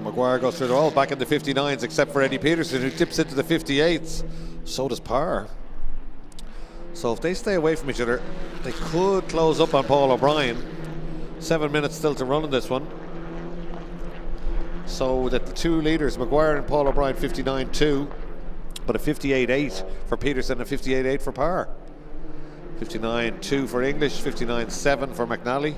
Maguire goes through, they're all back in the 59s except for Eddie Peterson, who dips into the 58s. So does Parr. So if they stay away from each other, they could close up on Paul O'Brien. 7 minutes still to run in this one. So that the two leaders, Maguire and Paul O'Brien, 59.2, but a 58.8 for Peterson and a 58.8 for Parr. 59.2 for English, 59.7 for McNally.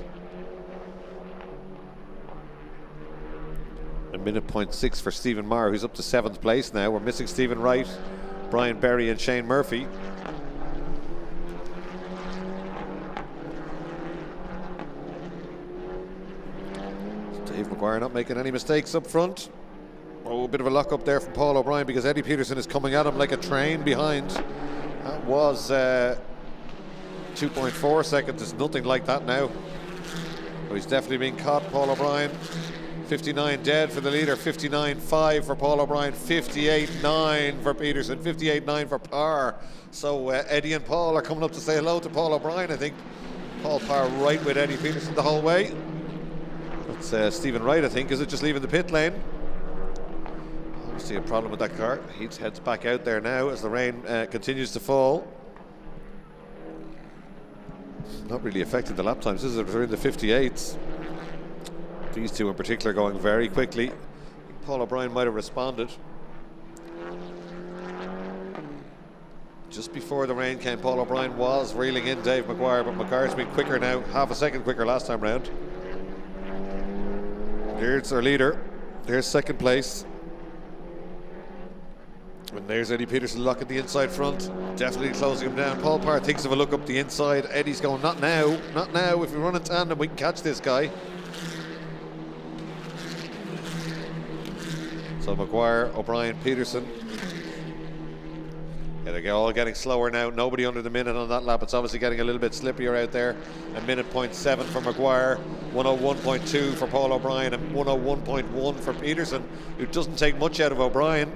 A minute point 6 for Stephen Maher, who's up to 7th place now. We're missing Stephen Wright, Brian Berry and Shane Murphy. Dave Maguire not making any mistakes up front. Oh, a bit of a lock up there from Paul O'Brien because Eddie Peterson is coming at him like a train behind. That was 2.4 seconds. It's nothing like that now. But he's definitely being caught, Paul O'Brien. 59 dead for the leader, 59.5 for Paul O'Brien, 58.9 for Peterson, 58.9 for Parr. So Eddie and Paul are coming up to say hello to Paul O'Brien, I think. Paul Parr right with Eddie Peterson the whole way. That's Stephen Wright, I think. Is it just leaving the pit lane? Obviously a problem with that car. He heads back out there now as the rain continues to fall. Not really affecting the lap times. This is they're in the 58s. These two in particular going very quickly. Paul O'Brien might have responded. Just before the rain came, Paul O'Brien was reeling in Dave Maguire, but Maguire's been quicker now, half a second quicker last time round. There's our leader. There's second place. And there's Eddie Peterson locking the inside front, definitely closing him down. Paul Parr thinks of a look up the inside. Eddie's going, not now, not now. If we run in tandem, we can catch this guy. So Maguire, O'Brien, Peterson. Yeah, they're all getting slower now. Nobody under the minute on that lap. It's obviously getting a little bit slippier out there. A minute point 7 for Maguire, 101.2 for Paul O'Brien, and 101.1 for Peterson, who doesn't take much out of O'Brien.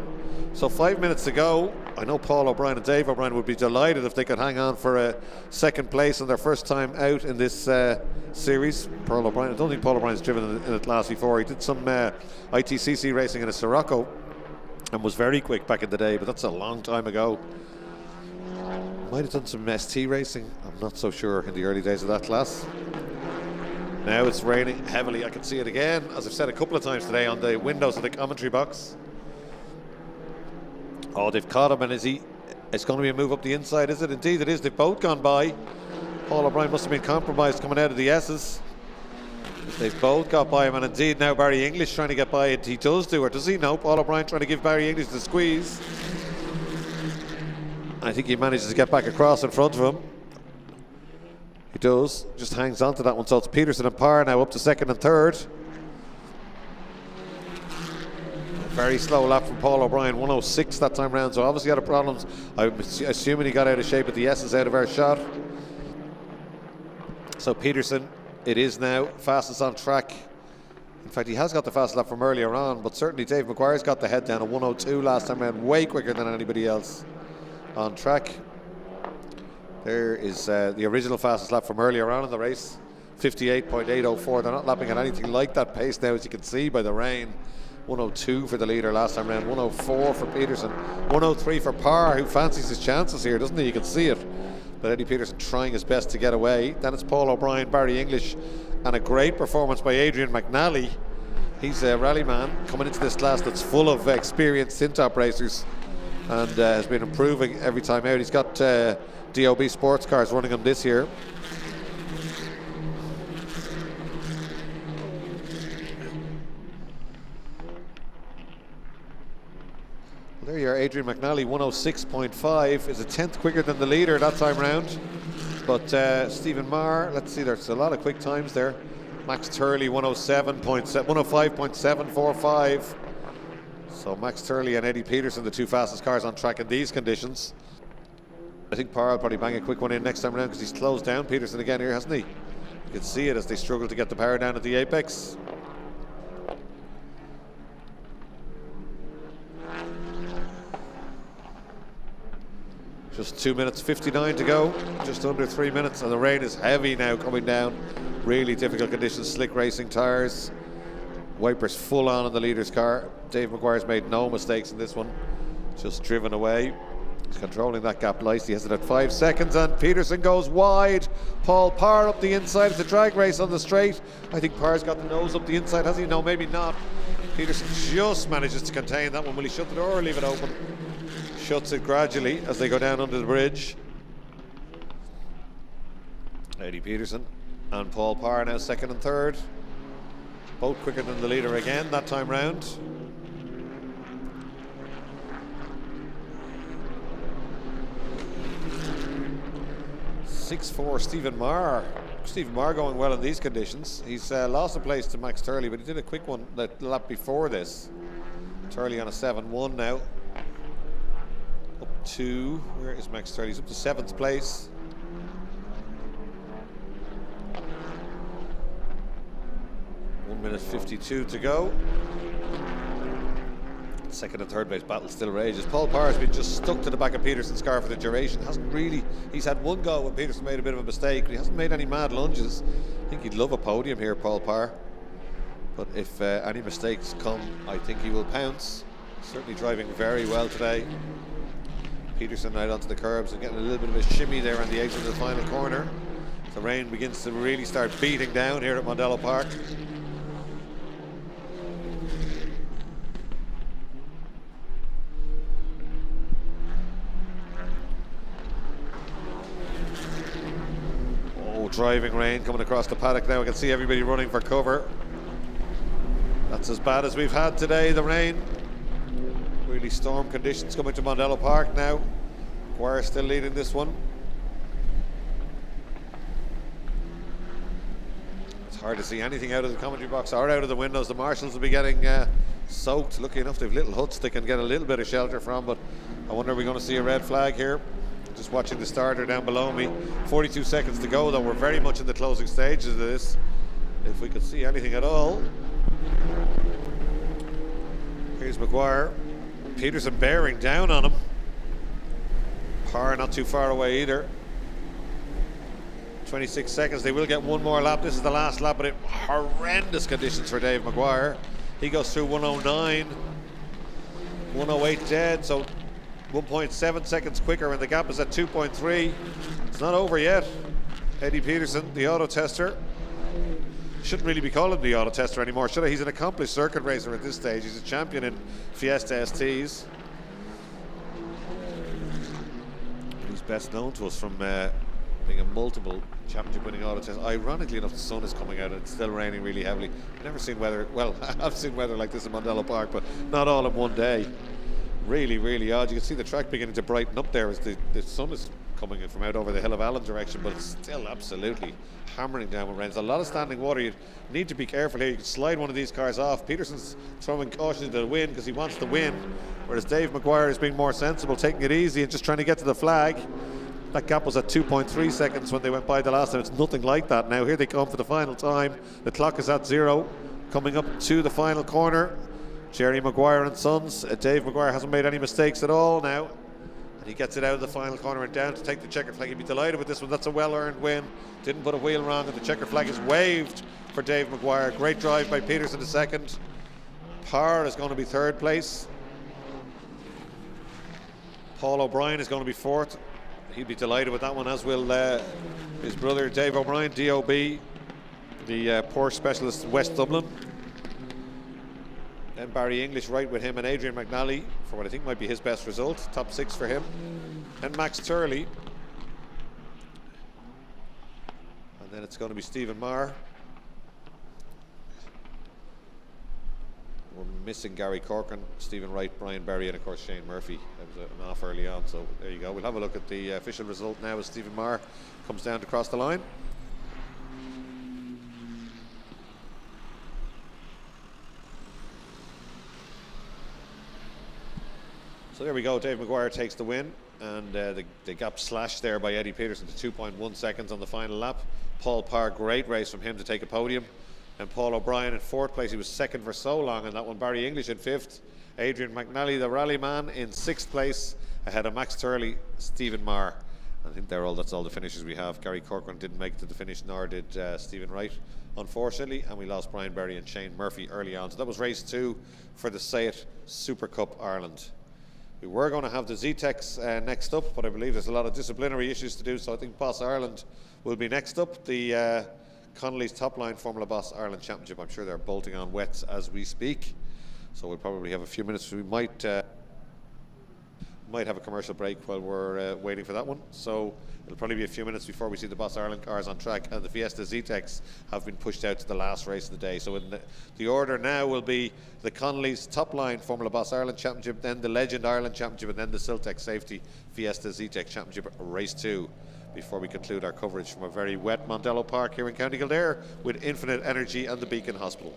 So 5 minutes to go. I know Paul O'Brien and Dave O'Brien would be delighted if they could hang on for a second place on their first time out in this series. Paul O'Brien, I don't think Paul O'Brien's driven in a class before. He did some ITCC racing in a Sirocco and was very quick back in the day, but that's a long time ago. Might have done some ST racing, I'm not so sure, in the early days of that class. Now it's raining heavily. I can see it again, as I've said a couple of times today, on the windows of the commentary box. Oh, they've caught him, and it's going to be a move up the inside, is it? Indeed it is. They've both gone by. Paul O'Brien must have been compromised coming out of the S's. They've both got by him, and indeed now Barry English trying to get by it. He does do it, does he? No, Paul O'Brien trying to give Barry English the squeeze. I think he manages to get back across in front of him. He does, just hangs on to that one. So it's Peterson and Parr now up to second and third. Very slow lap from Paul O'Brien, 106 that time round, so obviously had a problems. I'm assuming he got out of shape, but the S is out of our shot. So Peterson, it is now fastest on track. In fact, he has got the fast lap from earlier on, but certainly Dave McGuire's got the head down at 102 last time round, way quicker than anybody else on track. There is the original fastest lap from earlier on in the race, 58.804. They're not lapping at anything like that pace now, as you can see by the rain. 102 for the leader last time round, 104 for Peterson, 103 for Parr, who fancies his chances here, doesn't he? You can see it. But Eddie Peterson trying his best to get away. Then it's Paul O'Brien, Barry English, and a great performance by Adrian McNally. He's a rally man coming into this class that's full of experienced Sintop racers and has been improving every time out. He's got DOB sports cars running him this year. There you are, Adrian McNally, 106.5, is a tenth quicker than the leader that time round. But Stephen Marr, let's see, there's a lot of quick times there. Max Turley, 105.745. So Max Turley and Eddie Peterson, the two fastest cars on track in these conditions. I think Parr will probably bang a quick one in next time around because he's closed down Peterson again here, hasn't he? You can see it as they struggle to get the power down at the apex. Just 2 minutes 59 to go, just under 3 minutes, and the rain is heavy now coming down. Really difficult conditions, slick racing tires, wipers full on in the leader's car. Dave McGuire's made no mistakes in this one, just driven away. He's controlling that gap nicely, he has it at 5 seconds, and Peterson goes wide. Paul Parr up the inside, it's a drag race on the straight. I think Parr's got the nose up the inside, has he? No, maybe not. Peterson just manages to contain that one. Will he shut the door or leave it open? Shuts it gradually as they go down under the bridge. Eddie Peterson and Paul Parr now second and third. Both quicker than the leader again that time round. (6'4" Stephen Marr. Stephen Marr going well in these conditions. He's lost a place to Max Turley, but he did a quick one the lap before this. Turley on a 7-1 now. Up to, where is Max Turley? He's up to 7th place. One minute 52 to go. Second and third place battle still rages. Paul Parr has been just stuck to the back of Peterson's car for the duration. Hasn't really, he's had one go when Peterson made a bit of a mistake, but he hasn't made any mad lunges. I think he'd love a podium here, Paul Parr. But if any mistakes come, I think he will pounce. Certainly driving very well today. Peterson out onto the curbs and getting a little bit of a shimmy there on the exit of the final corner. The rain begins to really start beating down here at Mondello Park. Oh, driving rain coming across the paddock now. I can see everybody running for cover. That's as bad as we've had today, the rain. Really storm conditions coming to Mondello Park now. McGuire still leading this one. It's hard to see anything out of the commentary box or out of the windows. The marshals will be getting soaked. Lucky enough they've little huts they can get a little bit of shelter from, but I wonder, are we going to see a red flag here? Just watching the starter down below me. 42 seconds to go though. We're very much in the closing stages of this. If we could see anything at all. Here's McGuire. Peterson bearing down on him. Parr not too far away either. 26 seconds, they will get one more lap. This is the last lap, but in horrendous conditions for Dave McGuire. He goes through 109, 108 dead, so 1.7 seconds quicker, and the gap is at 2.3. It's not over yet. Eddie Peterson, the auto tester. Shouldn't really be calling him the auto tester anymore, should I? He's an accomplished circuit racer at this stage. He's a champion in Fiesta STs. He's best known to us from being a multiple championship winning auto tester. Ironically enough, the sun is coming out and it's still raining really heavily. I've never seen weather, well, I've seen weather like this in Mondello Park, but not all in one day. Really, really odd. You can see the track beginning to brighten up there as the sun is coming in from out over the hill of Allen direction, but it's still absolutely hammering down with rain. There's a lot of standing water. You need to be careful here. You can slide one of these cars off. Peterson's throwing caution to the wind because he wants to win, whereas Dave Maguire is being more sensible, taking it easy and just trying to get to the flag. That gap was at 2.3 seconds when they went by the last time. It's nothing like that now. Here they come for the final time. The clock is at 0, coming up to the final corner. Jerry Maguire and Sons. Dave Maguire hasn't made any mistakes at all now. And he gets it out of the final corner and down to take the checkered flag. He'd be delighted with this one. That's a well-earned win. Didn't put a wheel wrong, and the checkered flag is waved for Dave Maguire. Great drive by Peterson, the second. Parr is going to be third place. Paul O'Brien is going to be fourth. He'd be delighted with that one, as will his brother Dave O'Brien, DOB, the Porsche specialist West Dublin. Then Barry English right with him, and Adrian McNally for what I think might be his best result. Top 6 for him. And Max Turley. And then it's going to be Stephen Marr. We're missing Gary Corcoran, Stephen Wright, Brian Berry, and of course Shane Murphy. That was an off early on, so there you go. We'll have a look at the official result now as Stephen Marr comes down to cross the line. So there we go. Dave Maguire takes the win, and the gap slashed there by Eddie Peterson to 2.1 seconds on the final lap. Paul Parr, great race from him to take a podium. And Paul O'Brien in fourth place. He was second for so long in that one. Barry English in fifth. Adrian McNally, the rally man, in sixth place, ahead of Max Turley, Stephen Marr. I think that's all the finishes we have. Gary Corcoran didn't make it to the finish, nor did Stephen Wright, unfortunately, and we lost Brian Berry and Shane Murphy early on. So that was race 2 for the SEAT Supercup Ireland. We were going to have the ZTECs next up, but I believe there's a lot of disciplinary issues to do, so I think Boss Ireland will be next up. The Connolly's Top Line Formula Boss Ireland Championship. I'm sure they're bolting on wets as we speak, so we'll probably have a few minutes. We might have a commercial break while we're waiting for that one, so it'll probably be a few minutes before we see the Boss Ireland cars on track, and the Fiesta Zetecs have been pushed out to the last race of the day. So in the order now will be the Connolly's Top Line Formula Boss Ireland Championship, then the Legend Ireland Championship, and then the Siltech Safety Fiesta Zetec Championship Race 2, before we conclude our coverage from a very wet Mondello Park here in County Kildare with Infinite Energy and the Beacon Hospital.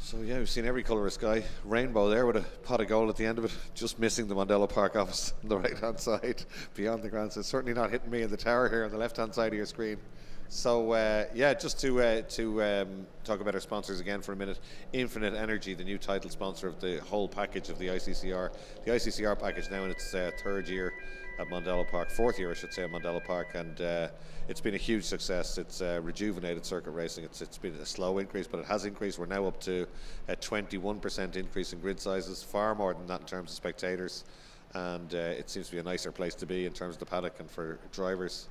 So yeah, we've seen every colour of sky. Rainbow there with a pot of gold at the end of it, just missing the Mondello Park office on the right-hand side beyond the ground. So it's certainly not hitting me in the tower here on the left-hand side of your screen. So yeah, just to talk about our sponsors again for a minute. Infinite Energy, the new title sponsor of the whole package of the ICCR. The ICCR package now in its third year at Mondello Park, fourth year I should say at Mondello Park, and it's been a huge success. It's rejuvenated circuit racing. It's been a slow increase, but it has increased. We're now up to a 21% increase in grid sizes, far more than that in terms of spectators. and it seems to be a nicer place to be in terms of the paddock, and for drivers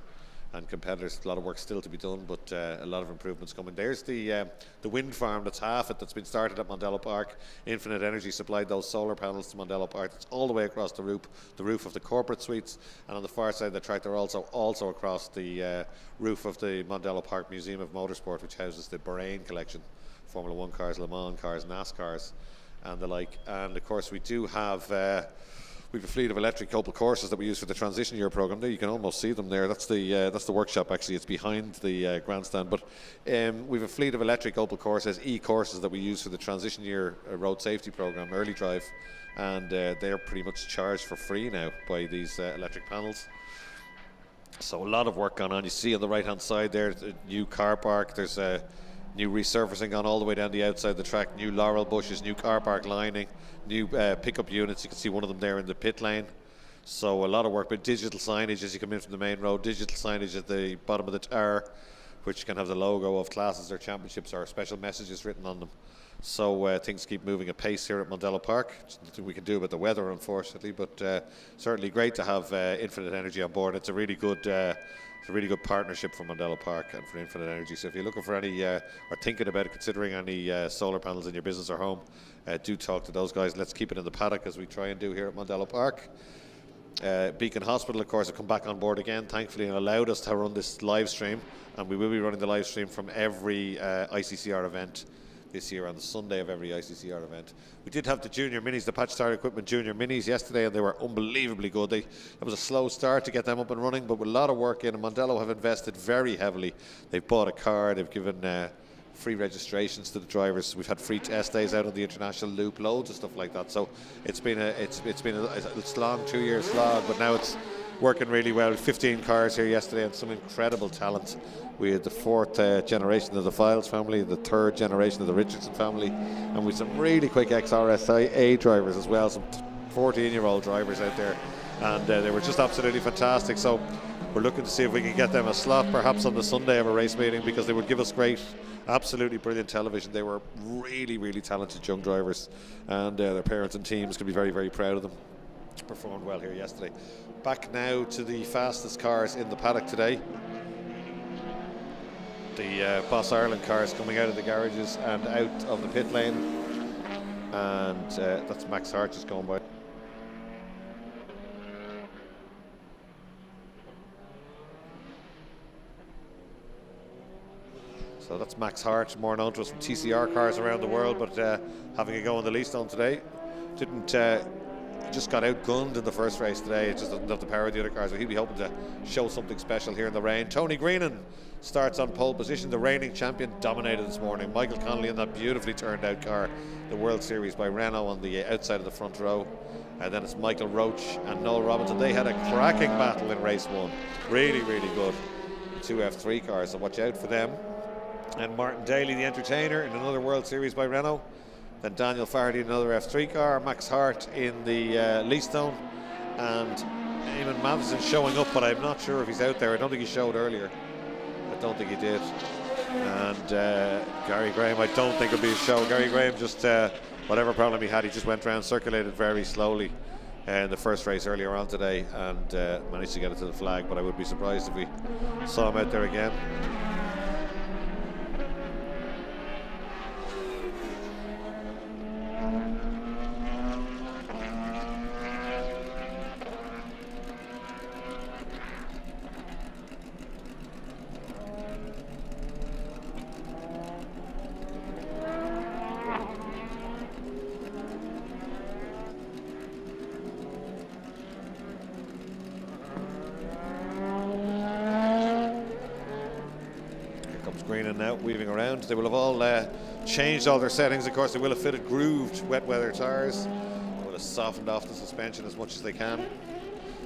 and competitors. A lot of work still to be done, but a lot of improvements coming. There's the wind farm that's half it, that's been started at Mondello Park. Infinite Energy supplied those solar panels to Mondello Park. It's all the way across the roof of the corporate suites, and on the far side of the track they're also across the roof of the Mondello Park Museum of Motorsport, which houses the Bahrain collection, Formula 1 cars, Le Mans cars, NASCARs and the like. And of course we do have we have a fleet of electric Opel Corsas that we use for the transition year program. There you can almost see them there. That's the workshop actually. It's behind the grandstand. But we have a fleet of electric Opel Corsas, e-Corsas, that we use for the transition year road safety program, early drive, and they're pretty much charged for free now by these electric panels. So a lot of work gone on. You see on the right hand side there, a new car park. There's new resurfacing gone all the way down the outside of the track, new laurel bushes, new car park lining, new pickup units. You can see one of them there in the pit lane. So a lot of work, but digital signage as you come in from the main road, digital signage at the bottom of the tower, which can have the logo of classes or championships or special messages written on them. So things keep moving at pace here at Mondello Park. Nothing we can do about the weather, unfortunately, but certainly great to have Infinite Energy on board. It's a really good partnership for Mondello Park and for Infinite Energy. So if you're looking for any or thinking about considering any solar panels in your business or home, do talk to those guys. Let's keep it in the paddock as we try and do here at Mondello Park. Beacon Hospital, of course, have come back on board again, thankfully, and allowed us to run this live stream. And we will be running the live stream from every ICCR event this year, on the Sunday of every ICCR event. We did have the junior minis, the patch tire equipment junior minis yesterday, and they were unbelievably good. It was a slow start to get them up and running, but with a lot of work in, and Mondello have invested very heavily. They've bought a car, they've given free registrations to the drivers. We've had free test days out on the international loop, loads of stuff like that. So it's been a long 2 year slog, but now it's working really well. 15 cars here yesterday and some incredible talent. We had the fourth generation of the Files family, the third generation of the Richardson family, and with some really quick XRSA drivers as well, some 14-year-old drivers out there, and they were just absolutely fantastic. So we're looking to see if we can get them a slot perhaps on the Sunday of a race meeting, because they would give us great, absolutely brilliant television. They were really, really talented young drivers, and their parents and teams can be very, very proud of them. Performed well here yesterday. Back now to the fastest cars in the paddock today. The Boss Ireland cars coming out of the garages and out of the pit lane, and that's Max Hart just going by. So that's Max Hart, more known to us from TCR cars around the world, but having a go on the Leastone today. Just got outgunned in the first race today. It just doesn't have the power of the other cars, but he'll be hoping to show something special here in the rain. Tony Greenan starts on pole position. The reigning champion dominated this morning. Michael Connolly in that beautifully turned out car, the World Series by Renault, on the outside of the front row. And then it's Michael Roach and Noel Robinson. They had a cracking battle in race one. Really, really good. Two F3 cars, so watch out for them. And Martin Daly, the entertainer, in another World Series by Renault. Then Daniel Fardy, another F3 car. Max Hart in the Leastone. And Eamon Matheson showing up, but I'm not sure if he's out there. I don't think he showed earlier. I don't think he did. And Gary Graham, I don't think will be a show. Gary Graham just, whatever problem he had, he just went around, circulated very slowly in the first race earlier on today, and managed to get it to the flag. But I would be surprised if we saw him out there again. Now weaving around. They will have all changed all their settings. Of course, they will have fitted grooved wet weather tires. They will have softened off the suspension as much as they can.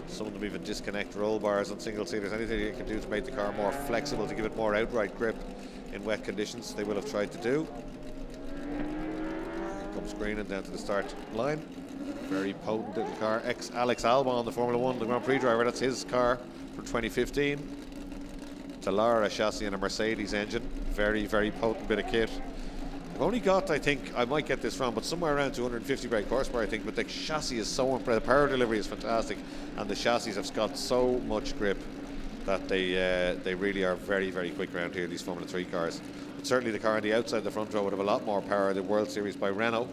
Some of them even disconnect roll bars on single seaters. Anything they can do to make the car more flexible, to give it more outright grip in wet conditions, they will have tried to do. Here comes Greenan down to the start line. Very potent little car. Ex-Alex Albon, the Formula 1, the Grand Prix driver. That's his car from 2015. Dallara chassis and a Mercedes engine. Very, very potent bit of kit. I've only got, I think, I might get this wrong, but somewhere around 250 brake horsepower, I think. But the chassis is so impressive. The power delivery is fantastic, and the chassis have got so much grip that they really are very, very quick around here, these Formula 3 cars. But certainly the car on the outside, the front row, would have a lot more power. The World Series by Renault.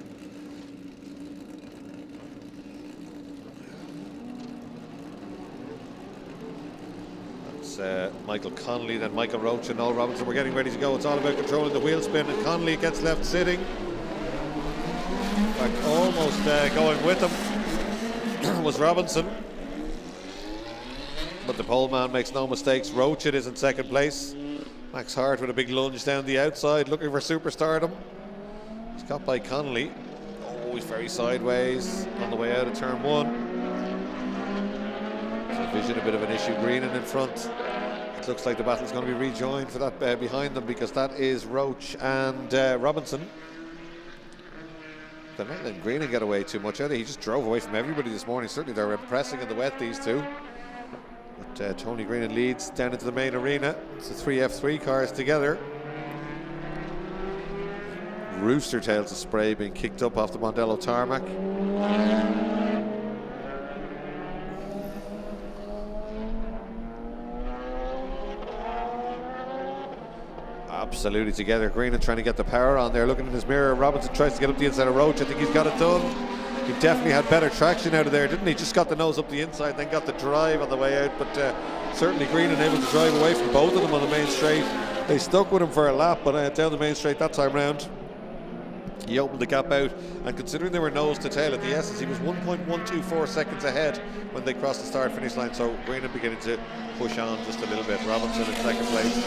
Michael Connolly, then Michael Roach and Noel Robinson. We're getting ready to go. It's all about controlling the wheel spin, and Connolly gets left sitting. In fact, almost going with him was Robinson. But the pole man makes no mistakes. Roach it is in second place. Max Hart with a big lunge down the outside, looking for superstardom. He's got by Connolly. Oh, he's very sideways on the way out of turn one. Vision a bit of an issue. Greenan in front. It looks like the battle's going to be rejoined for that behind them, because that is Roach and Robinson. They're not letting Greenan get away too much, are they? He just drove away from everybody this morning. Certainly they're impressing in the wet, these two. But Tony Greenan leads down into the main arena. It's the three F3 cars together. Rooster tails of spray being kicked up off the Mondello tarmac. Absolutely together. Greenan trying to get the power on there, looking in his mirror. Robinson tries to get up the inside of Roach. I think he's got it done. He definitely had better traction out of there, didn't he? Just got the nose up the inside, then got the drive on the way out. But certainly Greenan able to drive away from both of them on the main straight. They stuck with him for a lap, but down the main straight that time round, he opened the gap out. And considering they were nose to tail at the S's, he was 1.124 seconds ahead when they crossed the start finish line. So Greenan beginning to push on just a little bit. Robinson in second place.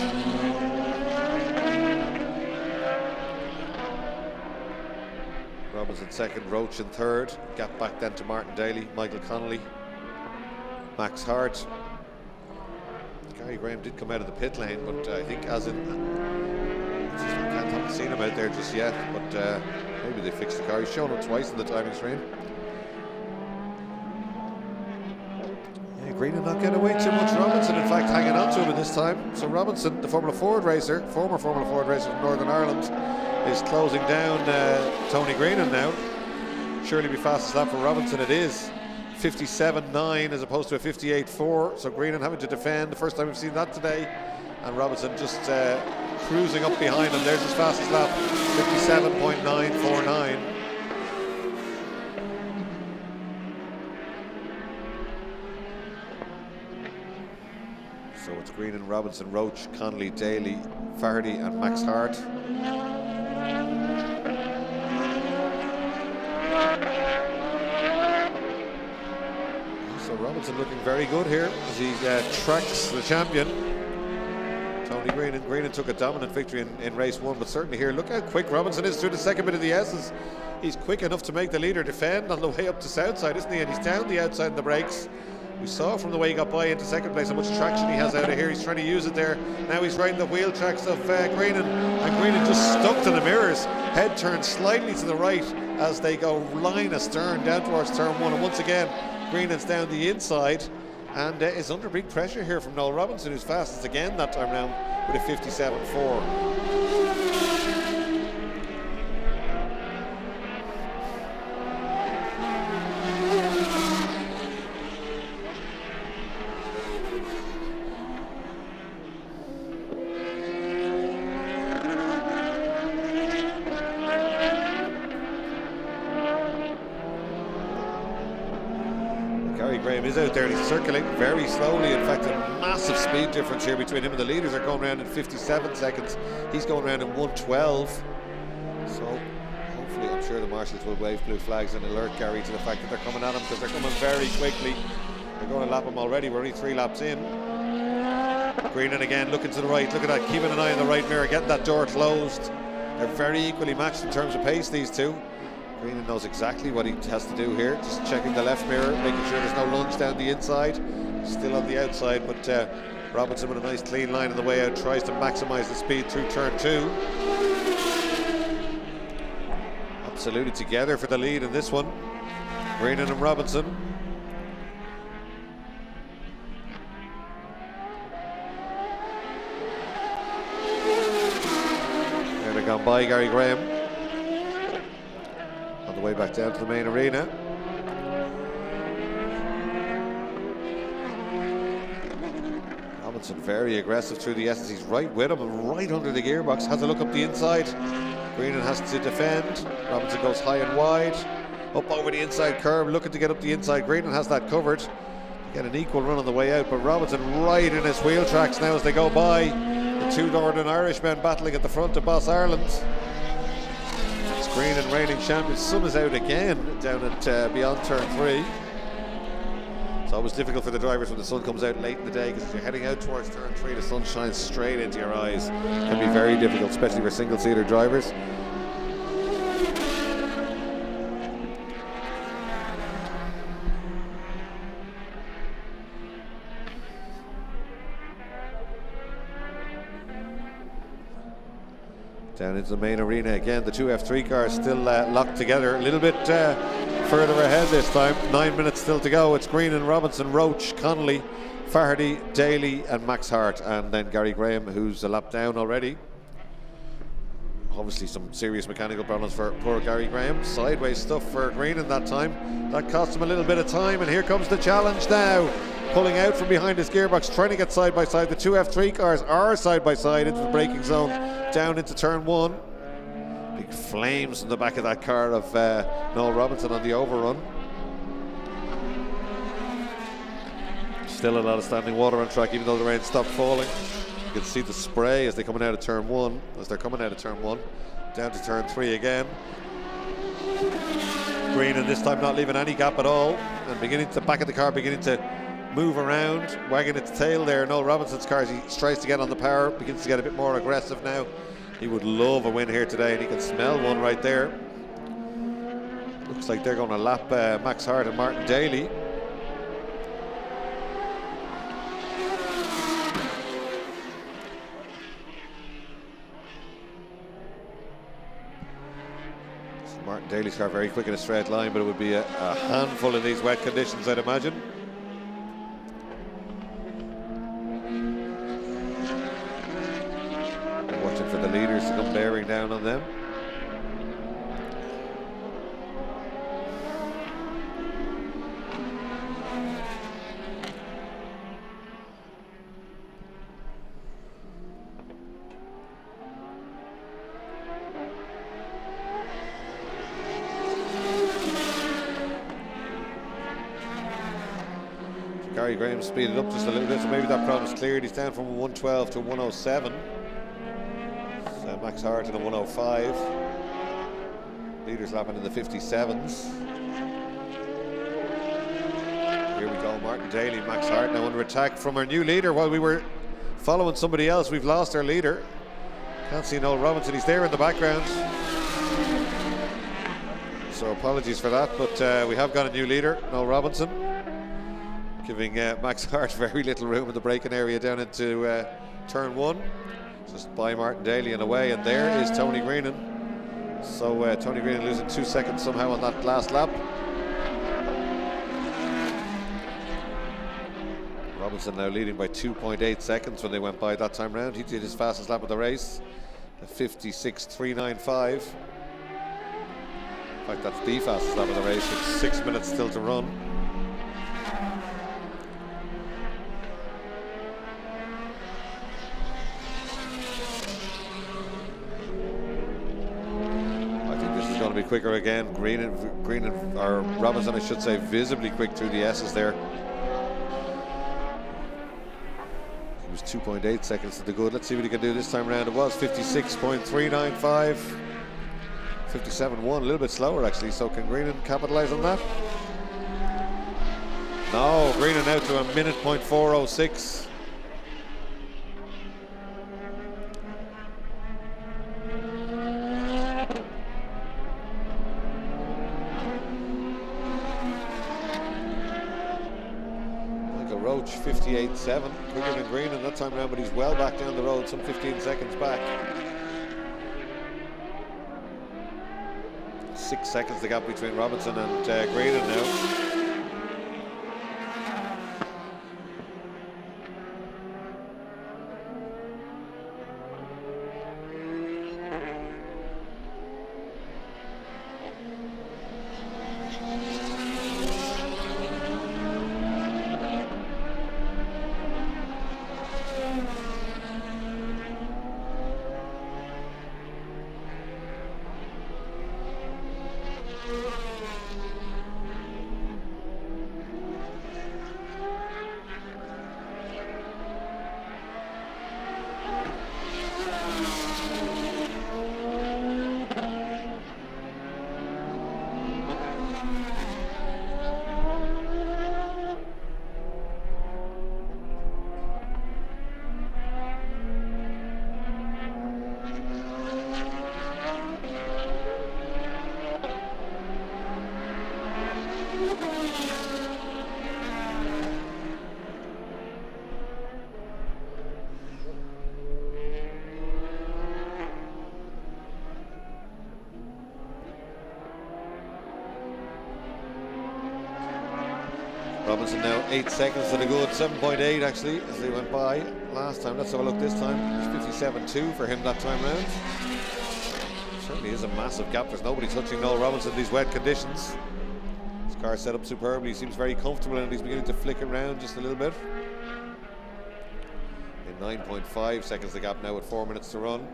Robinson second, Roach in third. Gap back then to Martin Daly, Michael Connolly, Max Hart. Gary Graham did come out of the pit lane, but I think as in, I haven't seen him out there just yet, but maybe they fixed the car. He's shown up twice in the timing screen. Yeah, Greenan not getting away too much. Robinson, in fact, hanging on to him at this time. So Robinson, the Formula Ford racer, former Formula Ford racer from Northern Ireland, is closing down Tony Greenan now. Surely be fastest lap for Robinson. It is 57.9 as opposed to a 58.4. So Greenan having to defend. The first time we've seen that today. And Robinson just cruising up behind him. There's his fastest lap, 57.949. So it's Greenan, Robinson, Roach, Connolly, Daly, Fardy and Max Hart. So Robinson looking very good here as he tracks the champion. Tony Greenan. Greenan took a dominant victory in race one, but certainly here, look how quick Robinson is through the second bit of the S's. He's quick enough to make the leader defend on the way up to Southside, isn't he? And he's down the outside in the brakes. We saw from the way he got by into second place how much traction he has out of here. He's trying to use it there. Now he's riding the wheel tracks of Greenan, and Greenan just stuck to the mirrors. Head turned slightly to the right as they go line astern down towards turn one. And once again, Greenan's down the inside and is under big pressure here from Noel Robinson, who's fastest again that time round with a 57.4. Graham is out there and he's circulating very slowly. In fact, a massive speed difference here between him and the leaders. Are going around in 57 seconds. He's going around in 1:12. So hopefully, I'm sure the marshals will wave blue flags and alert Gary to the fact that they're coming at him, because they're coming very quickly. They're going to lap him already. We're only 3 laps in. Greenan again looking to the right. Look at that, keeping an eye on the right mirror, getting that door closed. They're very equally matched in terms of pace, these two. Greenan knows exactly what he has to do here. Just checking the left mirror, making sure there's no lunge down the inside. Still on the outside, but Robinson with a nice clean line on the way out tries to maximise the speed through turn 2. Absolutely together for the lead in this one. Greenan and Robinson. There they gone by Gary Graham. on the way back down to the main arena. Robinson very aggressive through the S's. He's right with him and right under the gearbox. Has a look up the inside. Greenan has to defend. Robinson goes high and wide. Up over the inside curve, looking to get up the inside. Greenan has that covered. Get an equal run on the way out, but Robinson right in his wheel tracks now as they go by. The two Northern Irishmen battling at the front of Boss Ireland. It's Greenan reigning champion. Sun is out again down at beyond turn 3. It's always difficult for the drivers when the sun comes out late in the day, because as you're heading out towards turn 3, the sun shines straight into your eyes. It can be very difficult, especially for single-seater drivers. Down into the main arena again, the two F3 cars still locked together, a little bit further ahead this time. 9 minutes still to go. It's Greenan, Robinson, Roach, Connolly, Faherty, Daly and Max Hart, and then Gary Graham, who's a lap down already. Obviously some serious mechanical problems for poor Gary Graham. Sideways stuff for Greenan that time. That cost him a little bit of time, and here comes the challenge now. Pulling out from behind his gearbox, trying to get side by side. The two F3 cars are side by side into the braking zone, down into turn 1. Big flames in the back of that car of Noel Robinson on the overrun. Still a lot of standing water on track, even though the rain stopped falling. You can see the spray as they're coming out of turn 1. Down to turn 3 again. Greenan this time not leaving any gap at all, and beginning to back of the car, beginning to move around, wagging its tail there. Noel Robinson's car, as he tries to get on the power, begins to get a bit more aggressive now. He would love a win here today, and he can smell one right there. Looks like they're going to lap Max Hart and Martin Daly. Martin Daly's car very quick in a straight line, but it would be a handful in these wet conditions, I'd imagine. Watching for the leaders to come bearing down on them. Gary Graham speeded up just a little bit, so maybe that problem's cleared. He's down from 112 to 107. So Max Hart in a 105. Leaders lapping in the 57s. Here we go, Martin Daly, Max Hart now under attack from our new leader. While we were following somebody else, we've lost our leader. Can't see Noel Robinson, he's there in the background. So apologies for that, but we have got a new leader, Noel Robinson, giving Max Hart very little room in the braking area down into turn 1. Just by Martin Daly and away, and there is Tony Greenan. So Tony Greenan losing 2 seconds somehow on that last lap. Robinson now leading by 2.8 seconds when they went by that time round. He did his fastest lap of the race, a 56.395. In fact, that's the fastest lap of the race with 6 minutes still to run. Be quicker again. Greenan, or Robinson I should say, visibly quick through the S's there. He was 2.8 seconds to the good. Let's see what he can do this time around. It was 56.395. 57.1, a little bit slower actually, so can Greenan capitalize on that? No, Greenan out to a minute .406. Roach 58.7, quicker than Greenan that time around, but he's well back down the road, some 15 seconds back. 6 seconds the gap between Robinson and Greenan now. Robinson now 8 seconds to the good, 7.8 actually as they went by last time. Let's have a look this time. It's 57.2 for him that time round. Certainly is a massive gap. There's nobody touching Noel Robinson in these wet conditions. His car set up superbly. He seems very comfortable and he's beginning to flick around just a little bit. In 9.5 seconds the gap now with 4 minutes to run.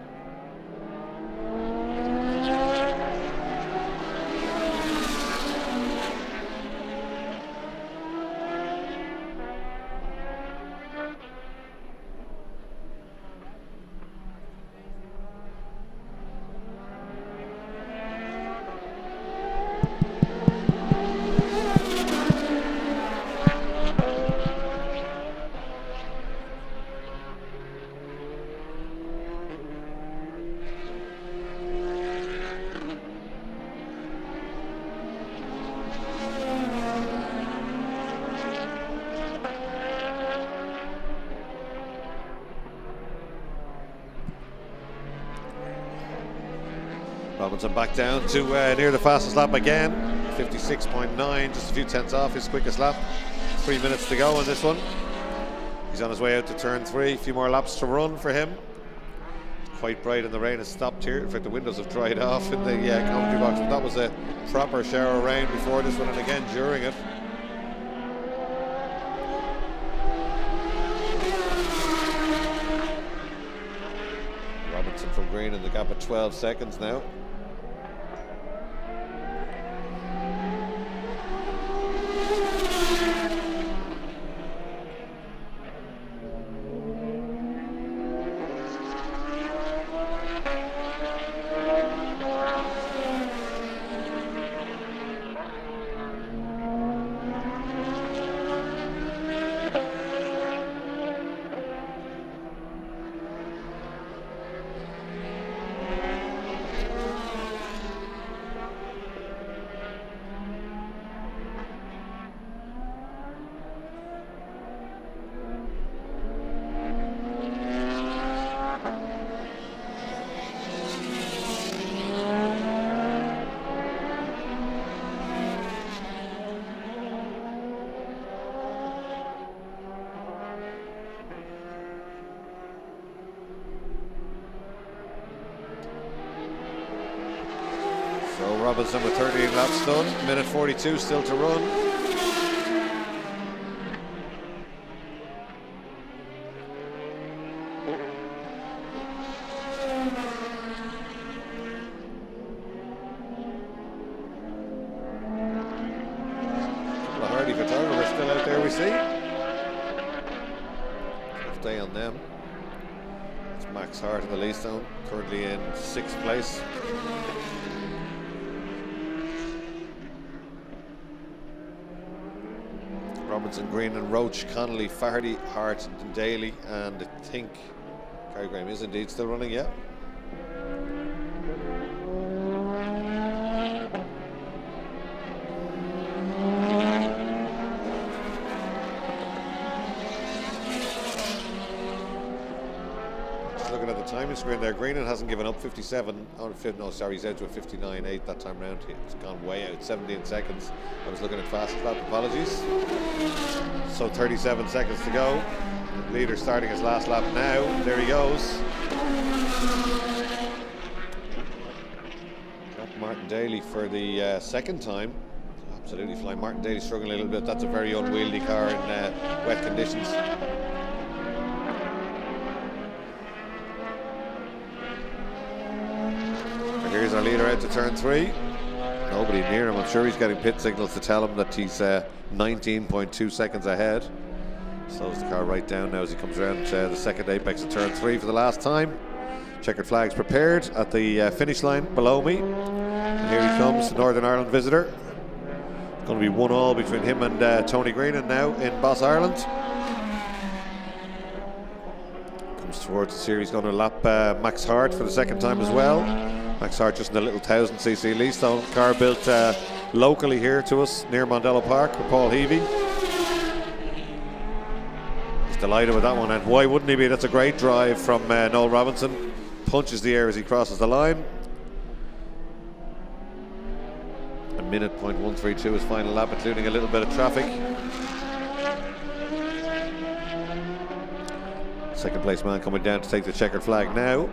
Robinson back down to near the fastest lap again, 56.9, just a few tenths off his quickest lap. 3 minutes to go on this one. He's on his way out to turn 3, a few more laps to run for him. It's quite bright and the rain has stopped here. In fact, the windows have dried off in the commentary box, but that was a proper shower of rain before this one and again during it. Robinson from green in the gap at 12 seconds now. So Robinson with 38 laps done, minute 42 still to run. Couple of hardy photographers still out there we see. Tough day on them. It's Max Hart in the lead zone, currently in 6th place. Robinson, Green and Roach, Connolly, Fardy, Hart and Daly, and I think Gary Graham is indeed still running, yeah. Just looking at the timing screen there, Greenan hasn't given up. 57, no sorry, he's out to a 59.8 that time round. It's gone way out, 17 seconds. I was looking at fastest lap, apologies. So 37 seconds to go. The leader starting his last lap now. There he goes. Got Martin Daly for the second time. Absolutely flying. Martin Daly struggling a little bit. That's a very unwieldy car in wet conditions. And here's our leader out to turn 3. Nobody near him. I'm sure he's getting pit signals to tell him that he's 19.2 seconds ahead. Slows the car right down now as he comes around the second apex of turn 3 for the last time. Checkered flags prepared at the finish line below me. And here he comes, the Northern Ireland visitor. It's going to be 1-1 between him and Tony Greenan now in Boss Ireland. Comes towards the series, going to lap Max Hart for the second time as well. Max Hart just in a little 1000cc Leastone car built locally here to us near Mondello Park with Paul Heavey. He's delighted with that one, and why wouldn't he be? That's a great drive from Noel Robinson. Punches the air as he crosses the line. A minute .132 his final lap, including a little bit of traffic. Second place man coming down to take the checkered flag now.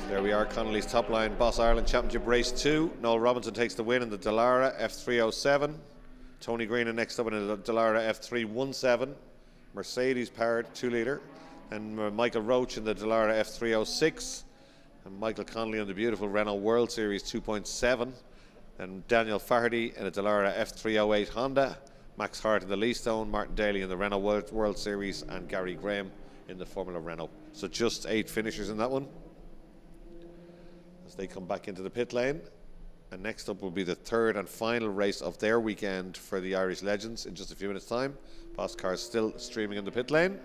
There we are, Connolly's top line, Boss Ireland Championship Race 2. Noel Robinson takes the win in the Dallara F307. Tony Green next up in the Dallara F317. Mercedes powered 2-litre. And Michael Roach in the Dallara F306. And Michael Connolly in the beautiful Renault World Series 2.7. And Daniel Faherty in the Dallara F308 Honda. Max Hart in the Leastone. Martin Daly in the Renault World Series. And Gary Graham in the Formula Renault. So just 8 finishers in that one. As they come back into the pit lane. And next up will be the third and final race of their weekend for the Irish Legends in just a few minutes' time. Boss cars still streaming in the pit lane.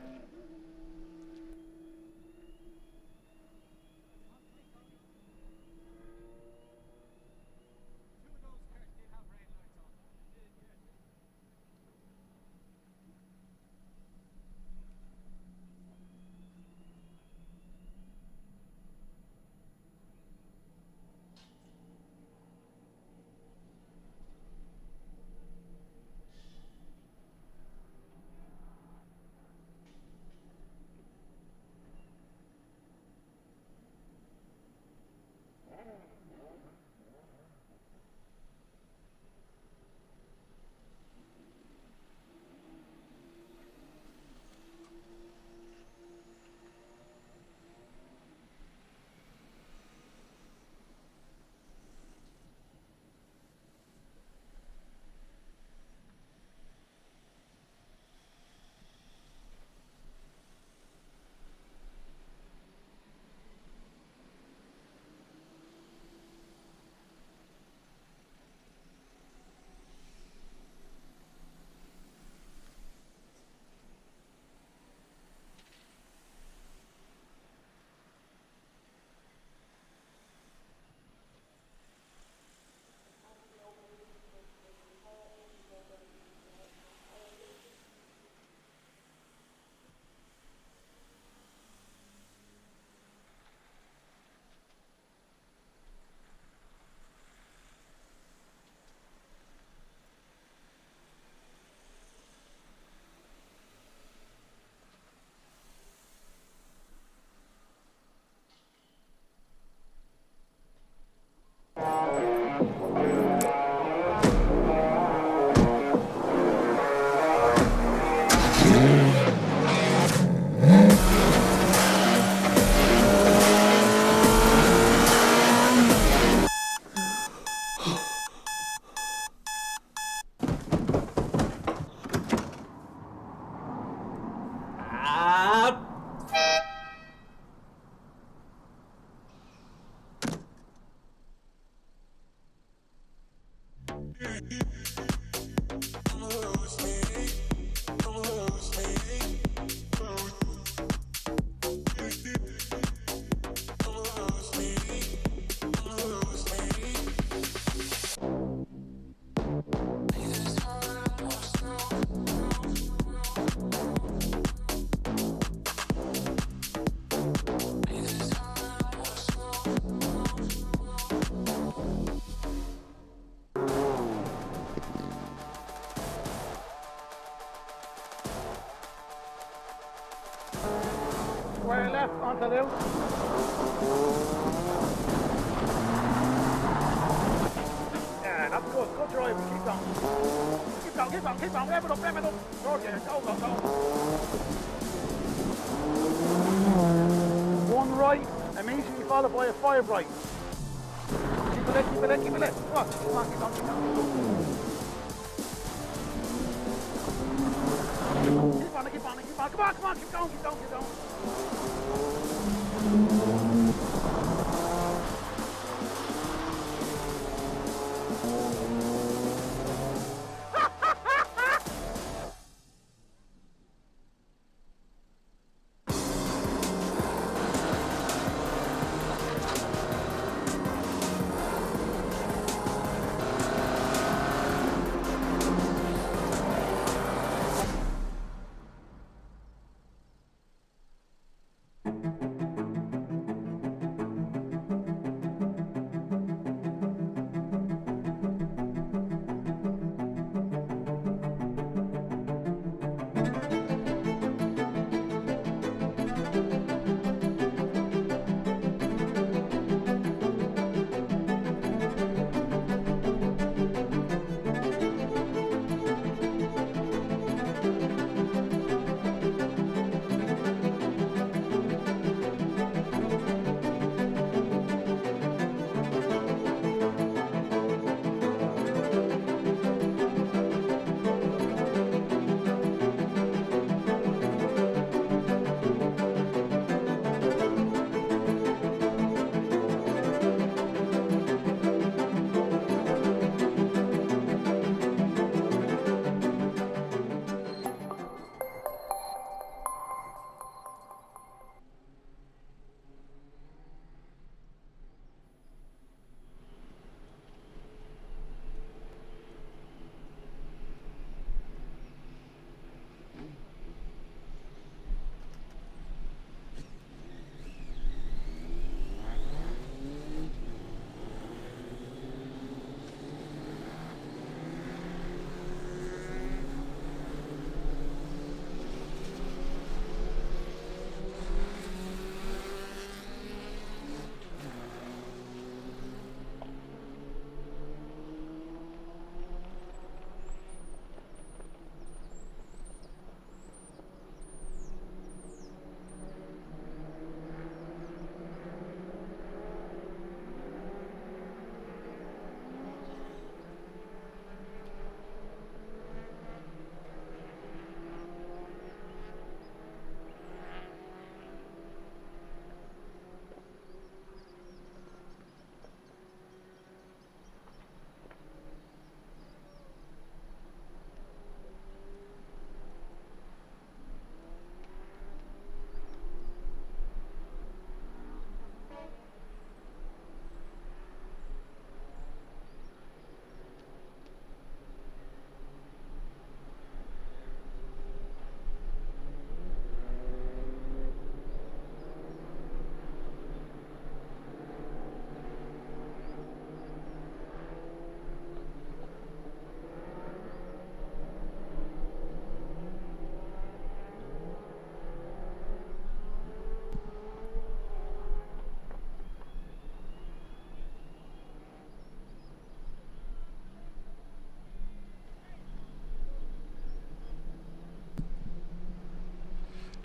Square left onto the Yeah, that's good. Good drive. Keep going. Keep going, keep going, keep going. Rev it up, rev it up. Roger, go, go, go. immediately followed by a fire break. Keep it in, keep it in. Come on, keep on, keep on, keep on. Keep on, keep on, keep on. Come on, come on, keep going, keep going, keep going.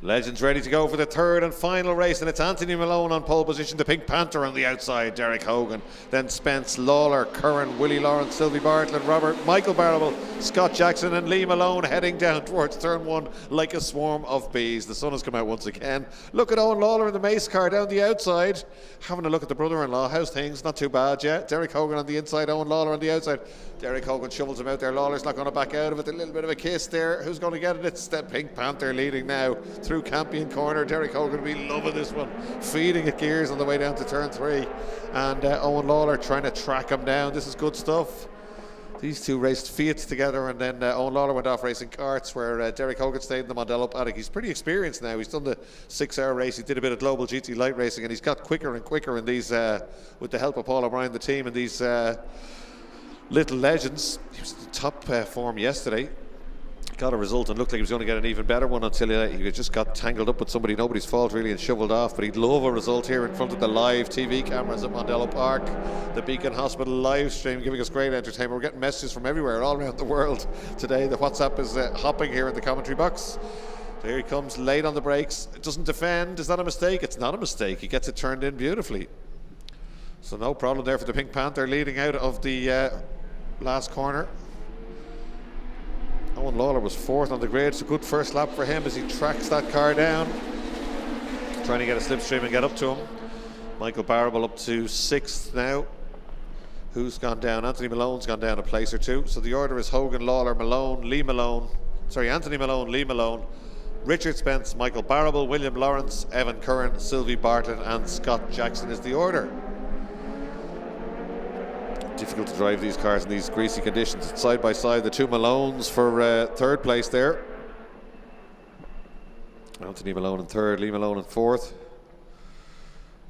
Legends ready to go for the third and final race, and it's Anthony Malone on pole position, the Pink Panther on the outside, Derek Hogan, then Spence, Lawler, Curran, Willie Lawrence, Sylvie Bartlett, Robert, Michael Barrable, Scott Jackson and Lee Malone heading down towards turn one like a swarm of bees. The sun has come out once again. Look at Owen Lawler in the Mace car down the outside, having a look at the brother-in-law. How's things? Not too bad yet. Derek Hogan on the inside, Owen Lawler on the outside. Derek Hogan shovels him out there. Lawler's not going to back out of it. A little bit of a kiss there. Who's going to get it? It's the Pink Panther leading now through Campion Corner. Derek Hogan will be loving this one, feeding it gears on the way down to turn three, and Owen Lawler trying to track him down. This is good stuff. These two raced Fiats together, and then Owen Lawler went off racing karts, where Derek Hogan stayed in the Mondello Park. He's pretty experienced now. He's done the 6-hour race. He did a bit of global GT light racing, and he's got quicker and quicker in these, with the help of Paul O'Brien, the team, and these little legends. He was in top form yesterday. Got a result and looked like he was going to get an even better one until he just got tangled up with somebody, nobody's fault really, and shoveled off. But he'd love a result here in front of the live TV cameras at Mondello Park, the Beacon Hospital live stream, giving us great entertainment. We're getting messages from everywhere, all around the world today. The WhatsApp is hopping here in the commentary box. There he comes, late on the brakes. It doesn't defend. Is that a mistake? It's not a mistake. He gets it turned in beautifully. So no problem there for the Pink Panther leading out of the last corner. Owen Lawler was 4th on the grid. It's a good first lap for him as he tracks that car down. Trying to get a slipstream and get up to him. Michael Barrable up to 6th now. Who's gone down? Anthony Malone's gone down a place or two. So the order is Hogan, Lawler, Malone, Lee Malone. Sorry, Anthony Malone, Lee Malone, Richard Spence, Michael Barrable, William Lawrence, Evan Curran, Sylvie Bartlett and Scott Jackson is the order. Difficult to drive these cars in these greasy conditions. It's side by side, the two Malones for 3rd place there. Anthony Malone in 3rd, Lee Malone in 4th.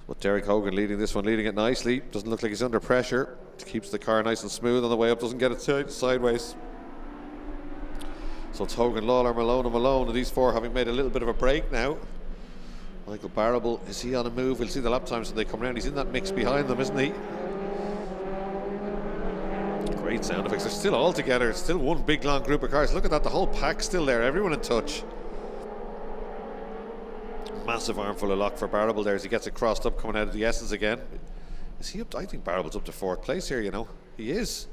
But Derek Hogan leading this one, leading it nicely. Doesn't look like he's under pressure. Keeps the car nice and smooth on the way up, doesn't get it sideways. So it's Hogan, Lawler, Malone and Malone, and these 4 having made a little bit of a break now. Michael Barrable, is he on a move? We'll see the lap times when they come around. He's in that mix behind them, isn't he? Great sound effects. They're still all together. It's still one big long group of cars. Look at that, the whole pack still there, everyone in touch. Massive armful of lock for Barrable there as he gets it crossed up coming out of the S's again. Is he up? I think Barrable's up to 4th place here, you know. He is.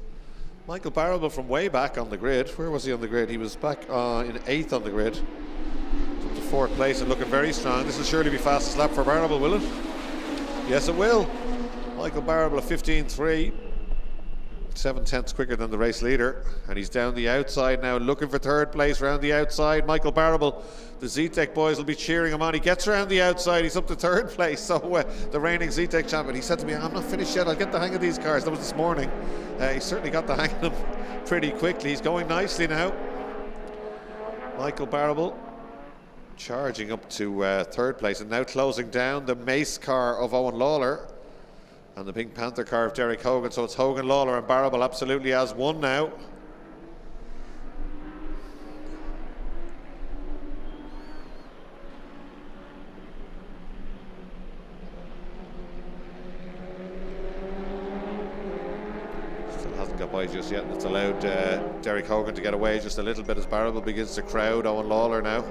Michael Barrable from way back on the grid. Where was he on the grid? He was back in 8th on the grid. Up to 4th place and looking very strong. This will surely be fastest lap for Barrable, will it? Yes, it will. Michael Barrable, a 15.3. 7/10 quicker than the race leader, and he's down the outside now looking for 3rd place round the outside. Michael Barrable, the ZTech boys will be cheering him on. He gets around the outside, he's up to 3rd place. So the reigning ZTech champion, he said to me, I'm not finished yet, I'll get the hang of these cars. That was this morning. He certainly got the hang of them pretty quickly. He's going nicely now. Michael Barrable charging up to 3rd place and now closing down the Mace car of Owen Lawler and the Pink Panther car of Derek Hogan. So it's Hogan, Lawler and Barrable absolutely as one now. Still hasn't got by just yet, and it's allowed Derek Hogan to get away just a little bit as Barrable begins to crowd Owen Lawler now.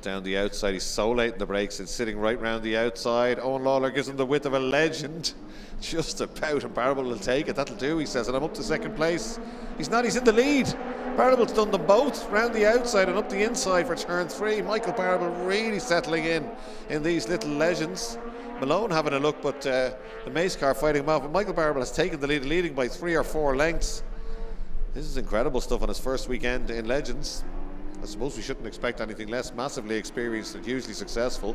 Down the outside, he's so late in the brakes, it's sitting right round the outside. Owen Lawler gives him the width of a legend, just about, and Barrable will take it. That'll do, he says, and I'm up to 2nd place. He's not, he's in the lead. Barrable's done them both, round the outside and up the inside for turn 3. Michael Barrable really settling in these little legends. Malone having a look, but the Mace car fighting him off, but Michael Barrable has taken the lead, leading by 3 or 4 lengths. This is incredible stuff on his first weekend in Legends. I suppose we shouldn't expect anything less. Massively experienced and hugely successful.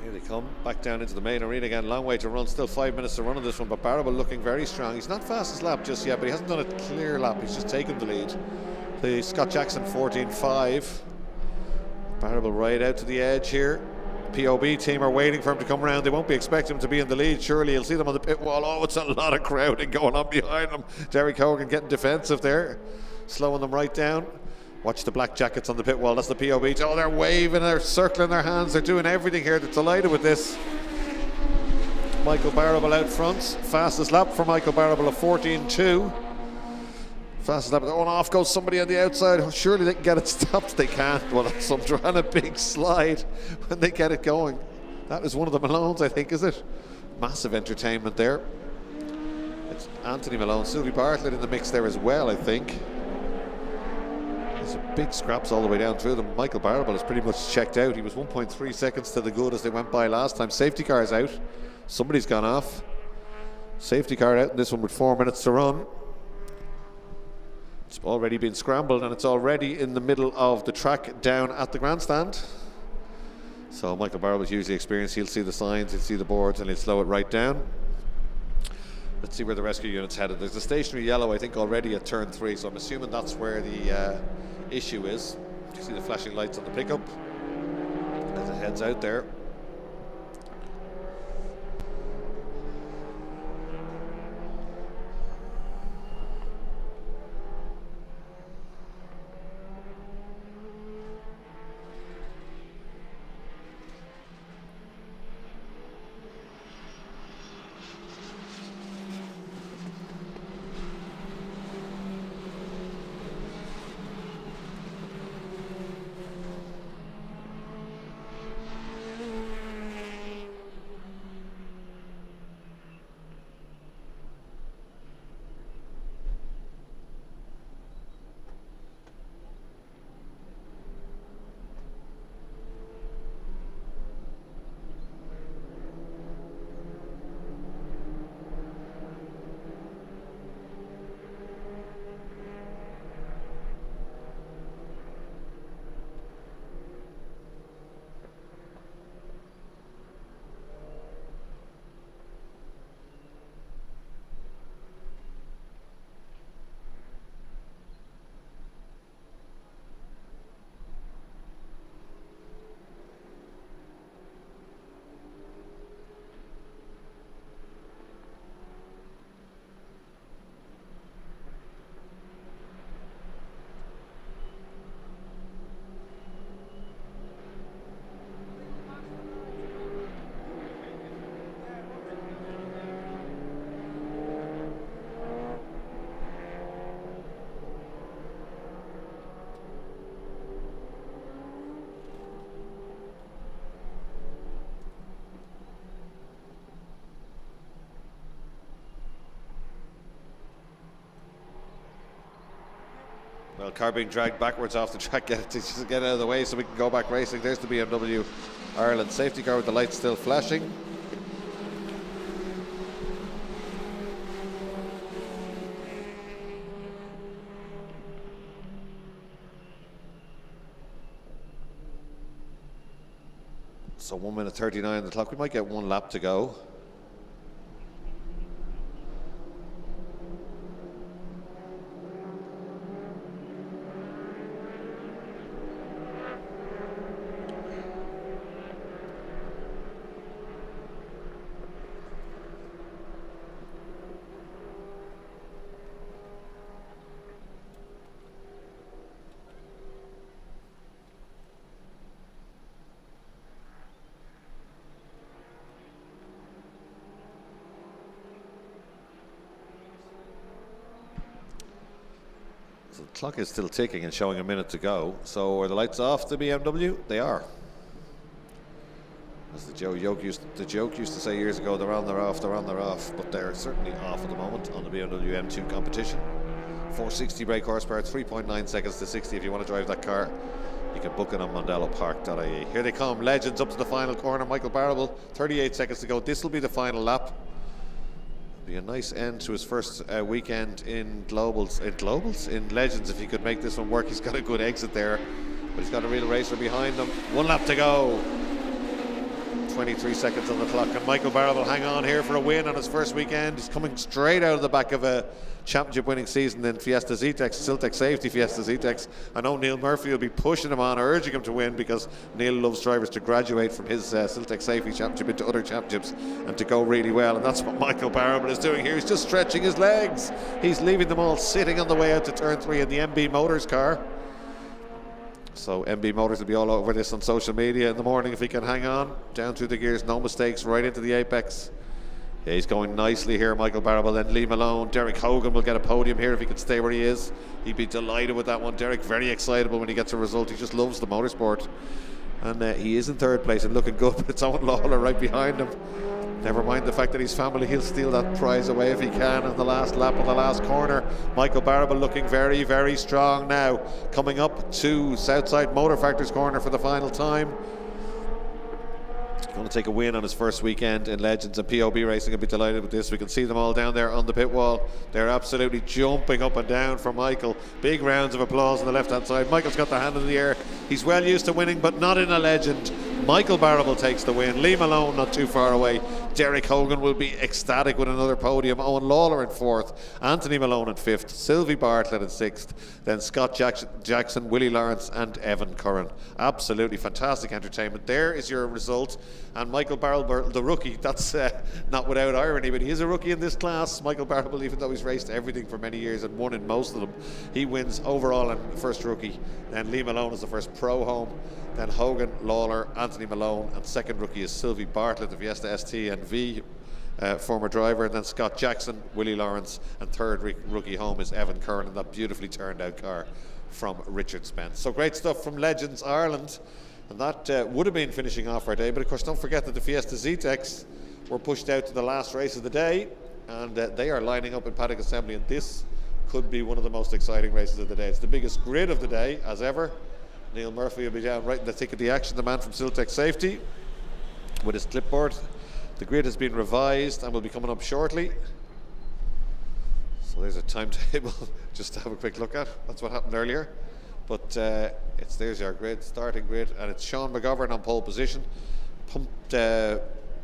Here they come, back down into the main arena again. Long way to run, still 5 minutes to run on this one, but Barrable looking very strong. He's not fastest lap just yet, but he hasn't done a clear lap. He's just taken the lead. The Scott Jackson 14.5. Barrable right out to the edge here. POB team are waiting for him to come around. They won't be expecting him to be in the lead. Surely you'll see them on the pit wall. Oh, it's a lot of crowding going on behind them. Derek Hogan getting defensive there, slowing them right down. Watch the black jackets on the pit wall. That's the POB. Oh, they're waving, they're circling their hands, they're doing everything here. They're delighted with this. Michael Barrable out front. Fastest lap for Michael Barrable, a 14.2. Fastest lap. Oh, and off goes somebody on the outside. Oh, surely they can get it stopped. They can't. Well, that's some trying a big slide when they get it going. That is one of the Malones, I think, is it? Massive entertainment there. It's Anthony Malone, Sylvie Bartlett in the mix there as well, I think. There's a big scraps all the way down through them. Michael Barrable is pretty much checked out. He was 1.3 seconds to the good as they went by last time. Safety car's out. Somebody's gone off. Safety car out in this one with 4 minutes to run. It's already been scrambled and it's already in the middle of the track down at the grandstand. So Michael Barrable's hugely experienced. He'll see the signs, he'll see the boards, and he'll slow it right down. Let's see where the rescue unit's headed. There's a stationary yellow, I think, already at turn 3, so I'm assuming that's where the issue is. You see the flashing lights on the pickup as it heads out there. Well, car being dragged backwards off the track, get out of the way so we can go back racing. There's the BMW Ireland safety car with the lights still flashing. So 1 minute 39 on the clock. We might get one lap to go. So the clock is still ticking and showing a minute to go. So are the lights off the BMW? They are. As the joke used to say years ago, they're on, they're off, they're on, they're off. But they're certainly off at the moment on the BMW M2 competition. 460 brake horsepower, 3.9 seconds to 60 if you want to drive that car. You can book it on mondellopark.ie. Here they come, Legends up to the final corner. Michael Barrable, 38 seconds to go. This will be the final lap. Be a nice end to his first weekend in in Legends. If he could make this one work, he's got a good exit there, but he's got a real racer behind him. 1 lap to go. 23 seconds on the clock, and Michael Barrell will hang on here for a win on his first weekend. He's coming straight out of the back of a championship winning season in Fiesta Zetecs, Siltech Safety Fiesta Zetecs. I know Neil Murphy will be pushing him on, urging him to win, because Neil loves drivers to graduate from his Siltech Safety Championship into other championships and to go really well, and that's what Michael Barrable is doing here. He's just stretching his legs. He's leaving them all sitting on the way out to turn 3 in the MB Motors car. So MB Motors will be all over this on social media in the morning if he can hang on. Down through the gears, no mistakes, right into the apex. Yeah, he's going nicely here, Michael Barrable. Then leave him alone. Derek Hogan will get a podium here if he can stay where he is. He'd be delighted with that one. Derek very excitable when he gets a result. He just loves the motorsport. And he is in third place and looking good, but it's Owen Lawler right behind him. Never mind the fact that his family, he'll steal that prize away if he can in the last lap of the last corner. Michael Barrable looking very, very strong now. Coming up to Southside Motor Factors corner for the final time. Going to take a win on his first weekend in Legends, and POB Racing will be delighted with this. We can see them all down there on the pit wall. They're absolutely jumping up and down for Michael. Big rounds of applause on the left hand side. Michael's got the hand in the air. He's well used to winning, but not in a Legend. Michael Barrable takes the win. Lee Malone not too far away. Derek Hogan will be ecstatic with another podium. Owen Lawler in 4th. Anthony Malone in 5th. Sylvie Bartlett in 6th. Then Scott Jackson, Willie Lawrence and Evan Curran. Absolutely fantastic entertainment. There is your result. And Michael Barrable, the rookie, that's not without irony, but he is a rookie in this class. Michael Barrable, even though he's raced everything for many years and won in most of them, he wins overall and first rookie. Then Lee Malone is the first pro home. Then Hogan, Lawler, Anthony Malone, and second rookie is Sylvie Bartlett, the Fiesta ST and V former driver. And then Scott Jackson, Willie Lawrence, and third rookie home is Evan Curran in that beautifully turned out car from Richard Spence. So great stuff from Legends Ireland, and that would have been finishing off our day. But of course, don't forget that the Fiesta Zetecs were pushed out to the last race of the day, and they are lining up in paddock assembly, and this could be one of the most exciting races of the day. It's the biggest grid of the day as ever. Neil Murphy will be down right in the thick of the action, the man from ztech Safety, with his clipboard. The grid has been revised and will be coming up shortly. So there's a timetable just to have a quick look at. That's what happened earlier. But there's our grid, starting grid, and it's Sean McGovern on pole position.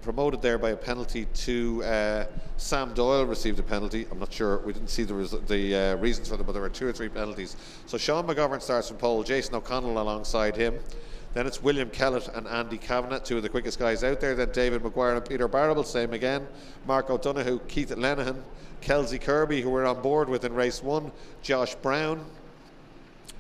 Promoted there by a penalty to Sam Doyle received a penalty. I'm not sure, we didn't see the reasons for them, but there were 2 or 3 penalties. So Sean McGovern starts from pole, Jason O'Connell alongside him. Then it's William Kellett and Andy Kavanagh, 2 of the quickest guys out there. Then David Maguire and Peter Barrable, same again. Mark O'Donoghue, Keith Lenihan, Kelsey Kirby, who we're on board with in race 1. Josh Brown,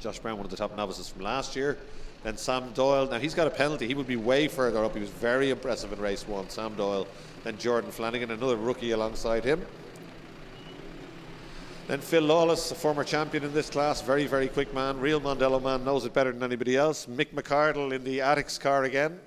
one of the top novices from last year. Then Sam Doyle, now he's got a penalty, he would be way further up. He was very impressive in race 1, Sam Doyle. Then Jordan Flanagan, another rookie alongside him. Then Phil Lawless, a former champion in this class, very, very quick man, real Mondello man, knows it better than anybody else. Mick McCardle in the Attics car again,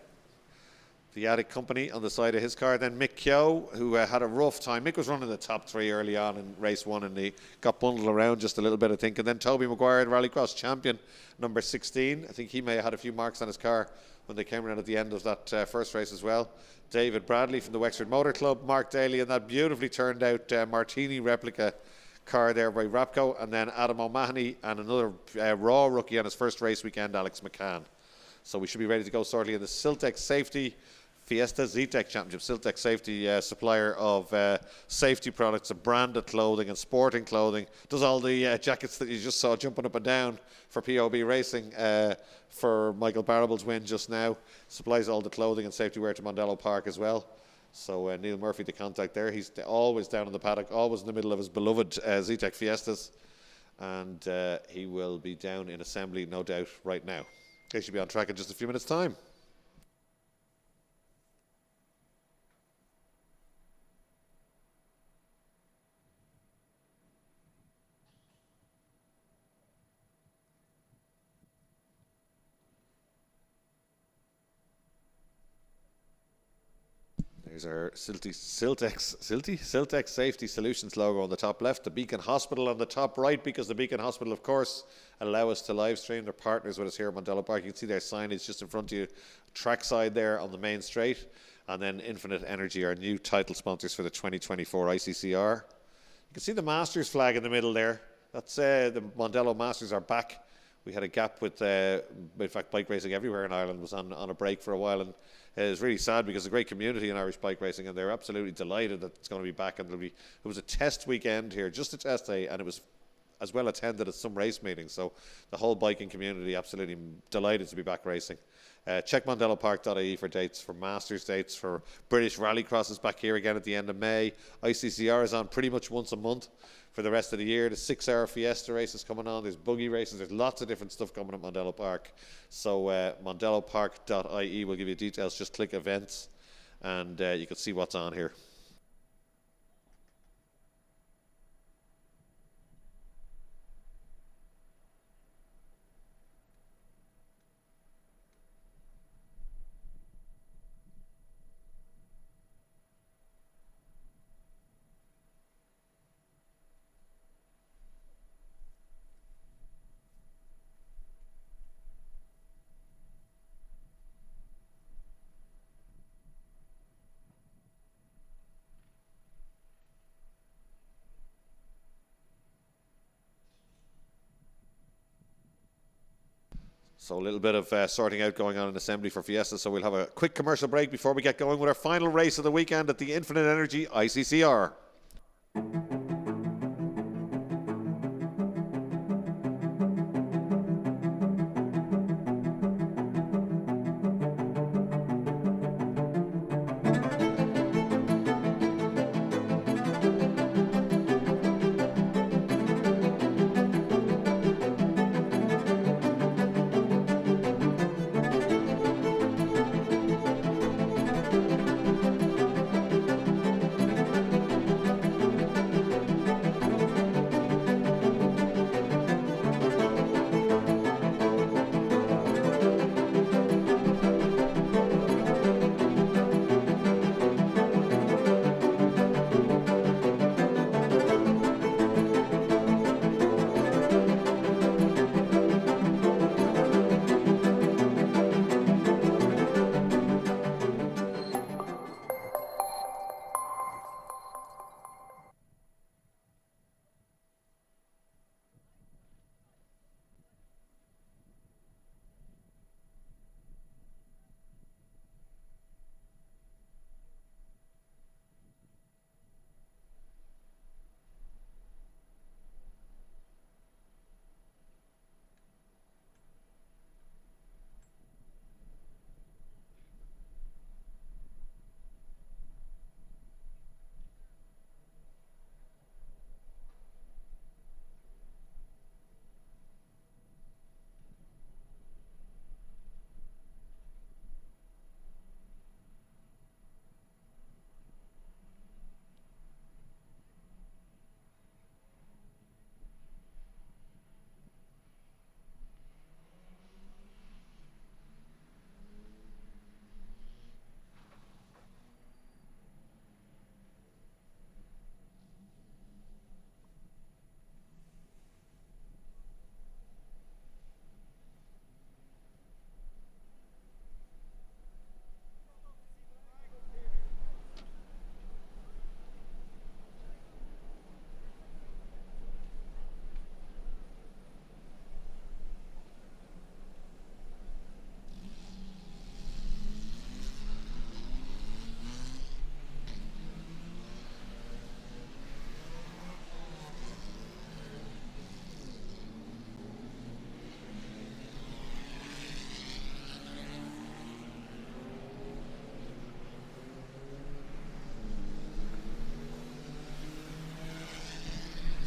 the Attic company on the side of his car. Then Mick Keogh, who had a rough time. Mick was running the top 3 early on in race 1 and he got bundled around just a little bit, I think. And then Toby Maguire, the Rallycross champion, number 16. I think he may have had a few marks on his car when they came around at the end of that first race as well. David Bradley from the Wexford Motor Club, Mark Daly in that beautifully turned out Martini replica car there by Rapco. And then Adam O'Mahony and another raw rookie on his first race weekend, Alex McCann. So we should be ready to go shortly in the ztech Safety Fiesta Zetecs Championship. ztech Safety, supplier of safety products, of branded clothing and sporting clothing. Does all the jackets that you just saw jumping up and down for POB Racing for Michael Barrable's win just now. Supplies all the clothing and safety wear to Mondello Park as well. So Neil Murphy, the contact there. He's always down in the paddock, always in the middle of his beloved Zetec Fiestas. And he will be down in assembly, no doubt, right now. They should be on track in just a few minutes' time. There's our ztech Safety Solutions logo on the top left, the Beacon Hospital on the top right, because the Beacon Hospital, of course, allow us to live stream. They're partners with us here at Mondello Park. You can see their signage just in front of you, trackside there on the main straight. And then Infinite Energy, our new title sponsors for the 2024 ICCR. You can see the Masters flag in the middle there. That's the Mondello Masters are back. We had a gap with, in fact, bike racing everywhere in Ireland was on a break for a while, and it was really sad because there's a great community in Irish bike racing, and they're absolutely delighted that it's going to be back. And it was a test weekend here, just a test day, and it was as well attended as some race meetings. So the whole biking community absolutely delighted to be back racing. Check mondellopark.ie for dates, for Masters dates, for British Rallycrosses back here again at the end of May. ICCR is on pretty much once a month for the rest of the year. The 6-hour Fiesta races coming on. There's buggy races. There's lots of different stuff coming at Mondello Park. So mondellopark.ie will give you details. Just click events and you can see what's on here. So a little bit of sorting out going on in assembly for Fiesta. So we'll have a quick commercial break before we get going with our final race of the weekend at the Infinite Energy ICCR.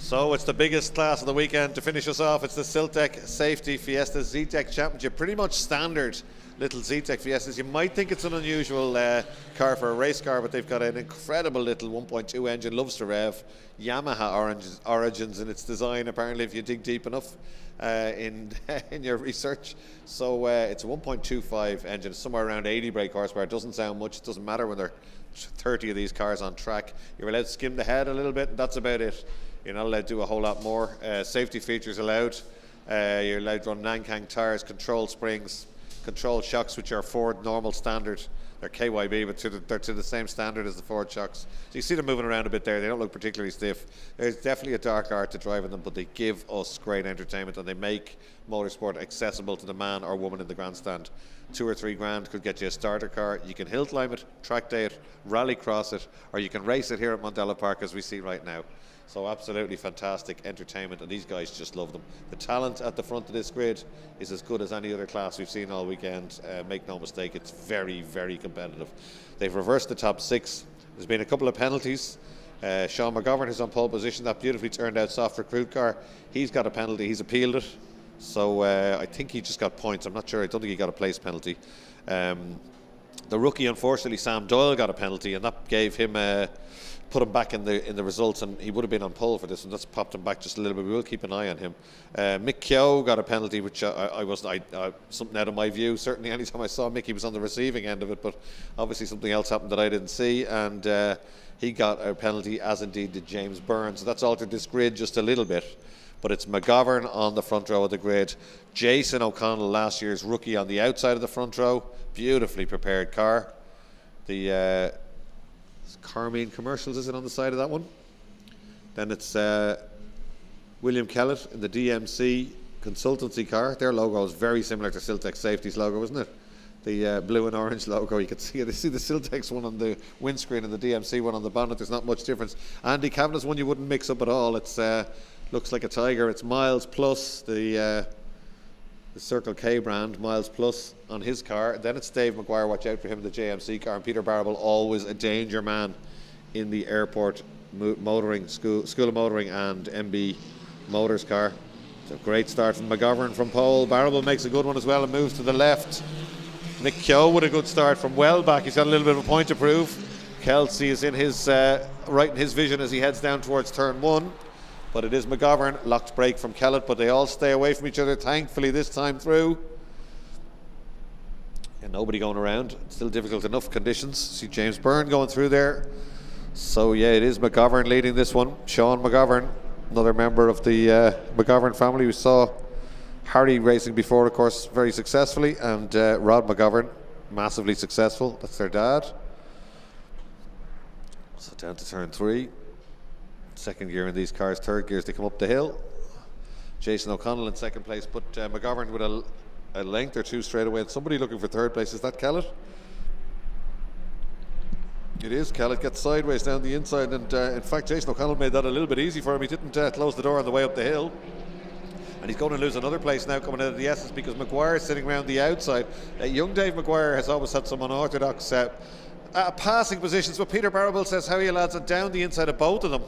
So it's the biggest class of the weekend. To finish us off, it's the Ztech Safety Fiesta Zetecs Championship. Pretty much standard little Ztech Fiestas. You might think it's an unusual car for a race car, but they've got an incredible little 1.2 engine, loves to rev. Yamaha origins in its design, apparently, if you dig deep enough in your research. So it's a 1.25 engine, somewhere around 80 brake horsepower. It doesn't sound much. It doesn't matter when there are 30 of these cars on track. You're allowed to skim the head a little bit, and that's about it. You're not allowed to do a whole lot more. Safety features allowed. You're allowed to run Nankang tyres, control springs, control shocks, which are Ford normal standard. They're KYB, but they're to the same standard as the Ford shocks. So you see them moving around a bit there. They don't look particularly stiff. There's definitely a dark art to driving them, but they give us great entertainment, and they make motorsport accessible to the man or woman in the grandstand. 2 or 3 grand could get you a starter car. You can hill climb it, track day it, rally cross it, or you can race it here at Mondello Park as we see right now. So absolutely fantastic entertainment, and these guys just love them. The talent at the front of this grid is as good as any other class we've seen all weekend. Make no mistake, it's very, very competitive. They've reversed the top 6. There's been a couple of penalties. Sean McGovern is on pole position. That beautifully turned out soft recruit car. He's got a penalty. He's appealed it. So I think he just got points. I'm not sure. I don't think he got a place penalty. The rookie, unfortunately, Sam Doyle, got a penalty, and that gave him put him back in the results, and he would have been on pole for this, and that's popped him back just a little bit. We will keep an eye on him. Mick Keogh got a penalty, which something out of my view. Certainly, anytime I saw Mick, he was on the receiving end of it, but obviously something else happened that I didn't see, and he got a penalty, as indeed did James Byrne. So that's altered this grid just a little bit. But it's McGovern on the front row of the grid. Jason O'Connell, last year's rookie, on the outside of the front row. Beautifully prepared car. The Carmine Commercials, is it, on the side of that one? Then it's William Kellett in the DMC consultancy car. Their logo is very similar to Ztech Safety's logo, isn't it? The blue and orange logo, you can see it. You see the Ztech's one on the windscreen and the DMC one on the bonnet. There's not much difference. Andy Kavanagh's one you wouldn't mix up at all. It's looks like a Tiger. It's Miles Plus, the Circle K brand, Miles Plus on his car. Then it's Dave McGuire, watch out for him, the JMC car. And Peter Barable, always a danger man in the airport motoring, school of motoring and MB Motors car. It's a great start from McGovern from pole. Barable makes a good one as well and moves to the left. Nick Keogh with a good start from well back. He's got a little bit of a point to prove. Kelsey is in his right in his vision as he heads down towards turn 1. But it is McGovern, locked brake from Kellett, but they all stay away from each other, thankfully, this time through. And nobody going around. Still difficult enough conditions. See James Byrne going through there. So, yeah, it is McGovern leading this one. Sean McGovern, another member of the McGovern family. We saw Harry racing before, of course, very successfully, and Rod McGovern, massively successful. That's their dad. So down to turn 3. Second gear in these cars, third gear as they come up the hill. Jason O'Connell in second place, but McGovern with a length or two straight away. And somebody looking for third place. Is that Kellett? It is. Kellett gets sideways down the inside, and in fact Jason O'Connell made that a little bit easy for him. He didn't close the door on the way up the hill. And he's going to lose another place now coming out of the S's because McGuire is sitting around the outside. Young Dave McGuire has always had some unorthodox passing positions, but Peter Barable says, how are you lads, and down the inside of both of them.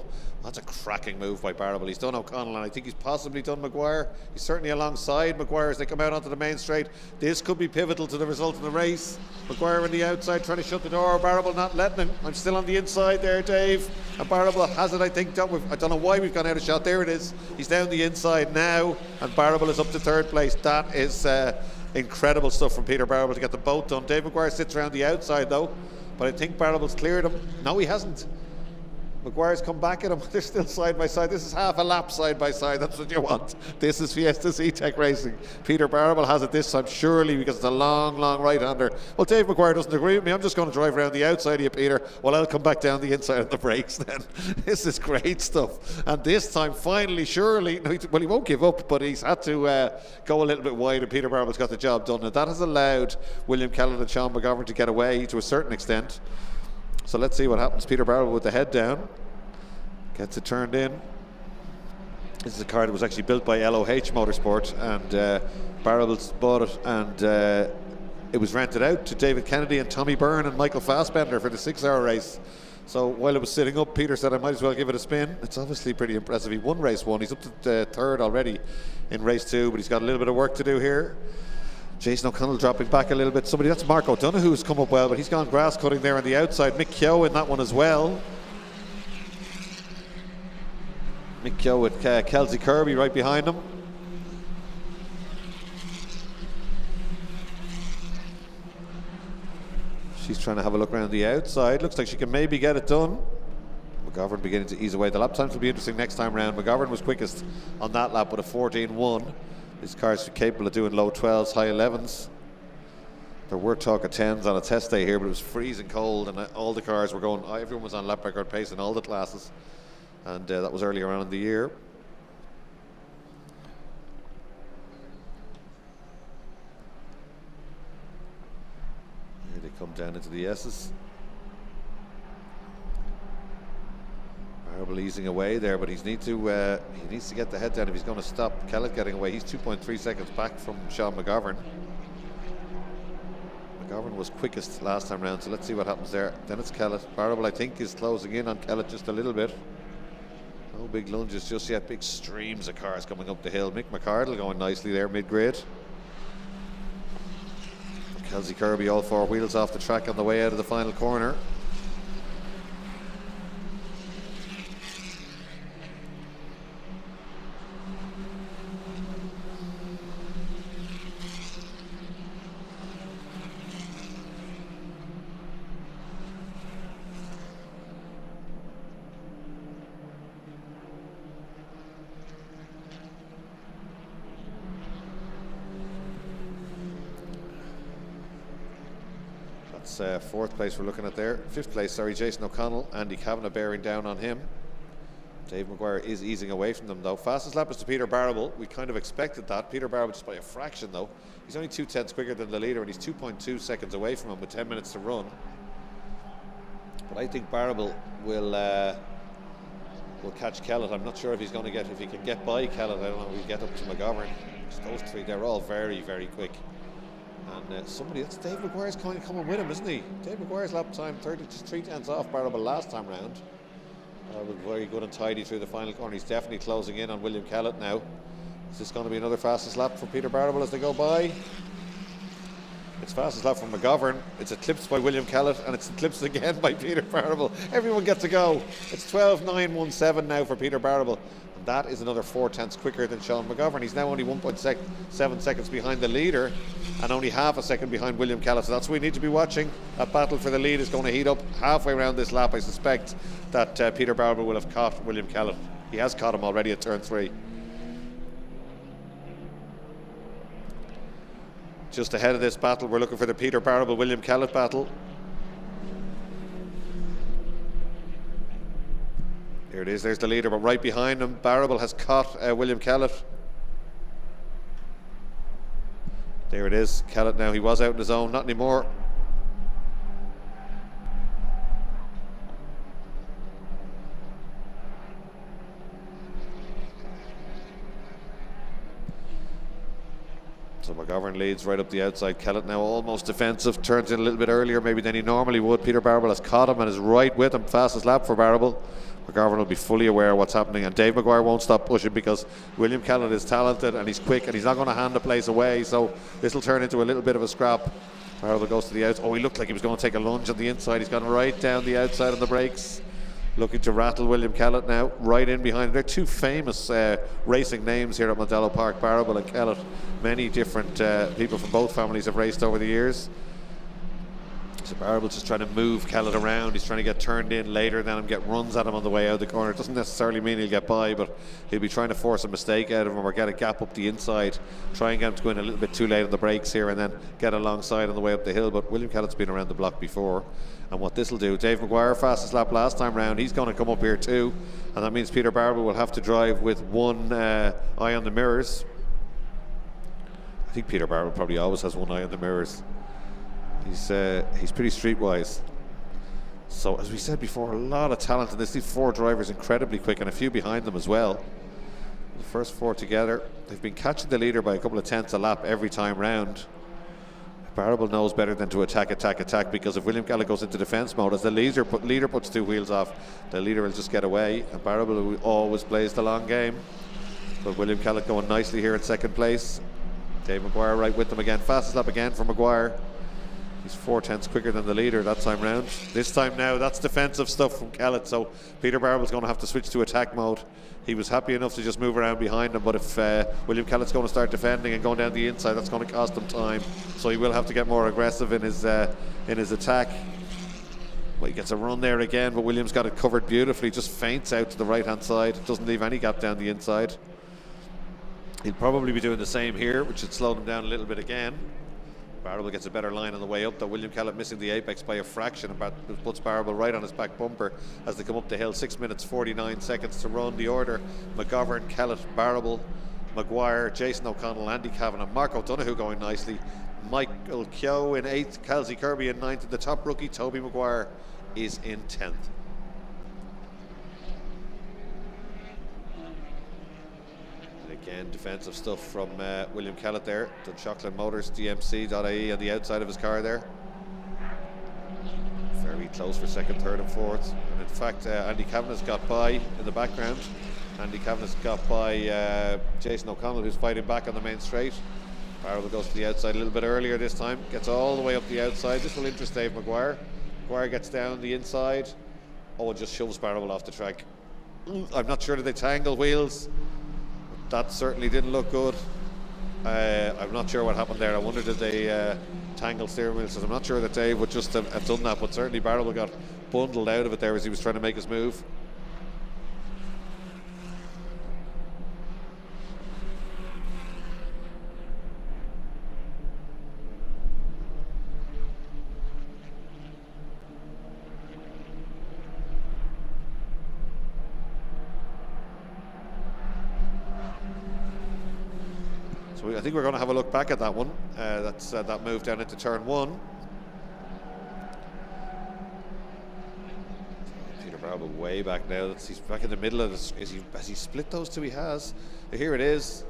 That's a cracking move by Barable. He's done O'Connell, and I think he's possibly done McGuire. He's certainly alongside McGuire as they come out onto the main straight. This could be pivotal to the result of the race. McGuire on the outside trying to shut the door. Barable not letting him. I'm still on the inside there, Dave. And Barable has it, I think. I don't know why we've gone out of shot. There it is. He's down the inside now, and Barable is up to third place. That is incredible stuff from Peter Barable to get them both done. Dave McGuire sits around the outside though, but I think Barable's cleared him. No, he hasn't. McGuire's come back at him. They're still side by side. This is half a lap side by side. That's what you want. This is Fiesta Zetecs racing. Peter Barable has it this time, surely, because it's a long, long right-hander. Well, Dave McGuire doesn't agree with me. I'm just going to drive around the outside of you, Peter. Well, I'll come back down the inside of the brakes then. This is great stuff. And this time, finally, surely, well, he won't give up, but he's had to go a little bit wide, and Peter Barable's got the job done. And that has allowed William Kellett and Sean McGovern to get away to a certain extent. So let's see what happens. Peter Barable with the head down. Gets it turned in. This is a car that was actually built by LOH Motorsport, and Barable bought it, and it was rented out to David Kennedy and Tommy Byrne and Michael Fassbender for the 6-hour race. So while it was sitting up, Peter said I might as well give it a spin. It's obviously pretty impressive. He won race 1. He's up to third already in race 2, but he's got a little bit of work to do here. Jason O'Connell dropping back a little bit. That's Mark O'Donoghue who's come up well, but he's gone grass cutting there on the outside. Mick Keogh in that one as well. Mick Keogh with Kelsey Kirby right behind him. She's trying to have a look around the outside. Looks like she can maybe get it done. McGovern beginning to ease away. The lap times will be interesting next time round. McGovern was quickest on that lap with a 14.1. These cars are capable of doing low 12s, high 11s. There were talk of 10s on a test day here, but it was freezing cold, and all the cars were going, everyone was on lap record pace in all the classes. And that was earlier on in the year. Here they come down into the S's. Barable easing away there, but he needs to get the head down if he's going to stop Kellett getting away. He's 2.3 seconds back from Sean McGovern. McGovern was quickest last time round, so let's see what happens there. Then it's Kellett. Barable, I think, is closing in on Kellett just a little bit. No big lunges just yet. Big streams of cars coming up the hill. Mick McCardle going nicely there mid-grade. Kelsey Kirby all 4 wheels off the track on the way out of the final corner. Fourth place we're looking at there. Fifth place, sorry, Jason O'Connell. Andy Kavanagh bearing down on him. Dave Maguire is easing away from them though. Fastest lap is to Peter Barrable. We kind of expected that. Peter Barrable just by a fraction though. He's only 0.2 quicker than the leader, and he's 2.2 seconds away from him with 10 minutes to run. But I think Barrable will catch Kellett. I'm not sure if he can get by Kellett. I don't know if he'll get up to McGovern. Those three, they're all very, very quick. And that's Dave Maguire's kind of coming with him, isn't he? Dave Maguire's lap time 33 tenths off Barrable last time round. Very good and tidy through the final corner. He's definitely closing in on William Kellett now. Is this going to be another fastest lap for Peter Barrable as they go by? It's fastest lap from McGovern. It's eclipsed by William Kellett, and it's eclipsed again by Peter Barrable. Everyone gets a go. It's 12.917 now for Peter Barrable. And that is another 4 tenths quicker than Sean McGovern. He's now only 1.7 seconds behind the leader and only half a second behind William Kellett. So that's what we need to be watching. That battle for the lead is going to heat up halfway around this lap. I suspect that Peter Barrable will have caught William Kellett. He has caught him already at turn 3. Just ahead of this battle, we're looking for the Peter Barrable-William Kellett battle. There it is, there's the leader, but right behind him, Barrable has caught William Kellett. There it is, Kellett now, he was out in his own, not anymore. So McGovern leads right up the outside. Kellett now almost defensive, turns in a little bit earlier maybe than he normally would. Peter Barrable has caught him and is right with him. Fastest lap for Barrable. McGovern will be fully aware of what's happening, and Dave Maguire won't stop pushing because William Kellett is talented and he's quick and he's not going to hand the place away, so this will turn into a little bit of a scrap. Barrable goes to the outside. Oh, he looked like he was going to take a lunge on the inside. He's gone right down the outside on the brakes. Looking to rattle William Kellett now, right in behind him. They're two famous racing names here at Mondello Park, Barrable and Kellett. Many different people from both families have raced over the years. So Barrable's just trying to move Kellett around. He's trying to get turned in later than him, get runs at him on the way out of the corner. It doesn't necessarily mean he'll get by, but he'll be trying to force a mistake out of him or get a gap up the inside. Try and get him to go in a little bit too late on the brakes here and then get alongside on the way up the hill. But William Kellett's been around the block before. And what this will do, Dave Maguire, fastest lap last time round, he's going to come up here too. And that means Peter Barrable will have to drive with one eye on the mirrors. I think Peter Barrable probably always has one eye on the mirrors. He's pretty streetwise. So as we said before, a lot of talent in this. These 4 drivers incredibly quick and a few behind them as well. The first 4 together, they've been catching the leader by a couple of tenths a lap every time round. Barrable knows better than to attack because if William Kellett goes into defence mode, as the leader puts 2 wheels off, the leader will just get away, and Barrable always plays the long game. But William Kellett going nicely here in second place. Dave Maguire right with them again. Fastest lap again for Maguire. He's 4 tenths quicker than the leader that time round. This time now, that's defensive stuff from Kellett, so Peter Barrable's going to have to switch to attack mode. He was happy enough to just move around behind him, but if William Kellett's going to start defending and going down the inside, that's going to cost him time. So he will have to get more aggressive in his attack. Well, he gets a run there again, but Williams got it covered beautifully. Just feints out to the right-hand side. Doesn't leave any gap down the inside. He'll probably be doing the same here, which should slow him down a little bit again. Barrable gets a better line on the way up, though. William Kellett missing the apex by a fraction and puts Barrable right on his back bumper as they come up the hill. 6 minutes 49 seconds to run. The order: McGovern, Kellett, Barrable, Maguire, Jason O'Connell, Andy Kavanagh, Mark O'Donoghue going nicely, Michael Keogh in 8th, Kelsey Kirby in 9th, and the top rookie Toby Maguire is in 10th. Again, defensive stuff from William Kellett there. Dunshocklin Motors, DMC.ie on the outside of his car there. Very close for second, third and fourth. And in fact, Andy Kavanagh's got by in the background. Andy Kavanagh's got by Jason O'Connell, who's fighting back on the main straight. Barrable goes to the outside a little bit earlier this time. Gets all the way up the outside. This will interest Dave Maguire. Maguire gets down the inside. Oh, and just shoves Barrable off the track. I'm not sure that they tangle wheels. That certainly didn't look good. I'm not sure what happened there. I wonder did they tangle steering wheels. I'm not sure that Dave would just have done that, but certainly Barrable got bundled out of it there as he was trying to make his move. So I think we're going to have a look back at that one. That's that move down into turn 1. Peter Barber way back now. He's back in the middle of this. Has he split those two? He has. Here it is.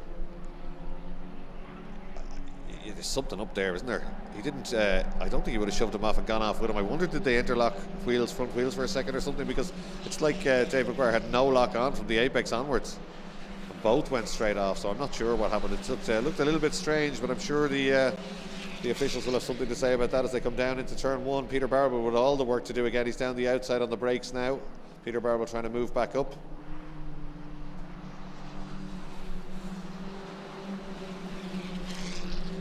There's something up there, isn't there? He didn't. I don't think he would have shoved him off and gone off with him. I wondered, did they interlock front wheels for a second or something? Because it's like Dave McGuire had no lock on from the apex onwards. Both went straight off, so I'm not sure what happened. It looked a little bit strange, but I'm sure the officials will have something to say about that as they come down into turn 1. Peter Barber with all the work to do again. He's down the outside on the brakes now. Peter Barber trying to move back up.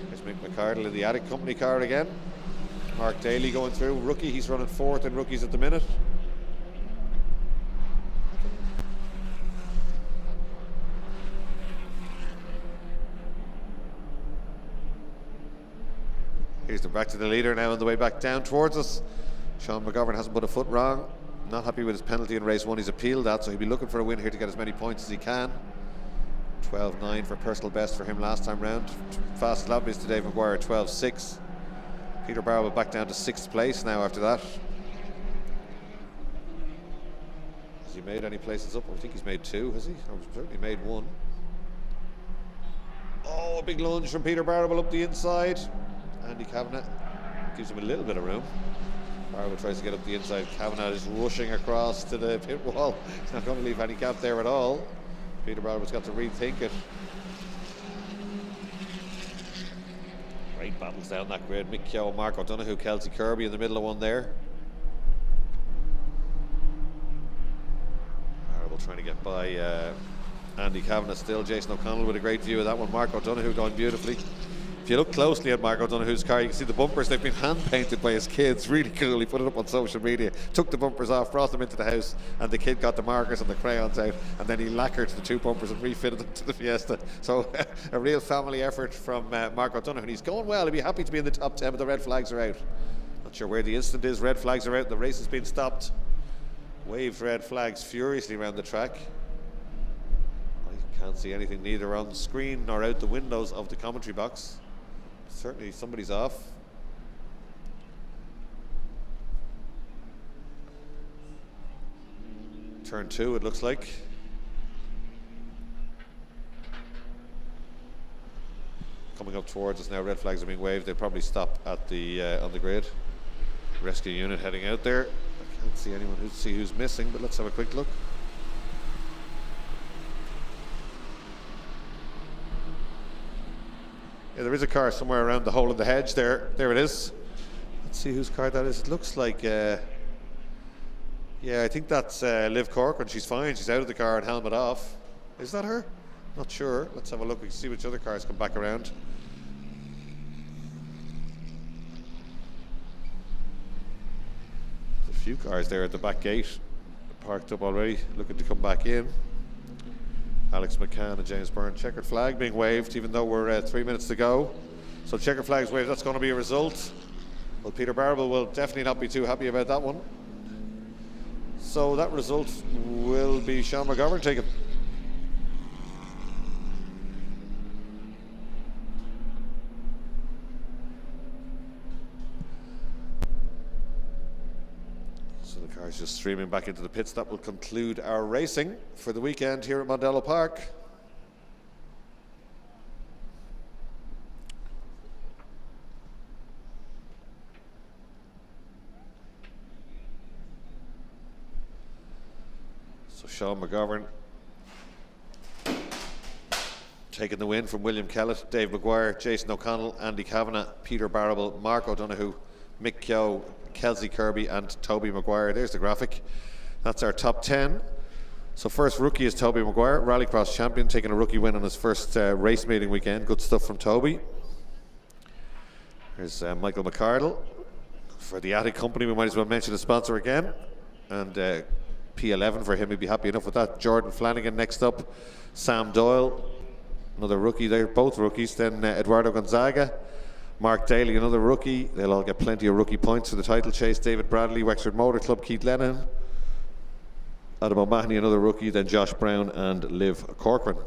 There's Mick McCardle in the Attic Company car again. Mark Daly going through. Rookie, he's running 4th in rookies at the minute. Here's back to the leader now on the way back down towards us. Sean McGovern hasn't put a foot wrong. Not happy with his penalty in race 1. He's appealed that, so he'll be looking for a win here to get as many points as he can. 12.9 for personal best for him last time round. Fastest lap is to Dave McGuire, 12.6. Peter Barber back down to 6th place now after that. Has he made any places up? I think he's made 2, has he? Or certainly made 1. Oh, a big lunge from Peter Barber up the inside. Andy Kavanagh gives him a little bit of room. Barber tries to get up the inside. Kavanagh is rushing across to the pit wall. He's not going to leave any gap there at all. Peter Barber's got to rethink it. Great battles down that grid. Mick Keogh, Mark O'Donoghue, Kelsey Kirby in the middle of one there. Barber trying to get by Andy Kavanagh still. Jason O'Connell with a great view of that one. Mark O'Donoghue going beautifully. If you look closely at Mark O'Donoghue's car, you can see the bumpers. They've been hand painted by his kids. Really cool. He put it up on social media, took the bumpers off, brought them into the house, and the kid got the markers and the crayons out, and then he lacquered the 2 bumpers and refitted them to the Fiesta. So a real family effort from Mark O'Donoghue. And he's going well. He'll be happy to be in the top 10, but the red flags are out. Not sure where the incident is. Red flags are out. The race has been stopped. Waved red flags furiously around the track. I can't see anything neither on the screen nor out the windows of the commentary box. Certainly somebody's off. Turn 2 it looks like. Coming up towards us now, red flags are being waved. They'll probably stop at the on the grid. Rescue unit heading out there. I can't see anyone who's missing, but let's have a quick look. Yeah, there is a car somewhere around the hole in the hedge there. There it is. Let's see whose car that is. It looks like, yeah, I think that's Liv Corcoran. She's fine. She's out of the car and helmet off. Is that her? Not sure. Let's have a look. We can see which other cars come back around. There's a few cars there at the back gate, parked up already, looking to come back in. Alex McCann and James Byrne. Checkered flag being waved, even though we're 3 minutes to go. So checkered flag's waved. That's going to be a result. Well, Peter Barber will definitely not be too happy about that one. So that result will be Sean McGovern taking. Cars just streaming back into the pits. That will conclude our racing for the weekend here at Mondello Park. So Sean McGovern taking the win from William Kellett, Dave McGuire, Jason O'Connell, Andy Kavanagh, Peter Barber, Mark O'Donoghue, Mick Keogh, Kelsey Kirby and Toby Maguire. There's the graphic. That's our top 10. So first rookie is Toby Maguire, Rallycross champion, taking a rookie win on his first race meeting weekend. Good stuff from Toby. There's Michael McCardle. For the Attic Company, we might as well mention the sponsor again. And P11 for him, he'd be happy enough with that. Jordan Flanagan next up. Sam Doyle, another rookie there, both rookies. Then Eduardo Gonzaga. Mark Daly, another rookie. They'll all get plenty of rookie points for the title chase. David Bradley, Wexford Motor Club, Keith Lennon. Adam O'Mahony, another rookie. Then Josh Brown and Liv Corcoran.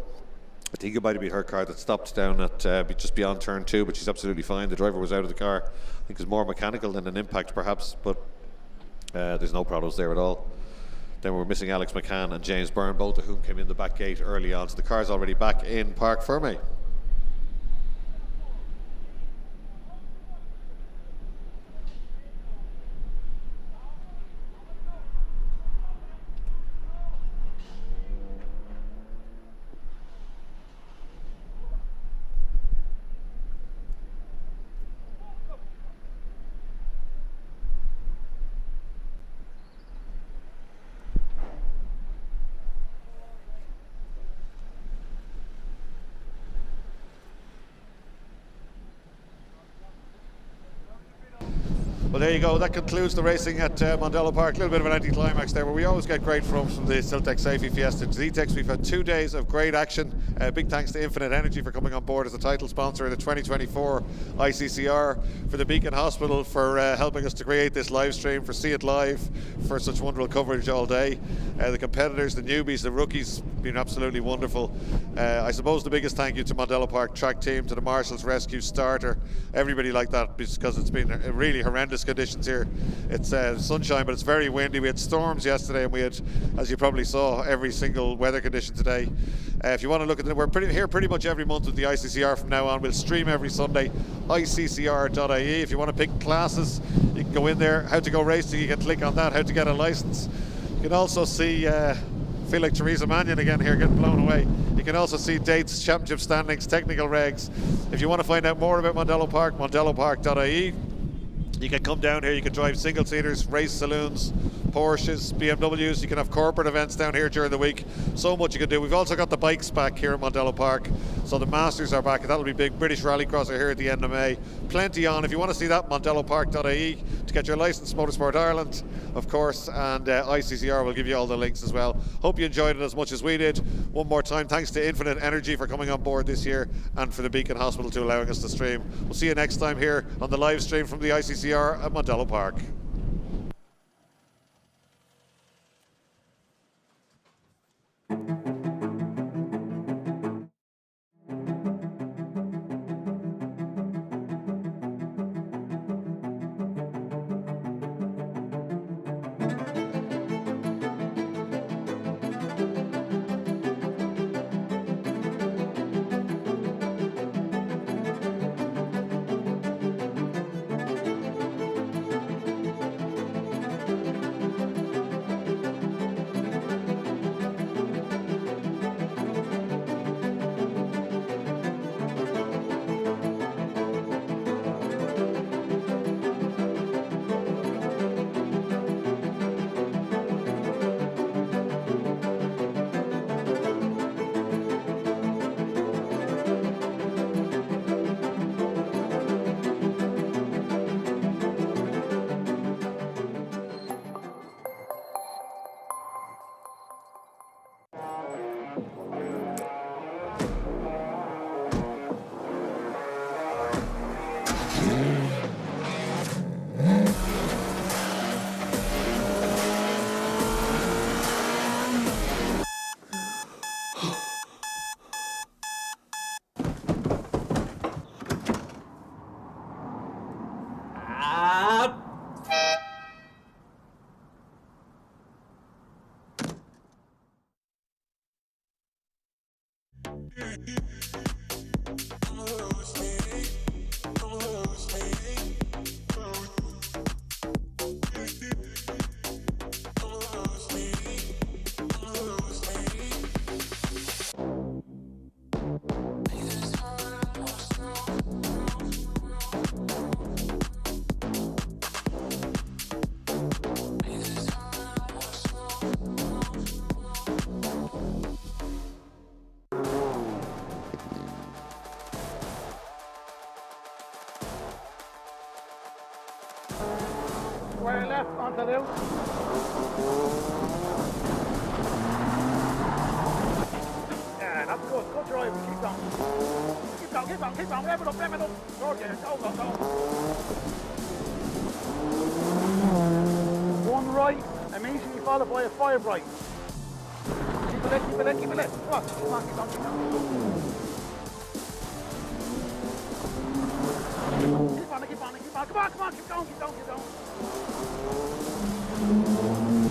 I think it might have been her car that stopped down at just beyond turn 2, but she's absolutely fine. The driver was out of the car. I think it's more mechanical than an impact perhaps, but there's no problems there at all. Then we're missing Alex McCann and James Byrne, both of whom came in the back gate early on, so the car's already back in Parc Fermé. Well, there you go. That concludes the racing at Mondello Park. A little bit of an anticlimax there, but we always get great from the Siltec Safety Fiesta Zetecs. We've had 2 days of great action. Big thanks to Infinite Energy for coming on board as the title sponsor of the 2024 ICCR, for the Beacon Hospital for helping us to create this live stream, for See It Live, for such wonderful coverage all day. The competitors, the newbies, the rookies, been absolutely wonderful. I suppose the biggest thank you to Mondello Park track team, to the Marshals Rescue Starter, everybody like that, because it's been a really horrendous conditions here. It's sunshine, but it's very windy. We had storms yesterday, and we had, as you probably saw, every single weather condition today. If you want to look at it, we're here pretty much every month with the ICCR from now on. We'll stream every Sunday, ICCR.ie. If you want to pick classes, you can go in there. How to go racing, you can click on that. How to get a license. You can also see, feel like Theresa Mannion again here, getting blown away. You can also see dates, championship standings, technical regs. If you want to find out more about Mondello Park, mondellopark.ie. You can come down here, you can drive single seaters, race saloons, Porsches, BMWs. You can have corporate events down here during the week. So much you can do. We've also got the bikes back here at Mondello Park. So the Masters are back, and that'll be big. British Rallycross are here at the end of May. Plenty on. If you want to see that, mondellopark.ie to get your license, Motorsport Ireland, of course, and ICCR will give you all the links as well. Hope you enjoyed it as much as we did. One more time, thanks to Infinite Energy for coming on board this year, and for the Beacon Hospital to allowing us to stream. We'll see you next time here on the live stream from the ICCR at Mondello Park. Square left onto the yeah, that's good. Good drive. Keep going. Keep going, keep going, keep going. Rev it up, rev it up. Go, yeah, go, go, go. One right, immediately followed by a 5 right. Keep it in, keep it in, keep it in. Come on, keep on, keep on, keep on. Keep on, keep on, keep on. Come on, come on, keep going, keep going, keep going.